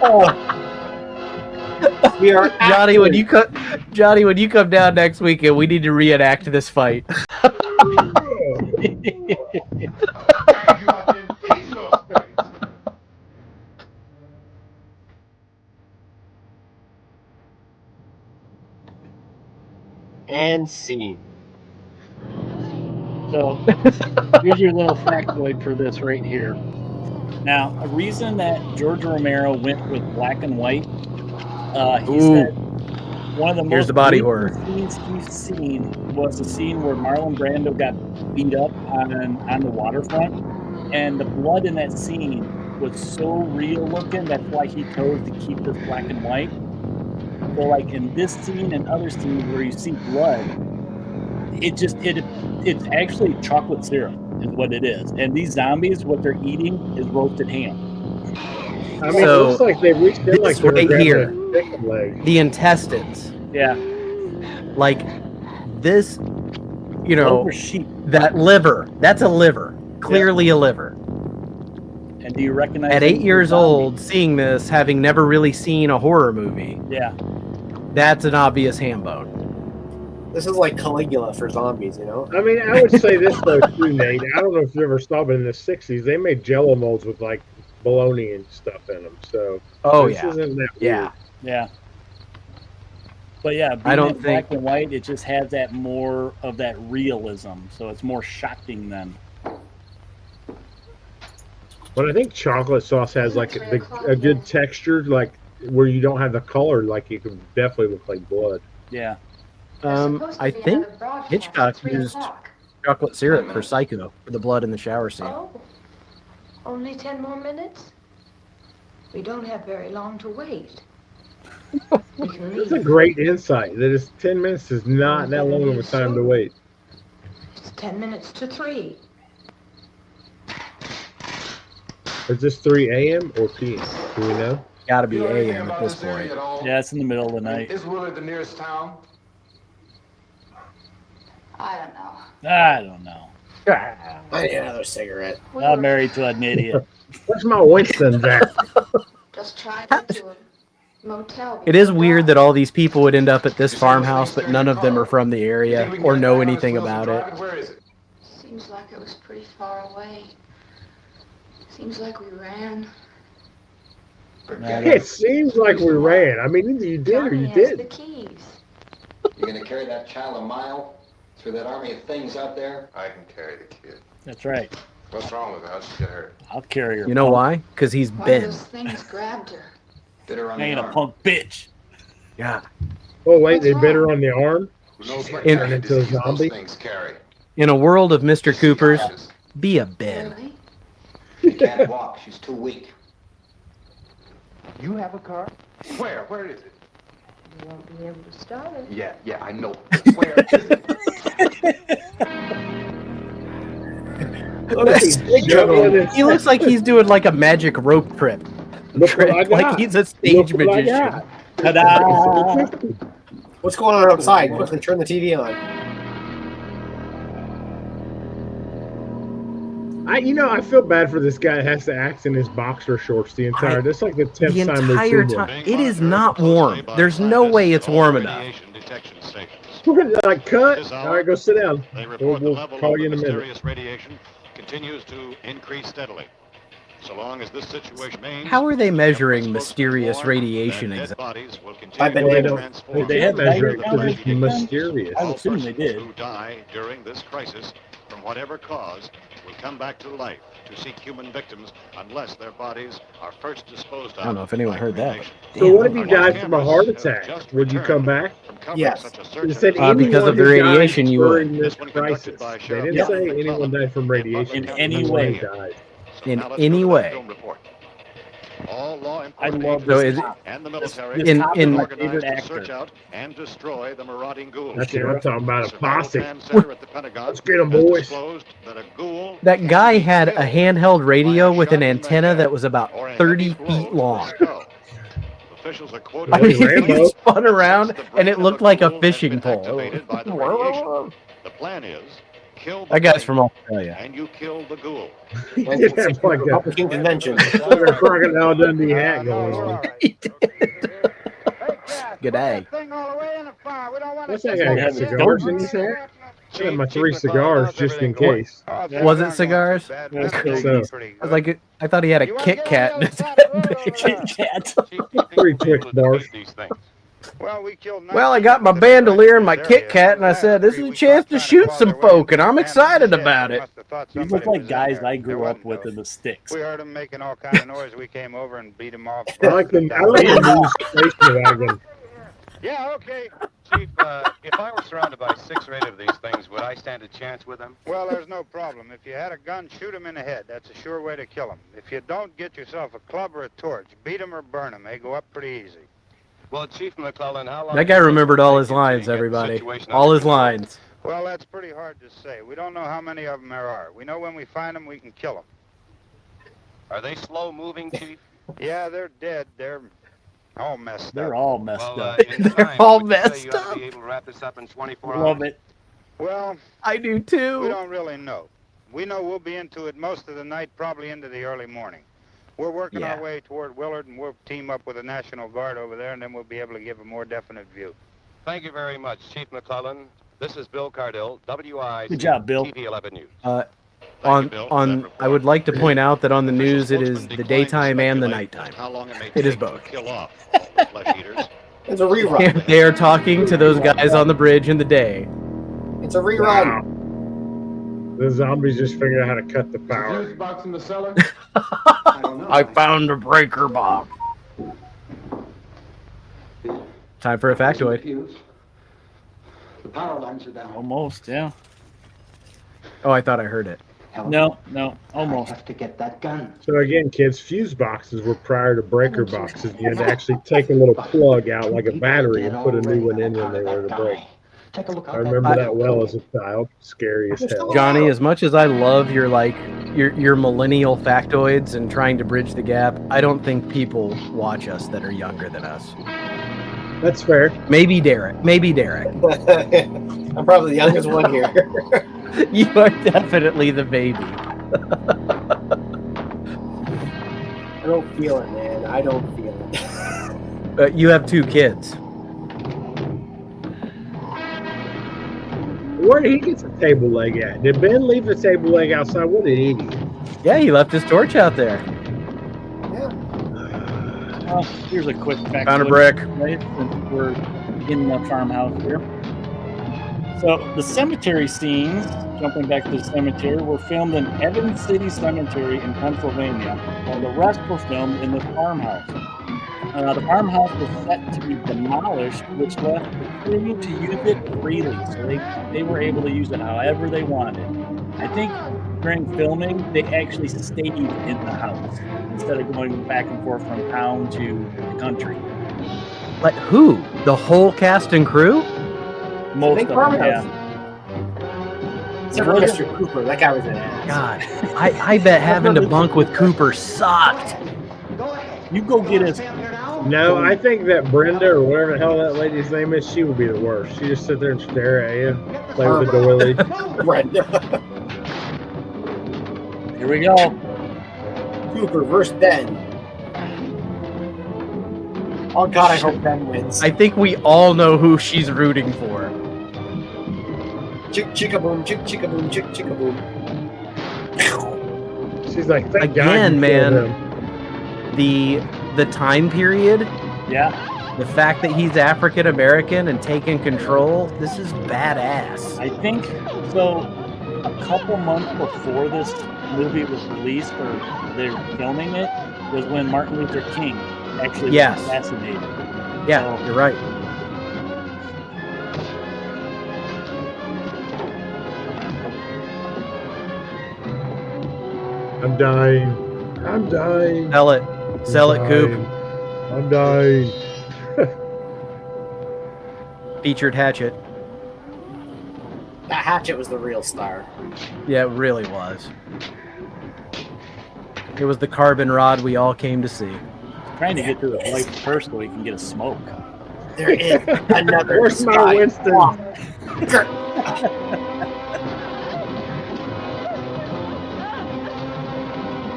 Speaker 4: Oh. We are
Speaker 2: Johnny, when you come down next weekend, we need to reenact this fight.
Speaker 4: And scene.
Speaker 1: So here's your little factoid for this right here. Now, a reason that George Romero went with black and white, he said one of the
Speaker 2: Here's
Speaker 1: most
Speaker 2: the body
Speaker 1: gruesome
Speaker 2: horror.
Speaker 1: scenes he's seen was the scene where Marlon Brando got beat up on the waterfront, and the blood in that scene was so real looking. That's why he chose to keep this black and white. So, like in this scene and other scenes where you see blood, it's actually chocolate syrup is what it is. And these zombies, what they're eating is roasted ham.
Speaker 3: I mean, it looks like they reached in like they were
Speaker 2: right
Speaker 3: grabbing
Speaker 2: here,
Speaker 3: a chicken leg.
Speaker 2: the intestines.
Speaker 1: Yeah.
Speaker 2: Like this, you know,
Speaker 1: Those are sheep.
Speaker 2: that liver. That's a liver. Clearly a liver.
Speaker 1: And do you recognize
Speaker 2: At
Speaker 1: them
Speaker 2: 8
Speaker 1: as
Speaker 2: years
Speaker 1: zombies?
Speaker 2: old, seeing this, having never really seen a horror movie,
Speaker 1: Yeah.
Speaker 2: that's an obvious ham bone.
Speaker 4: This is like Caligula for zombies, you know?
Speaker 3: I mean, I would say this though too, Nate. I don't know if you ever saw, but in the '60s, they made Jello molds with like bologna and stuff in them. So this isn't that weird.
Speaker 1: Yeah. But yeah,
Speaker 2: I don't
Speaker 1: being in black and white, it just has that more of that realism. So it's more shocking than.
Speaker 3: But I think chocolate sauce has like a good texture, like where you don't have the color, like you can definitely look like blood.
Speaker 1: Yeah.
Speaker 2: I think Hitchcock used chocolate syrup for Psycho for the blood in the shower scene.
Speaker 9: Oh, only 10 more minutes? We don't have very long to wait. We can
Speaker 3: That's a
Speaker 9: leave.
Speaker 3: great insight. That is 10 minutes is not that long of a time to wait.
Speaker 9: It's 10 minutes to 3.
Speaker 3: Is this 3 a.m. or p.m.? Do we know?
Speaker 2: Gotta be AM at this point.
Speaker 1: Yeah, it's in the middle of the night.
Speaker 5: Is Willard the nearest town?
Speaker 8: I don't know.
Speaker 1: I don't know.
Speaker 4: I need another cigarette.
Speaker 1: I'm married to an idiot.
Speaker 3: Where's my Winston at?
Speaker 8: Just try to to a motel.
Speaker 2: It is weird that all these people would end up at this farmhouse, but none of them are from the area or know anything about it.
Speaker 5: Where is it?
Speaker 8: Seems like it was pretty far away. Seems like we ran.
Speaker 3: It seems like we ran. I mean, either you did or you
Speaker 8: Johnny has the
Speaker 3: didn't.
Speaker 8: keys.
Speaker 13: You're gonna carry that child a mile through that army of things out there?
Speaker 5: I can carry the kid.
Speaker 1: That's right.
Speaker 5: What's wrong with her? How'd she get hurt?
Speaker 1: I'll carry her.
Speaker 2: You know why? Because he's
Speaker 8: One of
Speaker 2: Ben.
Speaker 8: those things grabbed her.
Speaker 13: Bit her on
Speaker 1: I
Speaker 13: the
Speaker 1: ain't a
Speaker 13: arm.
Speaker 1: punk bitch.
Speaker 2: Yeah.
Speaker 3: Oh, wait, they bit her on the arm?
Speaker 5: Who knows what
Speaker 2: In-
Speaker 5: kind of
Speaker 3: into a
Speaker 5: disease those
Speaker 3: zombie?
Speaker 5: things carry?
Speaker 2: In a world of Mr. Coopers, be a Ben.
Speaker 8: Really?
Speaker 13: She can't walk. She's too weak.
Speaker 5: You have a car? Where? Where is it?
Speaker 9: You won't be able to start it.
Speaker 5: Yeah, I know. Where is it?
Speaker 2: He looks like he's doing like a magic rope trip.
Speaker 3: Look what I got.
Speaker 2: Like he's a stage
Speaker 3: Look what I
Speaker 2: magician.
Speaker 3: got.
Speaker 1: Ta-da!
Speaker 4: What's going on outside? Quickly turn the TV on.
Speaker 3: I feel bad for this guy that has to act in his boxer shorts the entire. That's like the 10th
Speaker 2: The
Speaker 3: time
Speaker 2: entire
Speaker 3: we've seen
Speaker 2: time. It is not warm. There's no way it's warm enough.
Speaker 3: this. We're gonna like cut. All right, go sit down. We'll call you in a minute.
Speaker 10: Mysterious radiation continues to increase steadily. So long as this situation remains,
Speaker 2: How are they measuring mysterious radiation
Speaker 10: dead
Speaker 2: exactly?
Speaker 10: bodies will
Speaker 4: I bet
Speaker 10: continue
Speaker 4: they
Speaker 10: to
Speaker 4: don't.
Speaker 10: transform.
Speaker 1: They have
Speaker 3: measure
Speaker 1: Geiger
Speaker 3: it because
Speaker 1: counters
Speaker 3: it's
Speaker 1: back then?
Speaker 3: mysterious.
Speaker 1: I would assume they did.
Speaker 10: Who die during this crisis, from whatever cause, will come back to life to seek human victims unless their bodies are first disposed of.
Speaker 2: I don't know if anyone
Speaker 10: by
Speaker 2: heard that.
Speaker 10: cremation.
Speaker 3: So what if you died from a heart attack? Would you come back?
Speaker 10: From covering
Speaker 4: Yes.
Speaker 10: such a search
Speaker 3: It said
Speaker 10: and
Speaker 3: anyone
Speaker 2: because of the
Speaker 3: who died
Speaker 2: radiation, you would.
Speaker 3: during this crisis. They didn't say anyone died from radiation.
Speaker 1: In any
Speaker 3: Anyone
Speaker 1: way.
Speaker 3: died.
Speaker 2: In
Speaker 10: Now let's
Speaker 2: any
Speaker 10: go to that
Speaker 2: way.
Speaker 10: film report. All law
Speaker 1: I
Speaker 10: enforcement
Speaker 1: love
Speaker 2: So
Speaker 10: agencies
Speaker 2: is it-
Speaker 10: and the military
Speaker 1: This
Speaker 2: In-
Speaker 1: top
Speaker 2: in-
Speaker 1: is my
Speaker 10: organized
Speaker 1: favorite
Speaker 10: to
Speaker 1: actor.
Speaker 10: search out and destroy the marauding ghouls.
Speaker 3: That's what I'm talking about. A
Speaker 10: Survival
Speaker 3: posse.
Speaker 10: Command Center at the Pentagon
Speaker 3: Let's get 'em,
Speaker 10: has
Speaker 3: boys.
Speaker 10: disclosed that a ghoul
Speaker 2: That guy had a
Speaker 10: can be
Speaker 2: handheld radio
Speaker 10: killed
Speaker 2: with
Speaker 10: by
Speaker 2: an
Speaker 10: a shot in the
Speaker 2: antenna
Speaker 10: head
Speaker 2: that was about
Speaker 10: or a
Speaker 2: 30
Speaker 10: heavy blow
Speaker 2: feet
Speaker 10: to the
Speaker 2: long.
Speaker 10: skull. Officials are quoted
Speaker 2: I mean,
Speaker 10: as saying
Speaker 2: he spun around
Speaker 10: once the
Speaker 2: and it
Speaker 10: brain
Speaker 2: looked
Speaker 10: of
Speaker 2: like a
Speaker 10: ghoul has
Speaker 2: fishing
Speaker 10: been
Speaker 2: pole.
Speaker 10: activated by the radiation. The plan is kill the
Speaker 2: That guy's
Speaker 10: brain
Speaker 2: from Australia.
Speaker 10: and you kill the ghoul.
Speaker 3: He did have like a
Speaker 4: Republican convention.
Speaker 3: crocodile Dundee hat going on.
Speaker 2: Good day.
Speaker 3: What's that guy got? Cigars in his hat? I had my 3 cigars just in case.
Speaker 2: Was it cigars?
Speaker 3: So,
Speaker 2: I was like, I thought he had a Kit Kat.
Speaker 1: Kit Kat.
Speaker 3: 3 Twix bars.
Speaker 2: Well, I got my bandolier and my Kit Kat, and I said, this is a chance to shoot some folk, and I'm excited about it.
Speaker 1: These look like guys I grew up with in the sticks.
Speaker 14: We heard them making all kind of noise. We came over and beat them off.
Speaker 3: I like the news station wagon.
Speaker 14: Yeah, okay.
Speaker 15: Chief, if I were surrounded by 6 or 8 of these things, would I stand a chance with them?
Speaker 14: Well, there's no problem. If you had a gun, shoot them in the head. That's a sure way to kill them. If you don't, get yourself a club or a torch. Beat them or burn them. They go up pretty easy.
Speaker 15: Well, Chief McClellan, how long...
Speaker 2: That guy remembered all his lines, everybody. All his lines.
Speaker 14: Well, that's pretty hard to say. We don't know how many of them there are. We know when we find them, we can kill them.
Speaker 15: Are they slow-moving, Chief?
Speaker 14: Yeah, they're dead. They're all messed up.
Speaker 1: They're all messed up.
Speaker 2: They're all messed up.
Speaker 15: Be able to wrap this up in 24
Speaker 1: Love
Speaker 15: hours?
Speaker 1: it.
Speaker 14: Well,
Speaker 2: I do too.
Speaker 14: We don't really know. We know we'll be into it most of the night, probably into the early morning. We're working our way toward Willard, and we'll team up with the National Guard over there, and then we'll be able to give a more definite view.
Speaker 15: Thank you very much, Chief McClellan. This is Bill Cardill, WI.
Speaker 1: Good job, Bill.
Speaker 15: TV 11 News.
Speaker 2: I would like to point out that on the news it is the daytime and the nighttime. It is both.
Speaker 4: It's a rerun.
Speaker 2: They are talking to those guys on the bridge in the day.
Speaker 4: It's a rerun.
Speaker 3: Wow. The zombies just figured out how to cut the power.
Speaker 5: Fuse box in the cellar?
Speaker 2: I found a breaker box. Time for a factoid.
Speaker 13: The power lines are down.
Speaker 1: Almost, yeah.
Speaker 2: Oh, I thought I heard it.
Speaker 1: No, almost.
Speaker 13: I have to get that gun.
Speaker 3: So again, kids, fuse boxes were prior to breaker boxes. You had to actually take a little plug out like a battery and put a new one in when they were to break.
Speaker 13: Take a look.
Speaker 3: I remember that well as a child. Scary as hell.
Speaker 2: Johnny, as much as I love your millennial factoids and trying to bridge the gap, I don't think people watch us that are younger than us.
Speaker 3: That's fair.
Speaker 2: Maybe Derek.
Speaker 4: I'm probably the youngest one here.
Speaker 2: You are definitely the baby.
Speaker 4: I don't feel it, man. I don't feel it.
Speaker 2: You have 2 kids.
Speaker 3: Where did he get the table leg at? Did Ben leave the table leg outside? What an idiot.
Speaker 2: Yeah, he left his torch out there.
Speaker 1: Well, here's a quick fact.
Speaker 2: Found a brick.
Speaker 1: Right? We're in the farmhouse here. So the cemetery scenes, jumping back to the cemetery, were filmed in Evans City Cemetery in Pennsylvania, while the rest were filmed in the farmhouse. The farmhouse was set to be demolished, which left the crew to use it freely, so they were able to use it however they wanted. I think during filming, they actually stayed in the house instead of going back and forth from town to the country.
Speaker 2: Like who? The whole cast and crew?
Speaker 1: Most of them, yeah.
Speaker 4: Except for Mr. Cooper. That guy was an ass.
Speaker 2: God, I bet having to bunk with Cooper sucked.
Speaker 1: You go get his...
Speaker 3: No, I think that Brenda, or whatever the hell that lady's name is, she would be the worst. She just sit there and stare at you, play with the doily.
Speaker 4: Brenda.
Speaker 1: Here we go.
Speaker 4: Cooper versus Ben. Oh God, I hope Ben wins.
Speaker 2: I think we all know who she's rooting for.
Speaker 4: Chick chicka boom, chick chicka boom, chick chicka boom.
Speaker 3: She's like, thank
Speaker 2: again,
Speaker 3: God
Speaker 2: man. The time period.
Speaker 1: Yeah.
Speaker 2: The fact that he's African American and taking control. This is badass.
Speaker 1: I think so. A couple months before this movie was released, or they're filming it, was when Martin Luther King actually was assassinated.
Speaker 2: Yeah, you're right.
Speaker 3: I'm dying. I'm dying.
Speaker 2: Sell it. Sell it, Coop.
Speaker 3: I'm dying.
Speaker 2: Featured Hatchet.
Speaker 4: That Hatchet was the real star.
Speaker 2: Yeah, it really was. It was the carbon rod we all came to see.
Speaker 1: Trying to get to the place first so we can get a smoke.
Speaker 4: There is another
Speaker 3: Where's my Winston?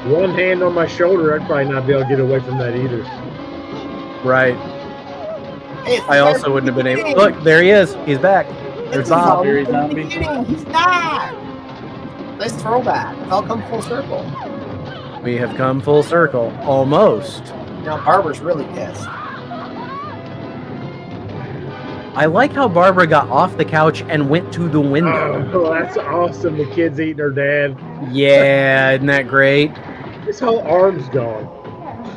Speaker 3: One hand on my shoulder, I'd probably not be able to get away from that either.
Speaker 2: Right. I also wouldn't have been able. Look, there he is. He's back. There's
Speaker 1: Zombie.
Speaker 4: From the beginning, he's back. Nice throwback. It's all come full circle.
Speaker 2: We have come full circle, almost.
Speaker 4: Now Barbara's really pissed.
Speaker 2: I like how Barbara got off the couch and went to the window.
Speaker 3: Oh, that's awesome. The kid's eating her dad.
Speaker 2: Yeah, isn't that great?
Speaker 3: His whole arm's gone.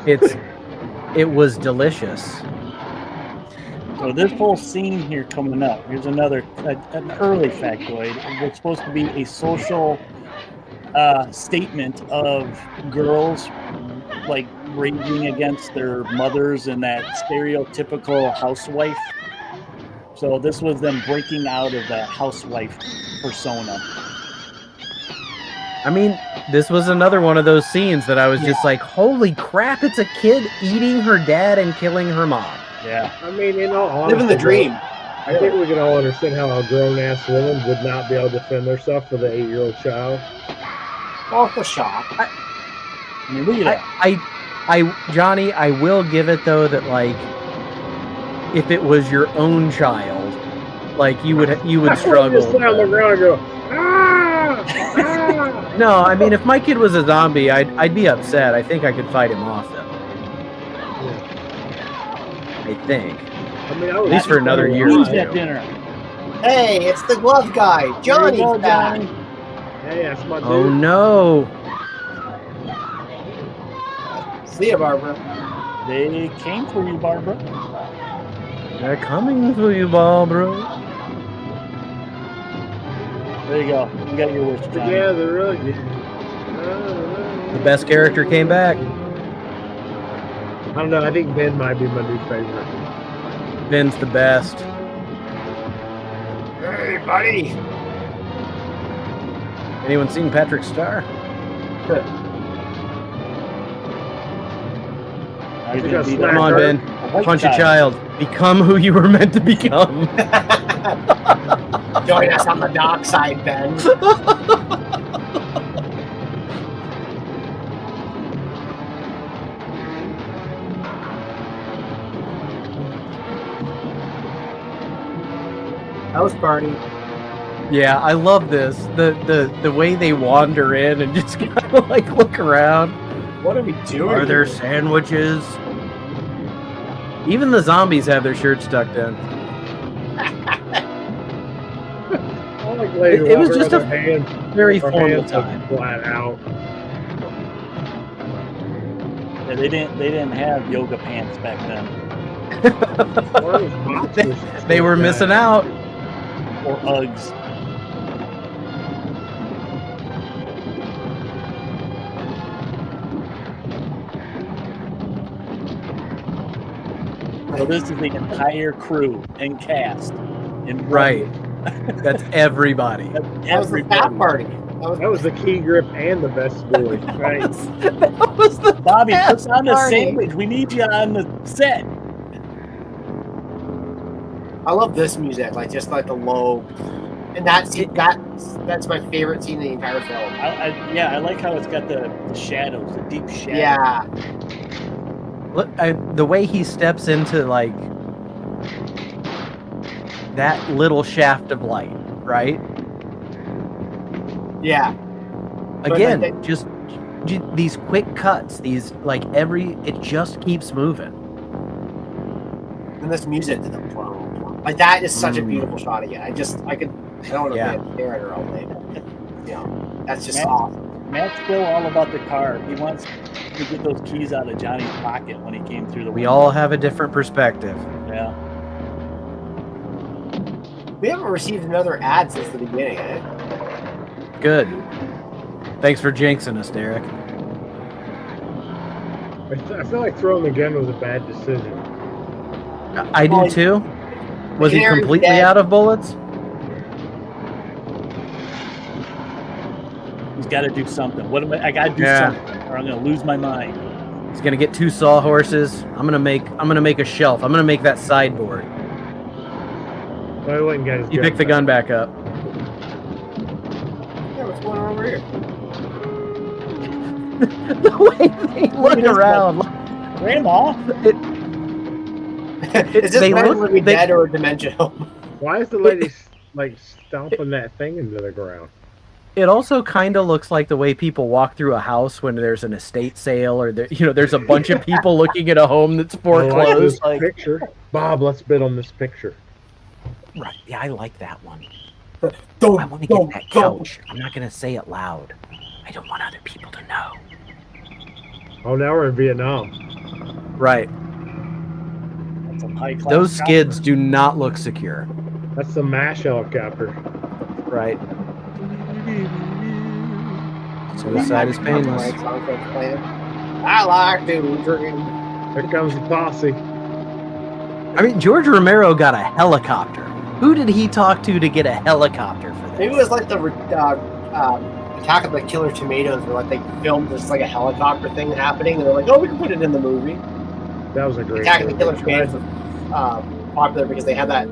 Speaker 2: It was delicious.
Speaker 1: So this whole scene here coming up, here's another an early factoid. It's supposed to be a social statement of girls like raging against their mothers and that stereotypical housewife. So this was them breaking out of the housewife persona.
Speaker 2: I mean, this was another one of those scenes that I was just like, holy crap, it's a kid eating her dad and killing her mom.
Speaker 1: Yeah.
Speaker 3: I mean, in all honesty,
Speaker 4: Living the dream.
Speaker 3: I think we can all understand how a grown-ass woman would not be able to defend herself with an 8-year-old child.
Speaker 4: Off the shop.
Speaker 1: I mean, look at that.
Speaker 2: Johnny, I will give it though that like, if it was your own child, like you would struggle.
Speaker 3: Just sit on the ground and go, ah, ah.
Speaker 2: No, I mean, if my kid was a zombie, I'd be upset. I think I could fight him off though. I think.
Speaker 3: I mean,
Speaker 2: at least for another year.
Speaker 1: Who's at dinner?
Speaker 4: Hey, it's the glove guy. Johnny's back.
Speaker 1: Johnny.
Speaker 3: Hey, that's my dude.
Speaker 2: Oh no!
Speaker 4: See ya, Barbara.
Speaker 1: They came for you, Barbara.
Speaker 2: They're coming for you, Barbara.
Speaker 1: There you go. You got your wish, Johnny.
Speaker 3: Yeah, they're really good.
Speaker 2: The best character came back.
Speaker 3: I don't know. I think Ben might be my new favorite.
Speaker 2: Ben's the best.
Speaker 4: Hey, buddy.
Speaker 2: Anyone seen Patrick Star? Come on, Ben. Punch a child. Become who you were meant to become.
Speaker 4: Join us on the dark side, Ben. House party.
Speaker 2: Yeah, I love this. The way they wander in and just kind of like look around.
Speaker 4: What are we doing?
Speaker 2: Are there sandwiches? Even the zombies have their shirts tucked in. It was just a very formal time.
Speaker 3: Flat out.
Speaker 1: Yeah, they didn't have yoga pants back then.
Speaker 2: They were missing out.
Speaker 1: Or Uggs. So this is the entire crew and cast.
Speaker 2: Right. That's everybody.
Speaker 4: That was the fat party.
Speaker 3: That was the key grip and the best boy. Right.
Speaker 2: That was the
Speaker 1: Bobby, put on the
Speaker 4: party.
Speaker 1: sandwich. We need you on the set.
Speaker 4: I love this music, like just like the low, and that's my favorite scene in the entire film.
Speaker 1: I like how it's got the shadows, the deep shadows.
Speaker 4: Yeah.
Speaker 2: Look, the way he steps into like that little shaft of light, right?
Speaker 4: Yeah.
Speaker 2: Again, just these quick cuts, these like it just keeps moving.
Speaker 4: And this music, like that is such a beautiful shot again. I don't want to stare at her all day. Yeah, that's just awesome.
Speaker 1: Matt's still all about the car. He wants to get those keys out of Johnny's pocket when he came through the window.
Speaker 2: We all have a different perspective.
Speaker 1: Yeah.
Speaker 4: We haven't received another ad since the beginning, eh?
Speaker 2: Good. Thanks for jinxing us, Derek.
Speaker 3: I feel like throwing the gun was a bad decision.
Speaker 2: I do too. Was he completely out of bullets?
Speaker 1: He's got to do something. I got to do something, or I'm going to lose my mind.
Speaker 2: He's gonna get 2 sawhorses. I'm gonna make a shelf. I'm gonna make that sideboard. You pick the gun back up.
Speaker 4: Yeah, what's going on over here?
Speaker 2: The way they look around,
Speaker 1: Grandma.
Speaker 4: Is this man dead or dementia?
Speaker 3: Why is the lady like stomping that thing into the ground.
Speaker 2: It also kind of looks like the way people walk through a house when there's an estate sale, or there's a bunch of people looking at a home that's foreclosed.
Speaker 3: I like this picture. Bob, let's bid on this picture.
Speaker 2: Right. Yeah, I like that one. I want to get that couch. I'm not going to say it loud. I don't want other people to know.
Speaker 3: Oh, now we're in Vietnam.
Speaker 2: Right.
Speaker 1: That's some high-class
Speaker 2: Those skids
Speaker 1: copper.
Speaker 2: do not look secure.
Speaker 3: That's the MASH helicopter.
Speaker 2: Right. Suicide is painless.
Speaker 4: I like to dream.
Speaker 3: Here comes the posse.
Speaker 2: I mean, George Romero got a helicopter. Who did he talk to get a helicopter for this?
Speaker 4: Maybe it was like the Attack of the Killer Tomatoes, where like they filmed just like a helicopter thing happening, and they're like, "Oh, we can put it in the movie."
Speaker 3: That was a great
Speaker 4: Attack of the Killer Tomatoes was popular because they had that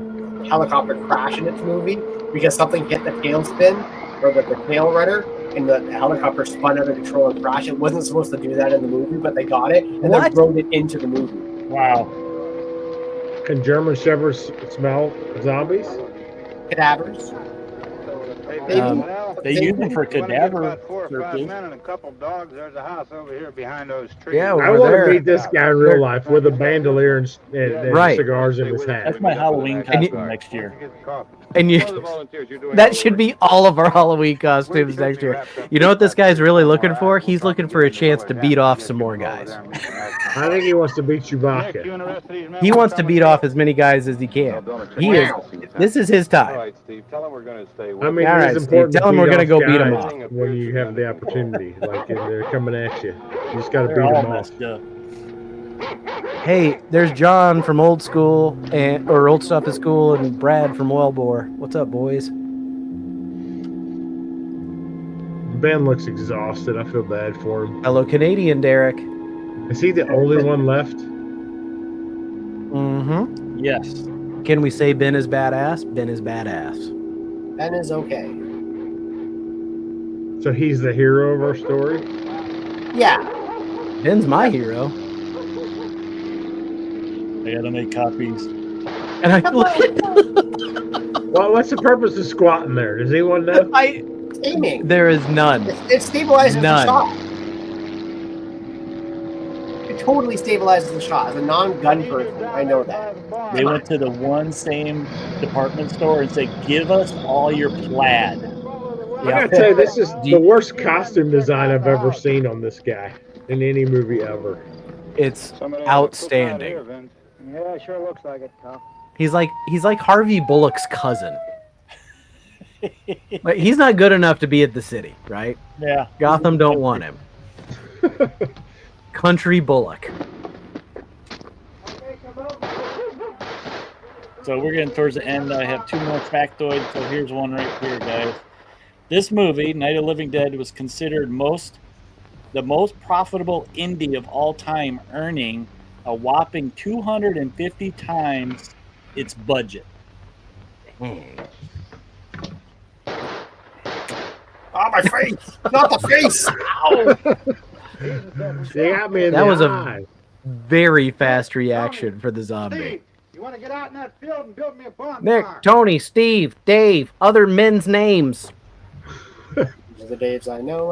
Speaker 4: helicopter crash in its movie because something hit the tailspin or the tail rudder, and the helicopter spun out of control and crashed. It wasn't supposed to do that in the movie, but they got it and then wrote it into the movie.
Speaker 1: Wow.
Speaker 3: Can German shepherds smell zombies?
Speaker 4: Cadavers.
Speaker 1: They use them for cadaver
Speaker 14: About 4 or 5
Speaker 1: searches.
Speaker 14: men and a couple dogs. There's a house over here behind those trees.
Speaker 2: Yeah,
Speaker 3: I want to meet this guy in real life with a bandolier and
Speaker 2: Right.
Speaker 3: cigars in his hat.
Speaker 1: That's my Halloween costume next year.
Speaker 2: And that should be all of our Halloween costumes next year. You know what this guy's really looking for? He's looking for a chance to beat off some more guys.
Speaker 3: I think he wants to beat Chewbacca.
Speaker 2: He wants to beat off as many guys as he can. This is his time.
Speaker 3: I mean,
Speaker 2: All right,
Speaker 3: it's
Speaker 2: Steve,
Speaker 3: important
Speaker 2: tell him
Speaker 3: beat
Speaker 2: we're gonna
Speaker 3: off
Speaker 2: go beat him
Speaker 3: guys
Speaker 2: off.
Speaker 3: when you have the opportunity. Like if they're coming at you, you just got to beat
Speaker 1: They're all
Speaker 3: them off.
Speaker 1: messed up.
Speaker 2: Hey, there's John from Old School or Old Stuff at School, and Brad from Wellbore. What's up, boys?
Speaker 3: Ben looks exhausted. I feel bad for him.
Speaker 2: Hello, Canadian Derek.
Speaker 3: Is he the only one left?
Speaker 2: Mm-hmm.
Speaker 1: Yes.
Speaker 2: Can we say Ben is badass? Ben is badass.
Speaker 4: Ben is okay.
Speaker 3: So he's the hero of our story?
Speaker 4: Yeah.
Speaker 2: Ben's my hero.
Speaker 1: I gotta make copies.
Speaker 2: And I look at
Speaker 3: Well, what's the purpose of squatting there? Does anyone know?
Speaker 4: Aiming.
Speaker 2: There is none.
Speaker 4: It stabilizes the
Speaker 2: None.
Speaker 4: shot. It totally stabilizes the shot. As a non-gun person, I know that.
Speaker 1: They went to the one same department store and said, "Give us all your plaid."
Speaker 3: I gotta tell you, this is the worst costume design I've ever seen on this guy in any movie ever.
Speaker 2: It's outstanding.
Speaker 14: Yeah, it sure looks like it, Tom.
Speaker 2: He's like Harvey Bullock's cousin. Like, he's not good enough to be at the city, right?
Speaker 1: Yeah.
Speaker 2: Gotham don't want him. Country Bullock.
Speaker 1: So we're getting towards the end. I have 2 more factoids. So here's one right here, guys. This movie, Night of the Living Dead, was considered the most profitable indie of all time, earning a whopping 250 times its budget.
Speaker 4: Oh, my face! Not the face! Ow!
Speaker 3: They got me in
Speaker 2: That
Speaker 3: the
Speaker 2: was
Speaker 3: eye.
Speaker 2: a very fast reaction for the zombie.
Speaker 14: You want to get out in that field and build me a bonfire?
Speaker 2: Nick, Tony, Steve, Dave, other men's names.
Speaker 4: These are the Daves I know.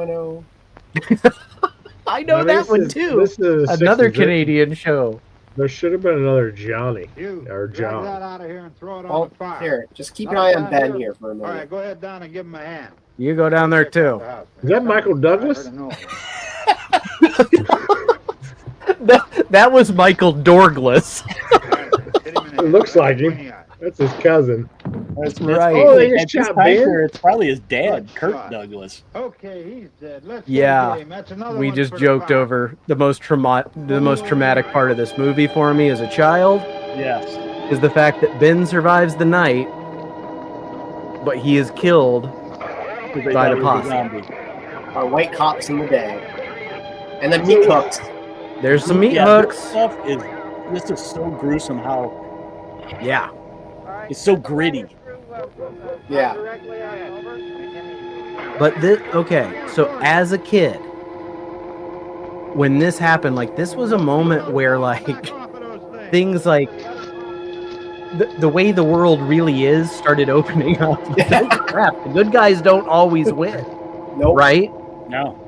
Speaker 2: I know
Speaker 3: Now,
Speaker 2: that
Speaker 3: this
Speaker 2: one
Speaker 3: is-
Speaker 2: too.
Speaker 3: this is
Speaker 2: Another
Speaker 3: 60s.
Speaker 2: Canadian show.
Speaker 3: There should have been another Johnny or
Speaker 14: Drag that
Speaker 3: John.
Speaker 14: out of here and throw it on
Speaker 4: Oh,
Speaker 14: the fire.
Speaker 4: here, just keep an eye on Ben here for a
Speaker 14: All right,
Speaker 4: minute.
Speaker 14: go ahead down and give him a hand.
Speaker 2: You go down there too.
Speaker 3: Is that Michael Douglas?
Speaker 2: That was Michael Dorglas.
Speaker 3: It looks like him. That's his cousin.
Speaker 1: That's
Speaker 2: right.
Speaker 3: Oh, they
Speaker 1: At
Speaker 3: just
Speaker 1: this
Speaker 3: shot
Speaker 1: time
Speaker 3: Ben?
Speaker 1: period, it's probably his dad, Kurt Douglas.
Speaker 14: Okay, he's dead. Let's go
Speaker 2: Yeah,
Speaker 14: get him. That's another
Speaker 2: we
Speaker 14: one
Speaker 2: just
Speaker 14: for the
Speaker 2: joked
Speaker 14: fire.
Speaker 2: over the most traumatic part of this movie for me as a child
Speaker 1: Yes.
Speaker 2: is the fact that Ben survives the night, but he is killed
Speaker 1: Because they
Speaker 2: by
Speaker 1: thought
Speaker 2: the
Speaker 1: he was a
Speaker 2: posse.
Speaker 1: zombie.
Speaker 4: Our white cops in the day. And then meat hooks.
Speaker 2: There's some meat
Speaker 1: Yeah,
Speaker 2: hooks.
Speaker 1: This is so gruesome how
Speaker 2: Yeah.
Speaker 1: it's so gritty.
Speaker 4: Yeah.
Speaker 2: But this, okay, so as a kid, when this happened, like, this was a moment where, like, things like the way the world really is started opening up. Oh, crap, the good guys don't always win.
Speaker 4: Nope.
Speaker 2: Right?
Speaker 1: No.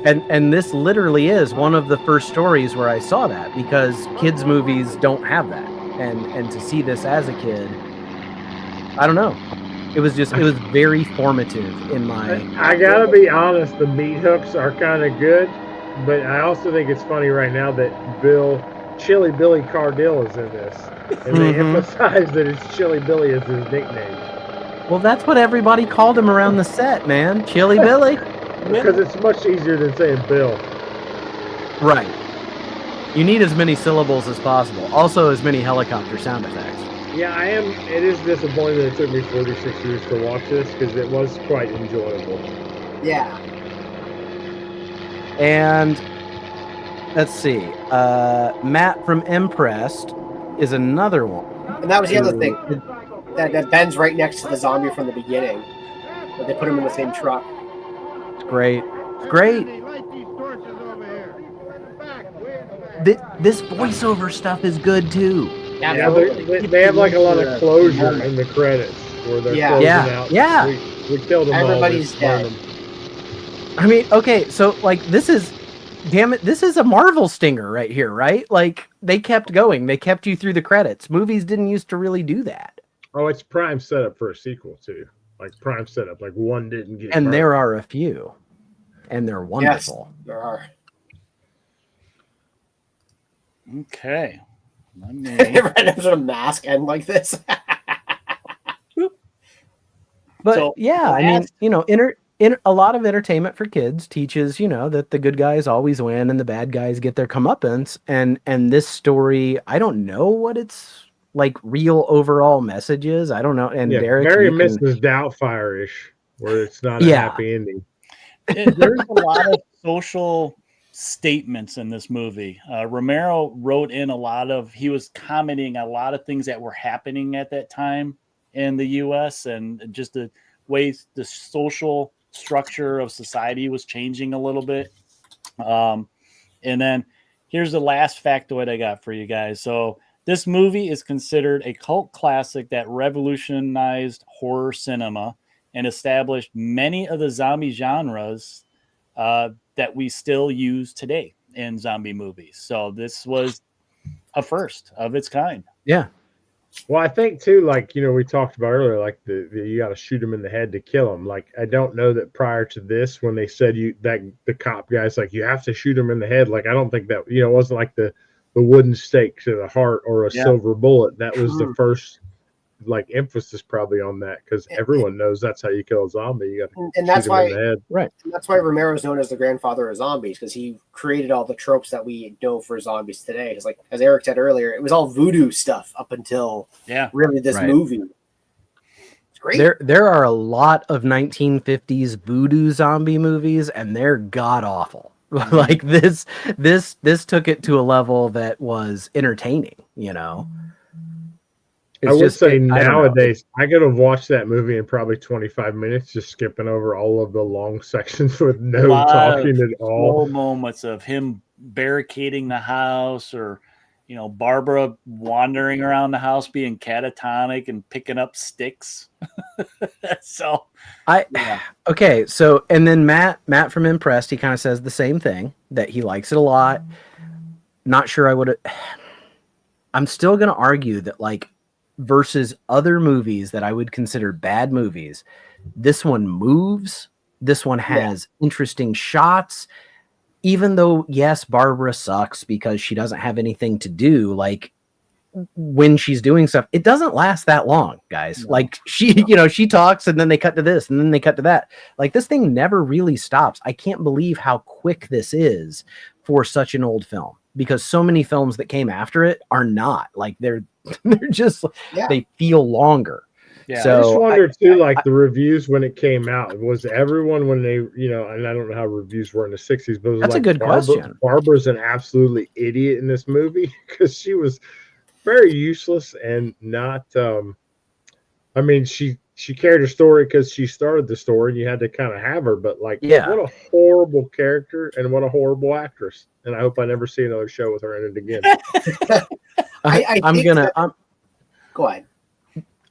Speaker 2: And this literally is one of the first stories where I saw that, because kids movies don't have that. And to see this as a kid, I don't know. It was very formative in my.
Speaker 3: I gotta be honest, the meat hooks are kind of good, but I also think it's funny right now that Chili Billy Cardille is in this, and they emphasize that it's Chili Billy as his nickname.
Speaker 2: Well, that's what everybody called him around the set, man. Chili Billy.
Speaker 3: Because it's much easier than saying Bill.
Speaker 2: Right. You need as many syllables as possible. Also, as many helicopter sound effects.
Speaker 3: Yeah, I am. It is disappointing that it took me 46 years to watch this, because it was quite enjoyable.
Speaker 4: Yeah.
Speaker 2: And let's see. Matt from Impressed is another one.
Speaker 4: And that was the other thing. That Ben's right next to the zombie from the beginning. But they put him in the same truck.
Speaker 2: It's great. It's great. This voiceover stuff is good too.
Speaker 3: Yeah, they have like a lot of closure in the credits where they're closing out.
Speaker 2: Yeah.
Speaker 3: We killed them.
Speaker 4: Everybody's dead.
Speaker 2: I mean, okay, so like this is a Marvel stinger right here, right? Like they kept going. They kept you through the credits. Movies didn't used to really do that.
Speaker 3: Oh, it's prime setup for a sequel too. Like prime setup. Like one didn't get.
Speaker 2: And
Speaker 3: murdered.
Speaker 2: there are a few, and they're wonderful.
Speaker 4: Yes, there are.
Speaker 1: Okay.
Speaker 4: Never had an episode of Mask end like this.
Speaker 2: But
Speaker 1: So,
Speaker 2: yeah, I mean, you know, in a lot of entertainment for kids teaches, you know, that the good guys always win and the bad guys get their comeuppance. And this story, I don't know what its like real overall message is. I don't know. And
Speaker 3: yeah,
Speaker 2: Derek,
Speaker 3: very Mrs. Doubtfire-ish, where it's not a happy ending.
Speaker 1: There's a lot of social statements in this movie. Romero wrote in he was commenting a lot of things that were happening at that time in the US, and just the way the social structure of society was changing a little bit. And then here's the last factoid I got for you guys. So this movie is considered a cult classic that revolutionized horror cinema and established many of the zombie genres that we still use today in zombie movies. So this was a first of its kind.
Speaker 2: Yeah.
Speaker 3: Well, I think too, like, you know, we talked about earlier, like the you got to shoot him in the head to kill him. Like, I don't know that prior to this, when they said the cop guy's like, you have to shoot him in the head. Like, I don't think that, you know, it wasn't like the wooden stake to the heart or a silver bullet. That was the first like emphasis probably on that, because everyone knows that's how you kill a zombie. You got to shoot him in the head.
Speaker 2: Right.
Speaker 4: And that's why Romero's known as the grandfather of zombies, because he created all the tropes that we know for zombies today. Because, like as Eric said earlier, it was all voodoo stuff up until really this movie. It's great.
Speaker 2: There are a lot of 1950s voodoo zombie movies, and they're god awful. Like this took it to a level that was entertaining, you know.
Speaker 3: I would say nowadays, I could have watched that movie in probably 25 minutes, just skipping over all of the long sections with no talking at all.
Speaker 1: Slow moments of him barricading the house, or, you know, Barbara wandering around the house being catatonic and picking up sticks. So,
Speaker 2: okay. So, and then Matt from Impressed, he kind of says the same thing, that he likes it a lot. Not sure I would. I'm still going to argue that, like, versus other movies that I would consider bad movies, this one moves. This one has interesting shots. Even though, yes, Barbara sucks because she doesn't have anything to do, like when she's doing stuff, it doesn't last that long, guys. Like she talks and then they cut to this and then they cut to that. Like this thing never really stops. I can't believe how quick this is for such an old film, because so many films that came after it are not. Like they're just they feel longer.
Speaker 3: Yeah. So I just wonder too, like the reviews when it came out, was everyone when they, you know, and I don't know how reviews were in the 60s, but it was
Speaker 2: that's
Speaker 3: like
Speaker 2: a good question.
Speaker 3: Barbara's an absolutely idiot in this movie, because she was very useless and not. I mean, she carried her story because she started the story, and you had to kind of have her. But like, what a horrible character and what a horrible actress. And I hope I never see another show with her in it again.
Speaker 4: Go ahead.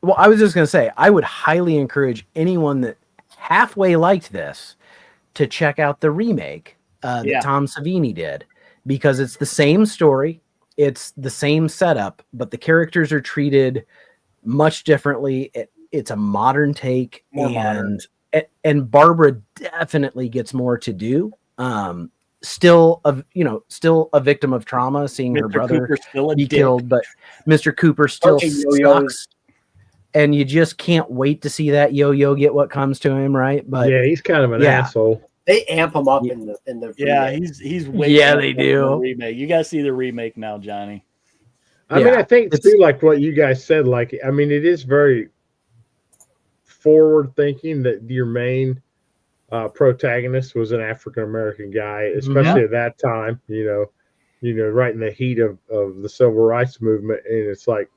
Speaker 2: Well, I was just going to say, I would highly encourage anyone that halfway liked this to check out the remake that Tom Savini did, because it's the same story. It's the same setup, but the characters are treated much differently. It's a modern take, and Barbara definitely gets more to do. Still a victim of trauma, seeing her brother be killed, but Mr. Cooper still sucks. And you just can't wait to see that yo-yo get what comes to him, right? But
Speaker 3: yeah, he's kind of an asshole.
Speaker 4: They amp him up in the remake.
Speaker 1: he's way
Speaker 2: they do.
Speaker 1: The remake. You gotta see the remake now, Johnny.
Speaker 3: I mean, I think too, like what you guys said, like, I mean, it is very forward thinking that your main protagonist was an African American guy, especially at that time, you know, right in the heat of the civil rights movement. And it's like,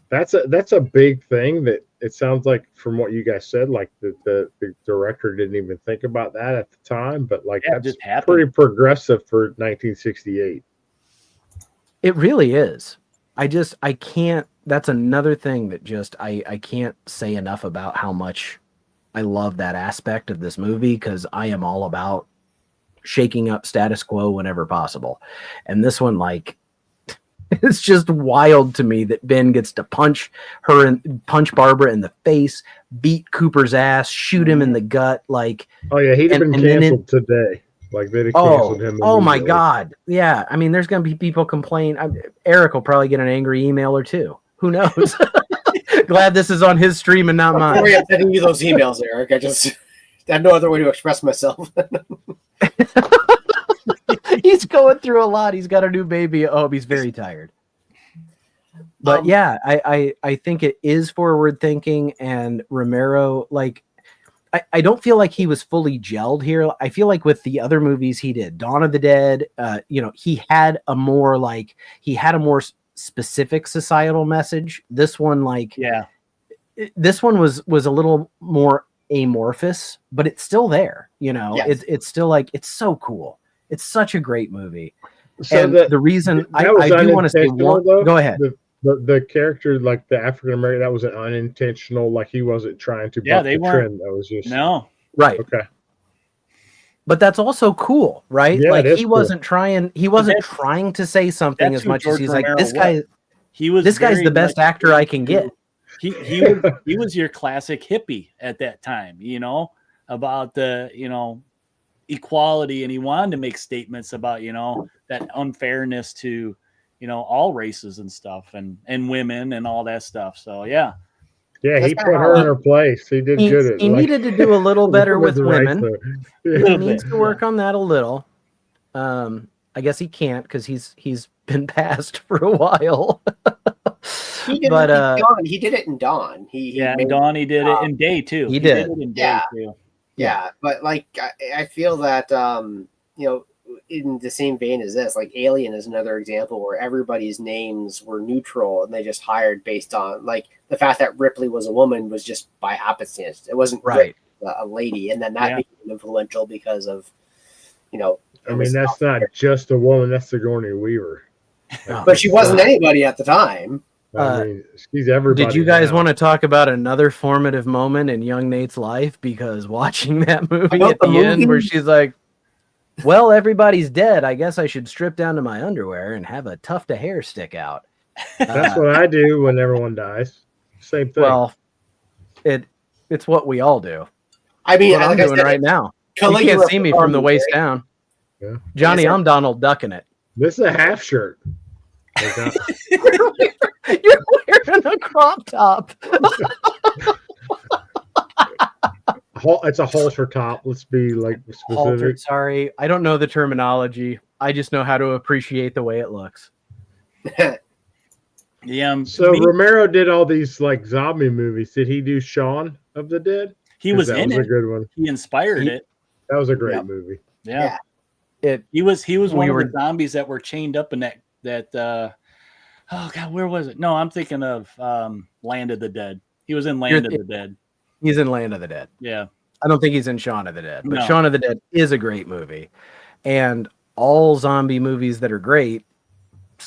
Speaker 3: that's a big thing that it sounds like from what you guys said, like the director didn't even think about that at the time, but like that's pretty progressive for 1968.
Speaker 2: It really is. I can't, that's another thing that just, I can't say enough about how much I love that aspect of this movie, because I am all about shaking up status quo whenever possible. And this one, like, it's just wild to me that Ben gets to punch Barbara in the face, beat Cooper's ass, shoot him in the gut. Like,
Speaker 3: oh yeah, he'd have been canceled today. Like they'd have canceled him.
Speaker 2: Oh my God. Yeah. I mean, there's going to be people complain. Eric will probably get an angry email or two. Who knows? Glad this is on his stream and not mine.
Speaker 4: Sorry, I'm sending you those emails, Eric. I just had no other way to express myself.
Speaker 2: He's going through a lot. He's got a new baby at home. He's very tired. But yeah, I think it is forward thinking, and Romero, like, I don't feel like he was fully gelled here. I feel like with the other movies he did, Dawn of the Dead, he had a more specific societal message. This one, this one was a little more amorphous, but it's still there. Yes. It's still like, it's so cool. It's such a great movie. So and the reason I do want to say one, go ahead.
Speaker 3: The character, like the African American, that was an unintentional, like he wasn't trying to buck the trend. That was just
Speaker 2: right.
Speaker 3: Okay.
Speaker 2: But that's also cool, right?
Speaker 3: Yeah,
Speaker 2: like he wasn't trying to say something as much as he's like, this guy's the best actor I can get.
Speaker 1: He was your classic hippie at that time, about the, equality, and he wanted to make statements about, that unfairness to, all races and stuff, and women and all that stuff. So yeah,
Speaker 3: he put her in her place. He did good.
Speaker 2: He needed to do a little better with women. He needs to work on that a little. I guess he can't, because he's been passed for a while.
Speaker 4: He did it in Dawn.
Speaker 1: In Dawn he did it in Day too.
Speaker 2: He did
Speaker 1: it in Day too.
Speaker 4: Yeah, but like I feel that in the same vein as this, like Alien is another example where everybody's names were neutral and they just hired based on, like, the fact that Ripley was a woman was just by happenstance. It wasn't
Speaker 2: right
Speaker 4: a lady, and then that became influential because of
Speaker 3: I mean, that's not just a woman, that's Sigourney Weaver.
Speaker 4: But she wasn't anybody at the time.
Speaker 3: I mean, she's everybody.
Speaker 2: Did you guys want to talk about another formative moment in young Nate's life? Because watching that movie at the end where she's like, well, everybody's dead, I guess I should strip down to my underwear and have a tuft of hair stick out.
Speaker 3: That's what I do when everyone dies. Same thing.
Speaker 2: Well, it's what we all do.
Speaker 4: I mean,
Speaker 2: what I'm doing right now. You can't see me from the waist down.
Speaker 3: Yeah.
Speaker 2: Johnny, I'm Donald ducking it.
Speaker 3: This is a half shirt.
Speaker 2: You're wearing a crop top.
Speaker 3: It's a halter top. Let's be like specific.
Speaker 2: Halter, sorry, I don't know the terminology. I just know how to appreciate the way it looks.
Speaker 3: So Romero did all these like zombie movies. Did he do Shaun of the Dead?
Speaker 1: He was in it.
Speaker 3: That was a good one.
Speaker 1: He inspired it.
Speaker 3: That was a great movie.
Speaker 1: Yeah. He was one of the zombies that were chained up in that oh God, where was it? No, I'm thinking of Land of the Dead. He was in Land of the Dead.
Speaker 2: He's in Land of the Dead.
Speaker 1: Yeah.
Speaker 2: I don't think he's in Shaun of the Dead, but Shaun of the Dead is a great movie. And all zombie movies that are great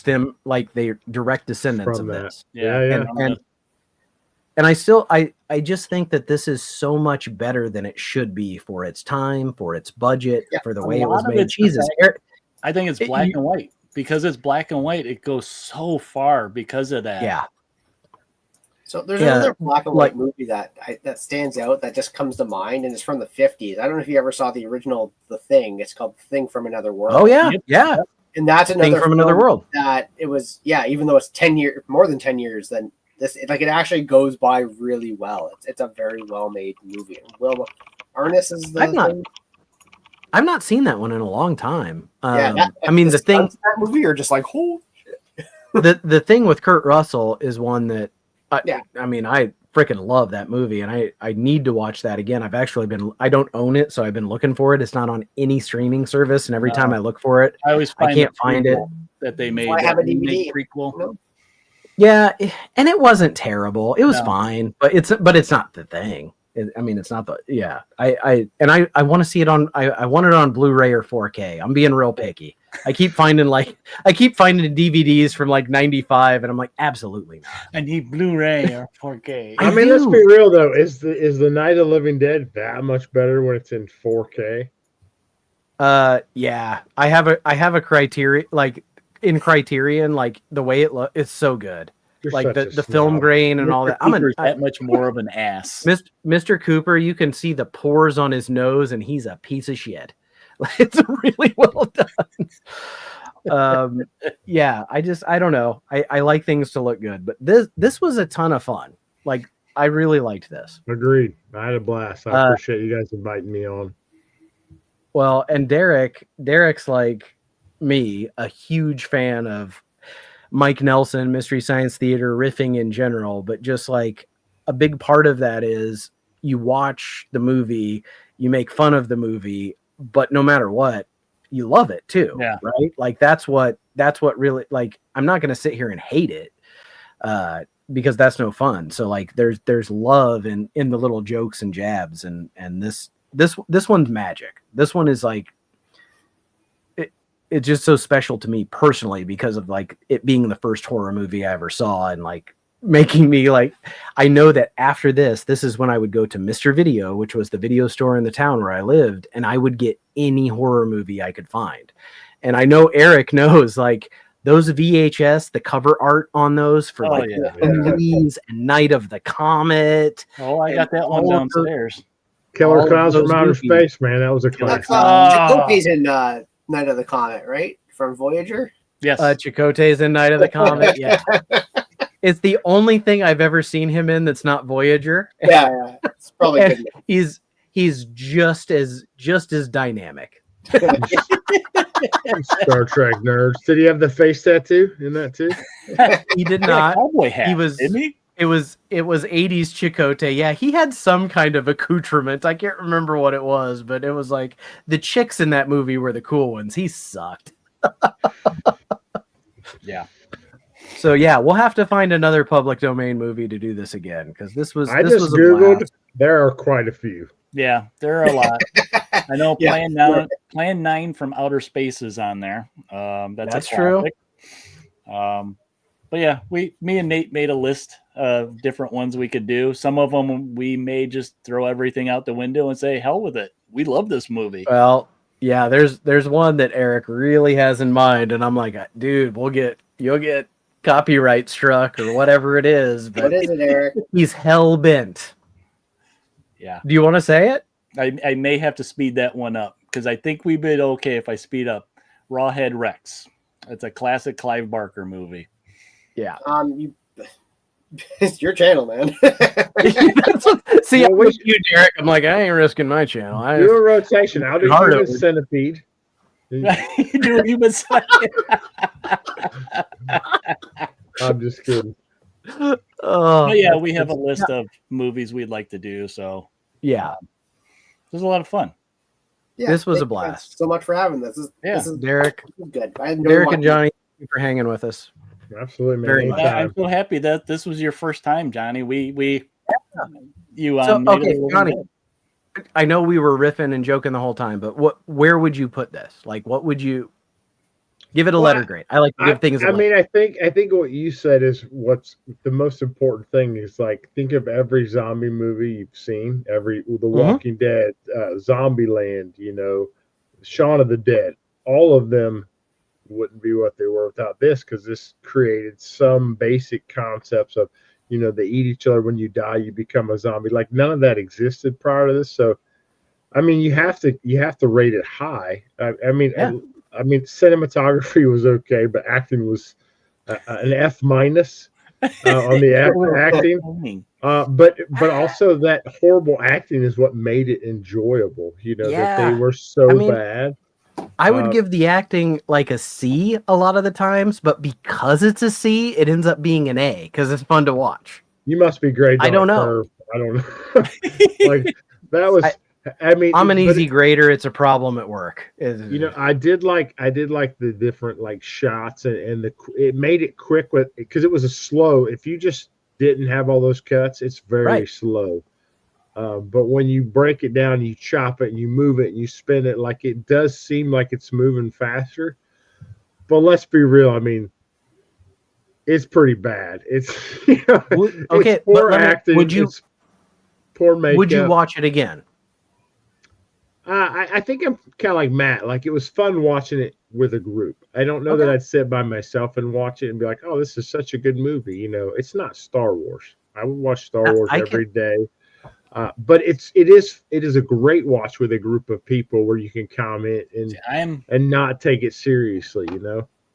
Speaker 2: they're direct descendants
Speaker 3: From
Speaker 2: of
Speaker 3: that.
Speaker 2: this.
Speaker 3: Yeah.
Speaker 2: And I just think that this is so much better than it should be for its time, for its budget, for the way it was made. Jesus,
Speaker 1: I think it's black and white. Because it's black and white, it goes so far because of that.
Speaker 2: Yeah.
Speaker 4: So there's another black and white movie that stands out that just comes to mind, and it's from the 50s. I don't know if you ever saw the original The Thing. It's called The Thing from Another World.
Speaker 2: Oh yeah, yeah.
Speaker 4: And that's another
Speaker 2: Thing from Another World.
Speaker 4: That it was, even though it's 10 years, more than 10 years, then this it actually goes by really well. It's a very well made movie. Will Arness is the
Speaker 2: I've not seen that one in a long time.
Speaker 4: The Thing that movie, or just like
Speaker 2: the Thing with Kurt Russell is one that I mean, I freaking love that movie, and I need to watch that again. I've actually I don't own it, so I've been looking for it. It's not on any streaming service, and every time I look for it, I can't find it.
Speaker 1: That they made.
Speaker 4: I have a DVD
Speaker 1: prequel.
Speaker 4: No?
Speaker 2: Yeah, and it wasn't terrible. It was fine, but it's not The Thing. It's not the I want to see it on. I want it on Blu-ray or 4K. I'm being real picky. I keep finding DVDs from like 95, and I'm like, absolutely not.
Speaker 1: I need Blu-ray or 4K.
Speaker 3: I mean, let's be real though. Is the Night of the Living Dead that much better when it's in 4K?
Speaker 2: Yeah. I have a criteria, like in Criterion, like the way it looks, it's so good.
Speaker 3: You're
Speaker 2: like the film grain and all that.
Speaker 1: Cooper's that much more of an ass.
Speaker 2: Mr. Cooper, you can see the pores on his nose, and he's a piece of shit. It's really well done. Yeah, I don't know. I like things to look good, but this was a ton of fun. Like, I really liked this.
Speaker 3: Agreed. I had a blast. I appreciate you guys inviting me on.
Speaker 2: Well, and Derek's like me, a huge fan of Mike Nelson, Mystery Science Theater, riffing in general, but just like a big part of that is you watch the movie, you make fun of the movie, but no matter what, you love it too.
Speaker 1: Yeah.
Speaker 2: Right. Like that's what really, like, I'm not going to sit here and hate it because that's no fun. So like there's love in the little jokes and jabs, and this one's magic. This one is like, it's just so special to me personally because of like it being the first horror movie I ever saw, and like making me like, I know that after this is when I would go to Mr. Video, which was the video store in the town where I lived, and I would get any horror movie I could find. And I know Eric knows, like, those VHS, the cover art on those for Please and Night of the Comet.
Speaker 1: Oh, I got that one downstairs.
Speaker 3: Killer Clowns from Outer Space, man. That was a classic.
Speaker 4: Chakotay's in Night of the Comet, right? From Voyager?
Speaker 1: Yes.
Speaker 2: Chakotay's in Night of the Comet, yeah. It's the only thing I've ever seen him in that's not Voyager.
Speaker 4: Yeah. It's probably good.
Speaker 2: He's just as dynamic.
Speaker 3: Star Trek nerds. Did he have the face tattoo in that too?
Speaker 2: He did not.
Speaker 1: Cowboy hat,
Speaker 2: he was.
Speaker 1: Didn't he?
Speaker 2: It was 80s Chakotay. Yeah, he had some kind of accoutrement. I can't remember what it was, but it was like the chicks in that movie were the cool ones. He sucked.
Speaker 1: Yeah.
Speaker 2: So yeah, we'll have to find another public domain movie to do this again, because this was.
Speaker 3: I
Speaker 2: this
Speaker 3: just
Speaker 2: was a
Speaker 3: googled.
Speaker 2: blast.
Speaker 3: There are quite a few.
Speaker 1: Yeah, there are a lot. I know Plan 9 from Outer Space is on there. That's
Speaker 2: true.
Speaker 1: But yeah, me and Nate made a list of different ones we could do. Some of them we may just throw everything out the window and say, hell with it. We love this movie.
Speaker 2: Well, yeah, there's one that Eric really has in mind, and I'm like, dude, you'll get copyright struck or whatever it is. But
Speaker 4: what is it, Eric?
Speaker 2: He's hell bent.
Speaker 1: Yeah.
Speaker 2: Do you want to say it?
Speaker 1: I may have to speed that one up because I think we did okay if I speed up. Rawhead Rex. It's a classic Clive Barker movie.
Speaker 2: Yeah.
Speaker 4: It's your channel, man.
Speaker 2: See, I'm with you, Derek. I'm like, I ain't risking my channel.
Speaker 3: Do a rotation. I'll do Human Centipede.
Speaker 1: Do a Human Centipede.
Speaker 3: I'm just kidding.
Speaker 1: But yeah, we have a list of movies we'd like to do. So
Speaker 2: yeah,
Speaker 1: it was a lot of fun.
Speaker 4: Yeah,
Speaker 2: this was a blast.
Speaker 4: So much for having this. This is
Speaker 2: Derek.
Speaker 4: Good.
Speaker 2: Derek and Johnny, thank you for hanging with us.
Speaker 3: Absolutely, man.
Speaker 2: Very much.
Speaker 1: I'm so happy that this was your first time, Johnny.
Speaker 2: Okay, Johnny. I know we were riffing and joking the whole time, but where would you put this? Like, what would you? Give it a letter grade. I like to give things.
Speaker 3: I mean, I think what you said is what's the most important thing is like think of every zombie movie you've seen, The Walking Dead, Zombieland, Shaun of the Dead. All of them wouldn't be what they were without this, because this created some basic concepts of, they eat each other. When you die, you become a zombie. Like none of that existed prior to this. So, I mean, you have to rate it high. I mean, cinematography was okay, but acting was an F minus on the acting. But also that horrible acting is what made it enjoyable. That they were so bad.
Speaker 2: I would give the acting like a C a lot of the times, but because it's a C, it ends up being an A because it's fun to watch.
Speaker 3: You must be great.
Speaker 2: I don't know.
Speaker 3: I don't know. Like that was. I mean,
Speaker 2: I'm an easy grader. It's a problem at work.
Speaker 3: I did like the different like shots and it made it quick because it was a slow. If you just didn't have all those cuts, it's very slow. But when you break it down, you chop it and you move it and you spin it, like it does seem like it's moving faster. But let's be real. I mean, it's pretty bad. It's
Speaker 2: okay.
Speaker 3: It's poor acting. It's poor makeup.
Speaker 2: Would you watch it again?
Speaker 3: I think I'm kind of like Matt. Like it was fun watching it with a group. I don't know that I'd sit by myself and watch it and be like, "Oh, this is such a good movie." It's not Star Wars. I would watch Star Wars every day. But it is a great watch with a group of people where you can comment and not take it seriously.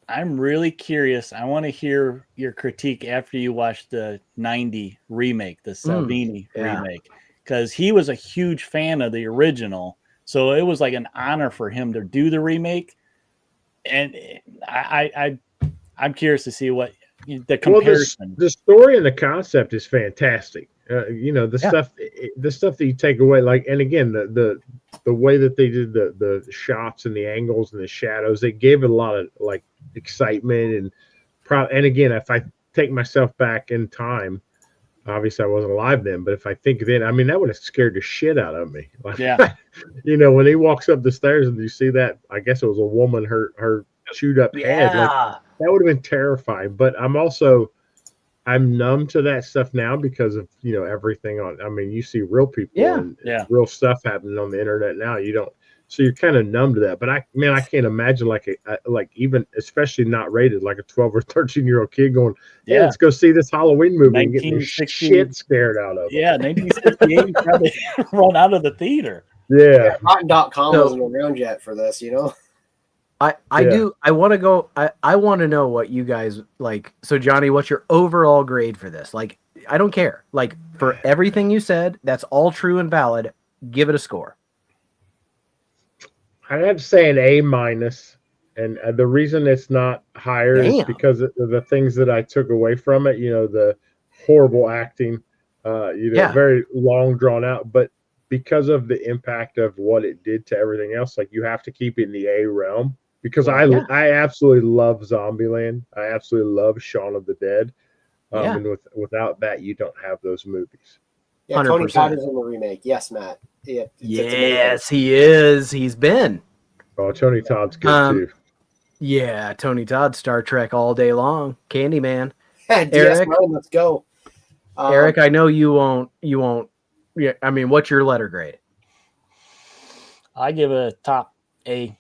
Speaker 1: I'm really curious. I want to hear your critique after you watch the '90 remake, the Salvini remake, because he was a huge fan of the original. So it was like an honor for him to do the remake, and I'm curious to see what the comparison.
Speaker 3: Well, the story and the concept is fantastic. The stuff that you take away, like, and again, the way that they did the shots and the angles and the shadows, they gave it a lot of like excitement and again, if I take myself back in time. Obviously, I wasn't alive then, but if I think then, I mean, that would have scared the shit out of me. Like, when he walks up the stairs and you see that, I guess it was a woman, her chewed up head, like that would have been terrifying. But I'm numb to that stuff now because of everything on. I mean, you see real people and real stuff happening on the internet now. You don't, so you're kind of numb to that. But I can't imagine like even especially not rated, like a 12 or 13-year-old kid going, "Yeah, let's go see this Halloween movie and getting shit scared out of it."
Speaker 1: Yeah, 1968 probably run out of the theater.
Speaker 3: Yeah,
Speaker 4: Rotten.com wasn't around yet for this,
Speaker 2: I want to go. I want to know what you guys like. So Johnny, what's your overall grade for this? Like, I don't care. Like for everything you said, that's all true and valid. Give it a score.
Speaker 3: I'd have to say an A minus, and the reason it's not higher is because of the things that I took away from it. The horrible acting, very long drawn out, but because of the impact of what it did to everything else, like you have to keep it in the A realm. Because I absolutely love Zombieland. I absolutely love Shaun of the Dead. And without that, you don't have those movies.
Speaker 4: Yeah, 100%. Tony Todd is in the remake. Yes, Matt. Yeah,
Speaker 2: yes, he is. He's been.
Speaker 3: Oh, Tony Todd's good too.
Speaker 2: Yeah, Tony Todd, Star Trek all day long. Candyman.
Speaker 4: Eric, let's go.
Speaker 2: Eric, I know you won't. Yeah, I mean, what's your letter grade?
Speaker 1: I give it a top A.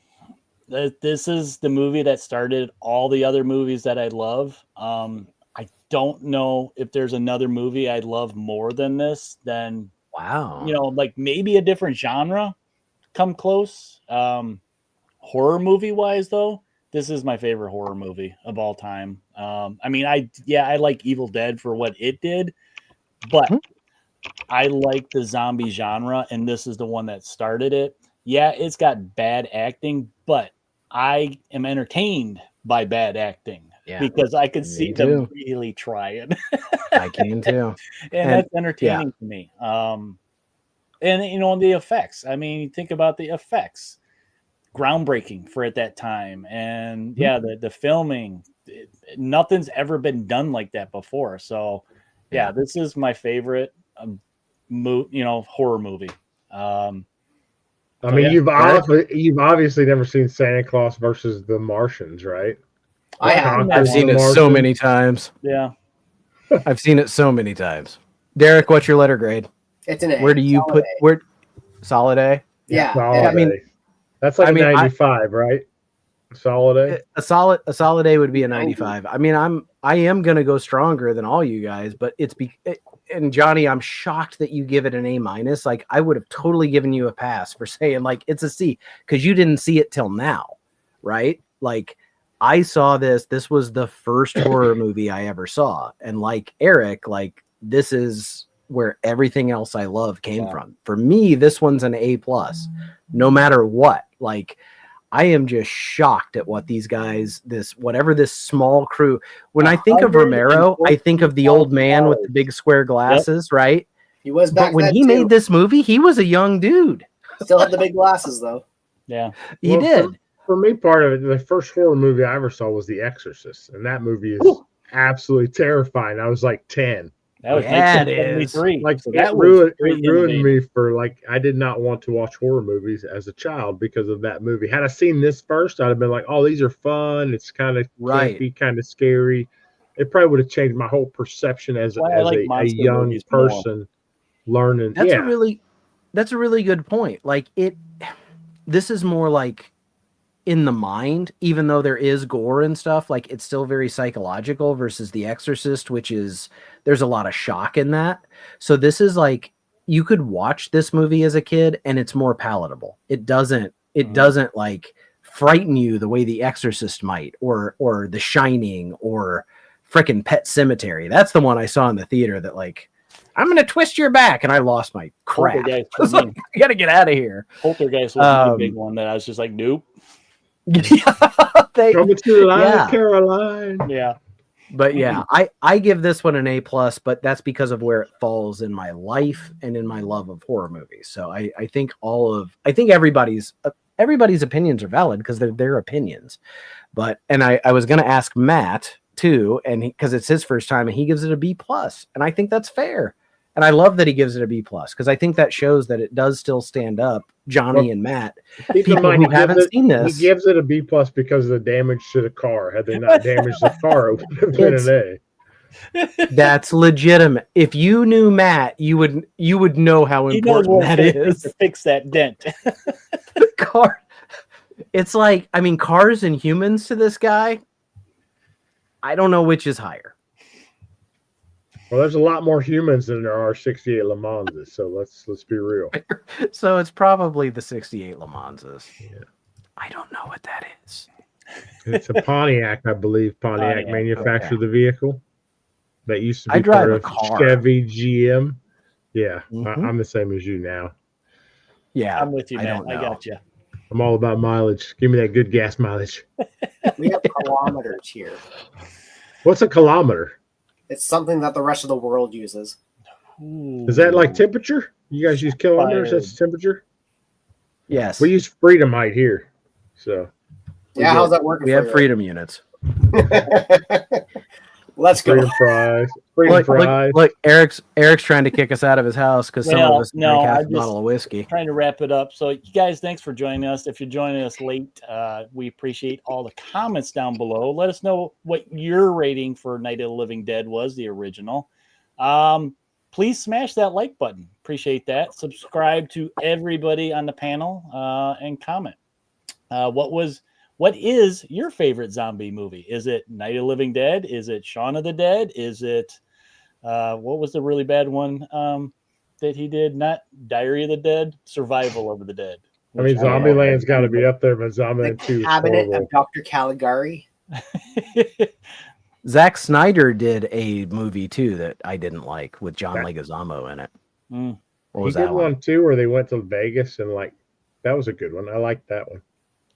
Speaker 1: This is the movie that started all the other movies that I love. I don't know if there's another movie I love more than this. Then like maybe a different genre come close. Horror movie wise, though, this is my favorite horror movie of all time. I mean, I like Evil Dead for what it did, but I like the zombie genre, and this is the one that started it. Yeah, it's got bad acting, but I am entertained by bad acting because I could see them really trying.
Speaker 2: I can too.
Speaker 1: And that's entertaining to me. And the effects. I mean, think about the effects. Groundbreaking for at that time. And the filming, nothing's ever been done like that before. So this is my favorite horror movie.
Speaker 3: I mean, you've obviously never seen Santa Claus versus the Martians, right?
Speaker 4: I have.
Speaker 2: I've seen it so many times.
Speaker 1: Yeah.
Speaker 2: I've seen it so many times. Derek, what's your letter grade?
Speaker 4: It's an A.
Speaker 2: Where do you
Speaker 4: Solid
Speaker 2: put
Speaker 4: A.
Speaker 2: where? Solid A.
Speaker 4: Yeah.
Speaker 3: Solid
Speaker 2: I mean,
Speaker 3: A. That's like a 95, right? Solid A.
Speaker 2: A solid A would be a 95. I mean, I am gonna go stronger than all you guys, but and Johnny, I'm shocked that you give it an A minus. Like I would have totally given you a pass for saying like it's a C because you didn't see it till now, right? Like I saw this. This was the first horror movie I ever saw, and like Eric, like this is where everything else I love came from. For me, this one's an A plus, no matter what. Like I am just shocked at what these guys, this small crew. When I think of Romero, I think of the old man with the big square glasses, right?
Speaker 4: He was back
Speaker 2: but when
Speaker 4: then,
Speaker 2: he
Speaker 4: too.
Speaker 2: made this movie, he was a young dude.
Speaker 4: Still had the big glasses though.
Speaker 1: Yeah,
Speaker 2: he did.
Speaker 3: For me, part of it, the first horror movie I ever saw was The Exorcist, and that movie is absolutely terrifying. I was like 10.
Speaker 1: That was 1973.
Speaker 3: Like
Speaker 1: so
Speaker 3: it
Speaker 1: that
Speaker 3: ruined me for like I did not want to watch horror movies as a child because of that movie. Had I seen this first, I'd have been like, "Oh, these are fun. It's kind of campy, kind of scary." It probably would have changed my whole perception as a young person learning.
Speaker 2: That's a really good point. Like this is more like in the mind, even though there is gore and stuff, like it's still very psychological versus The Exorcist, which is there's a lot of shock in that. So this is like you could watch this movie as a kid and it's more palatable. It doesn't like frighten you the way The Exorcist might or The Shining or frickin' Pet Cemetery. That's the one I saw in the theater that like I'm gonna twist your back, and I lost my crap. I was like, I gotta get out of here.
Speaker 1: Poltergeist was the big one that I was just like, nope.
Speaker 3: Coming to the line, Caroline.
Speaker 1: Yeah.
Speaker 2: But yeah, I give this one an A plus, but that's because of where it falls in my life and in my love of horror movies. So I think everybody's opinions are valid because they're their opinions. But I was gonna ask Matt too, and because it's his first time, and he gives it a B plus, and I think that's fair. And I love that he gives it a B plus because I think that shows that it does still stand up. Johnny and Matt, people who haven't seen this,
Speaker 3: he gives it a B plus because of the damage to the car. Had they not damaged the car, it would have been an A.
Speaker 2: That's legitimate. If you knew Matt, you would know how important that is
Speaker 1: to fix that dent.
Speaker 2: Car. It's like, I mean, cars and humans to this guy. I don't know which is higher.
Speaker 3: Well, there's a lot more humans than there are 68 Le Manses, so let's be real.
Speaker 2: So it's probably the 68 Le Manses.
Speaker 3: Yeah.
Speaker 2: I don't know what that is.
Speaker 3: It's a Pontiac, I believe. Pontiac manufactured the vehicle. That used to be
Speaker 2: I drive
Speaker 3: part
Speaker 2: a
Speaker 3: of
Speaker 2: car.
Speaker 3: Chevy GM. Yeah,
Speaker 2: Mhm.
Speaker 3: I'm the same as you now.
Speaker 2: Yeah,
Speaker 1: I'm with you, man. I got you.
Speaker 3: I'm all about mileage. Give me that good gas mileage.
Speaker 4: We have kilometers here.
Speaker 3: What's a kilometer?
Speaker 4: It's something that the rest of the world uses.
Speaker 3: Is that like temperature? You guys use kilometers? That's temperature?
Speaker 2: Yes.
Speaker 3: We use freedom height here. So
Speaker 4: yeah, how's that working?
Speaker 2: We have freedom units.
Speaker 4: Let's go.
Speaker 3: Freedom fries. Freedom fries.
Speaker 2: Look, Eric's trying to kick us out of his house because some of us drink half a bottle of whiskey.
Speaker 1: Trying to wrap it up. So, you guys, thanks for joining us. If you're joining us late, we appreciate all the comments down below. Let us know what your rating for Night of the Living Dead was, the original. Please smash that like button. Appreciate that. Subscribe to everybody on the panel and comment. What is your favorite zombie movie? Is it Night of the Living Dead? Is it Shaun of the Dead? Is it what was the really bad one that he did? Not Diary of the Dead, Survival of the Dead.
Speaker 3: I mean, Zombieland's got to be up there, but Zombieland 2 is
Speaker 4: Cabinet
Speaker 3: horrible.
Speaker 4: of Dr. Caligari.
Speaker 2: Zack Snyder did a movie too that I didn't like with John Leguizamo in it. What was
Speaker 3: He did
Speaker 2: that
Speaker 3: one too where they went to Vegas and that was a good one. I liked that one.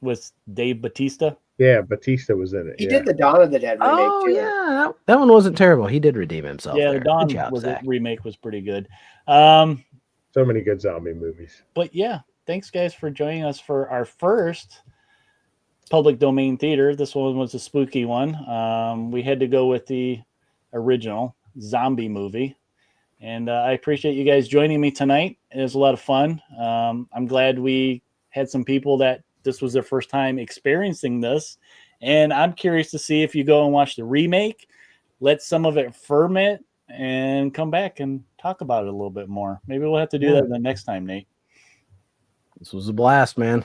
Speaker 1: With Dave Bautista?
Speaker 3: Yeah, Batista was in it.
Speaker 4: He did the Dawn of the Dead remake
Speaker 2: Oh
Speaker 4: too.
Speaker 2: yeah, that one wasn't terrible. He did redeem himself.
Speaker 1: Yeah,
Speaker 2: there.
Speaker 1: the Dawn
Speaker 2: Good job,
Speaker 1: remake was pretty good.
Speaker 3: So many good zombie movies.
Speaker 1: But yeah, thanks guys for joining us for our first public domain theater. This one was a spooky one. We had to go with the original zombie movie. And I appreciate you guys joining me tonight. It was a lot of fun. I'm glad we had some people that this was their first time experiencing this. And I'm curious to see if you go and watch the remake, let some of it ferment, and come back and talk about it a little bit more. Maybe we'll have to do that the next time, Nate.
Speaker 2: This was a blast, man.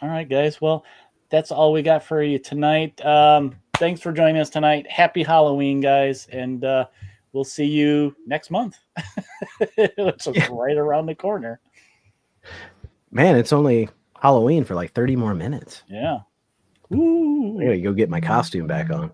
Speaker 1: All right, guys. Well, that's all we got for you tonight. Thanks for joining us tonight. Happy Halloween, guys. And we'll see you next month, which is right around the corner.
Speaker 2: Man, it's only Halloween for like 30 more minutes.
Speaker 1: Yeah. Ooh.
Speaker 2: I gotta go get my costume back on.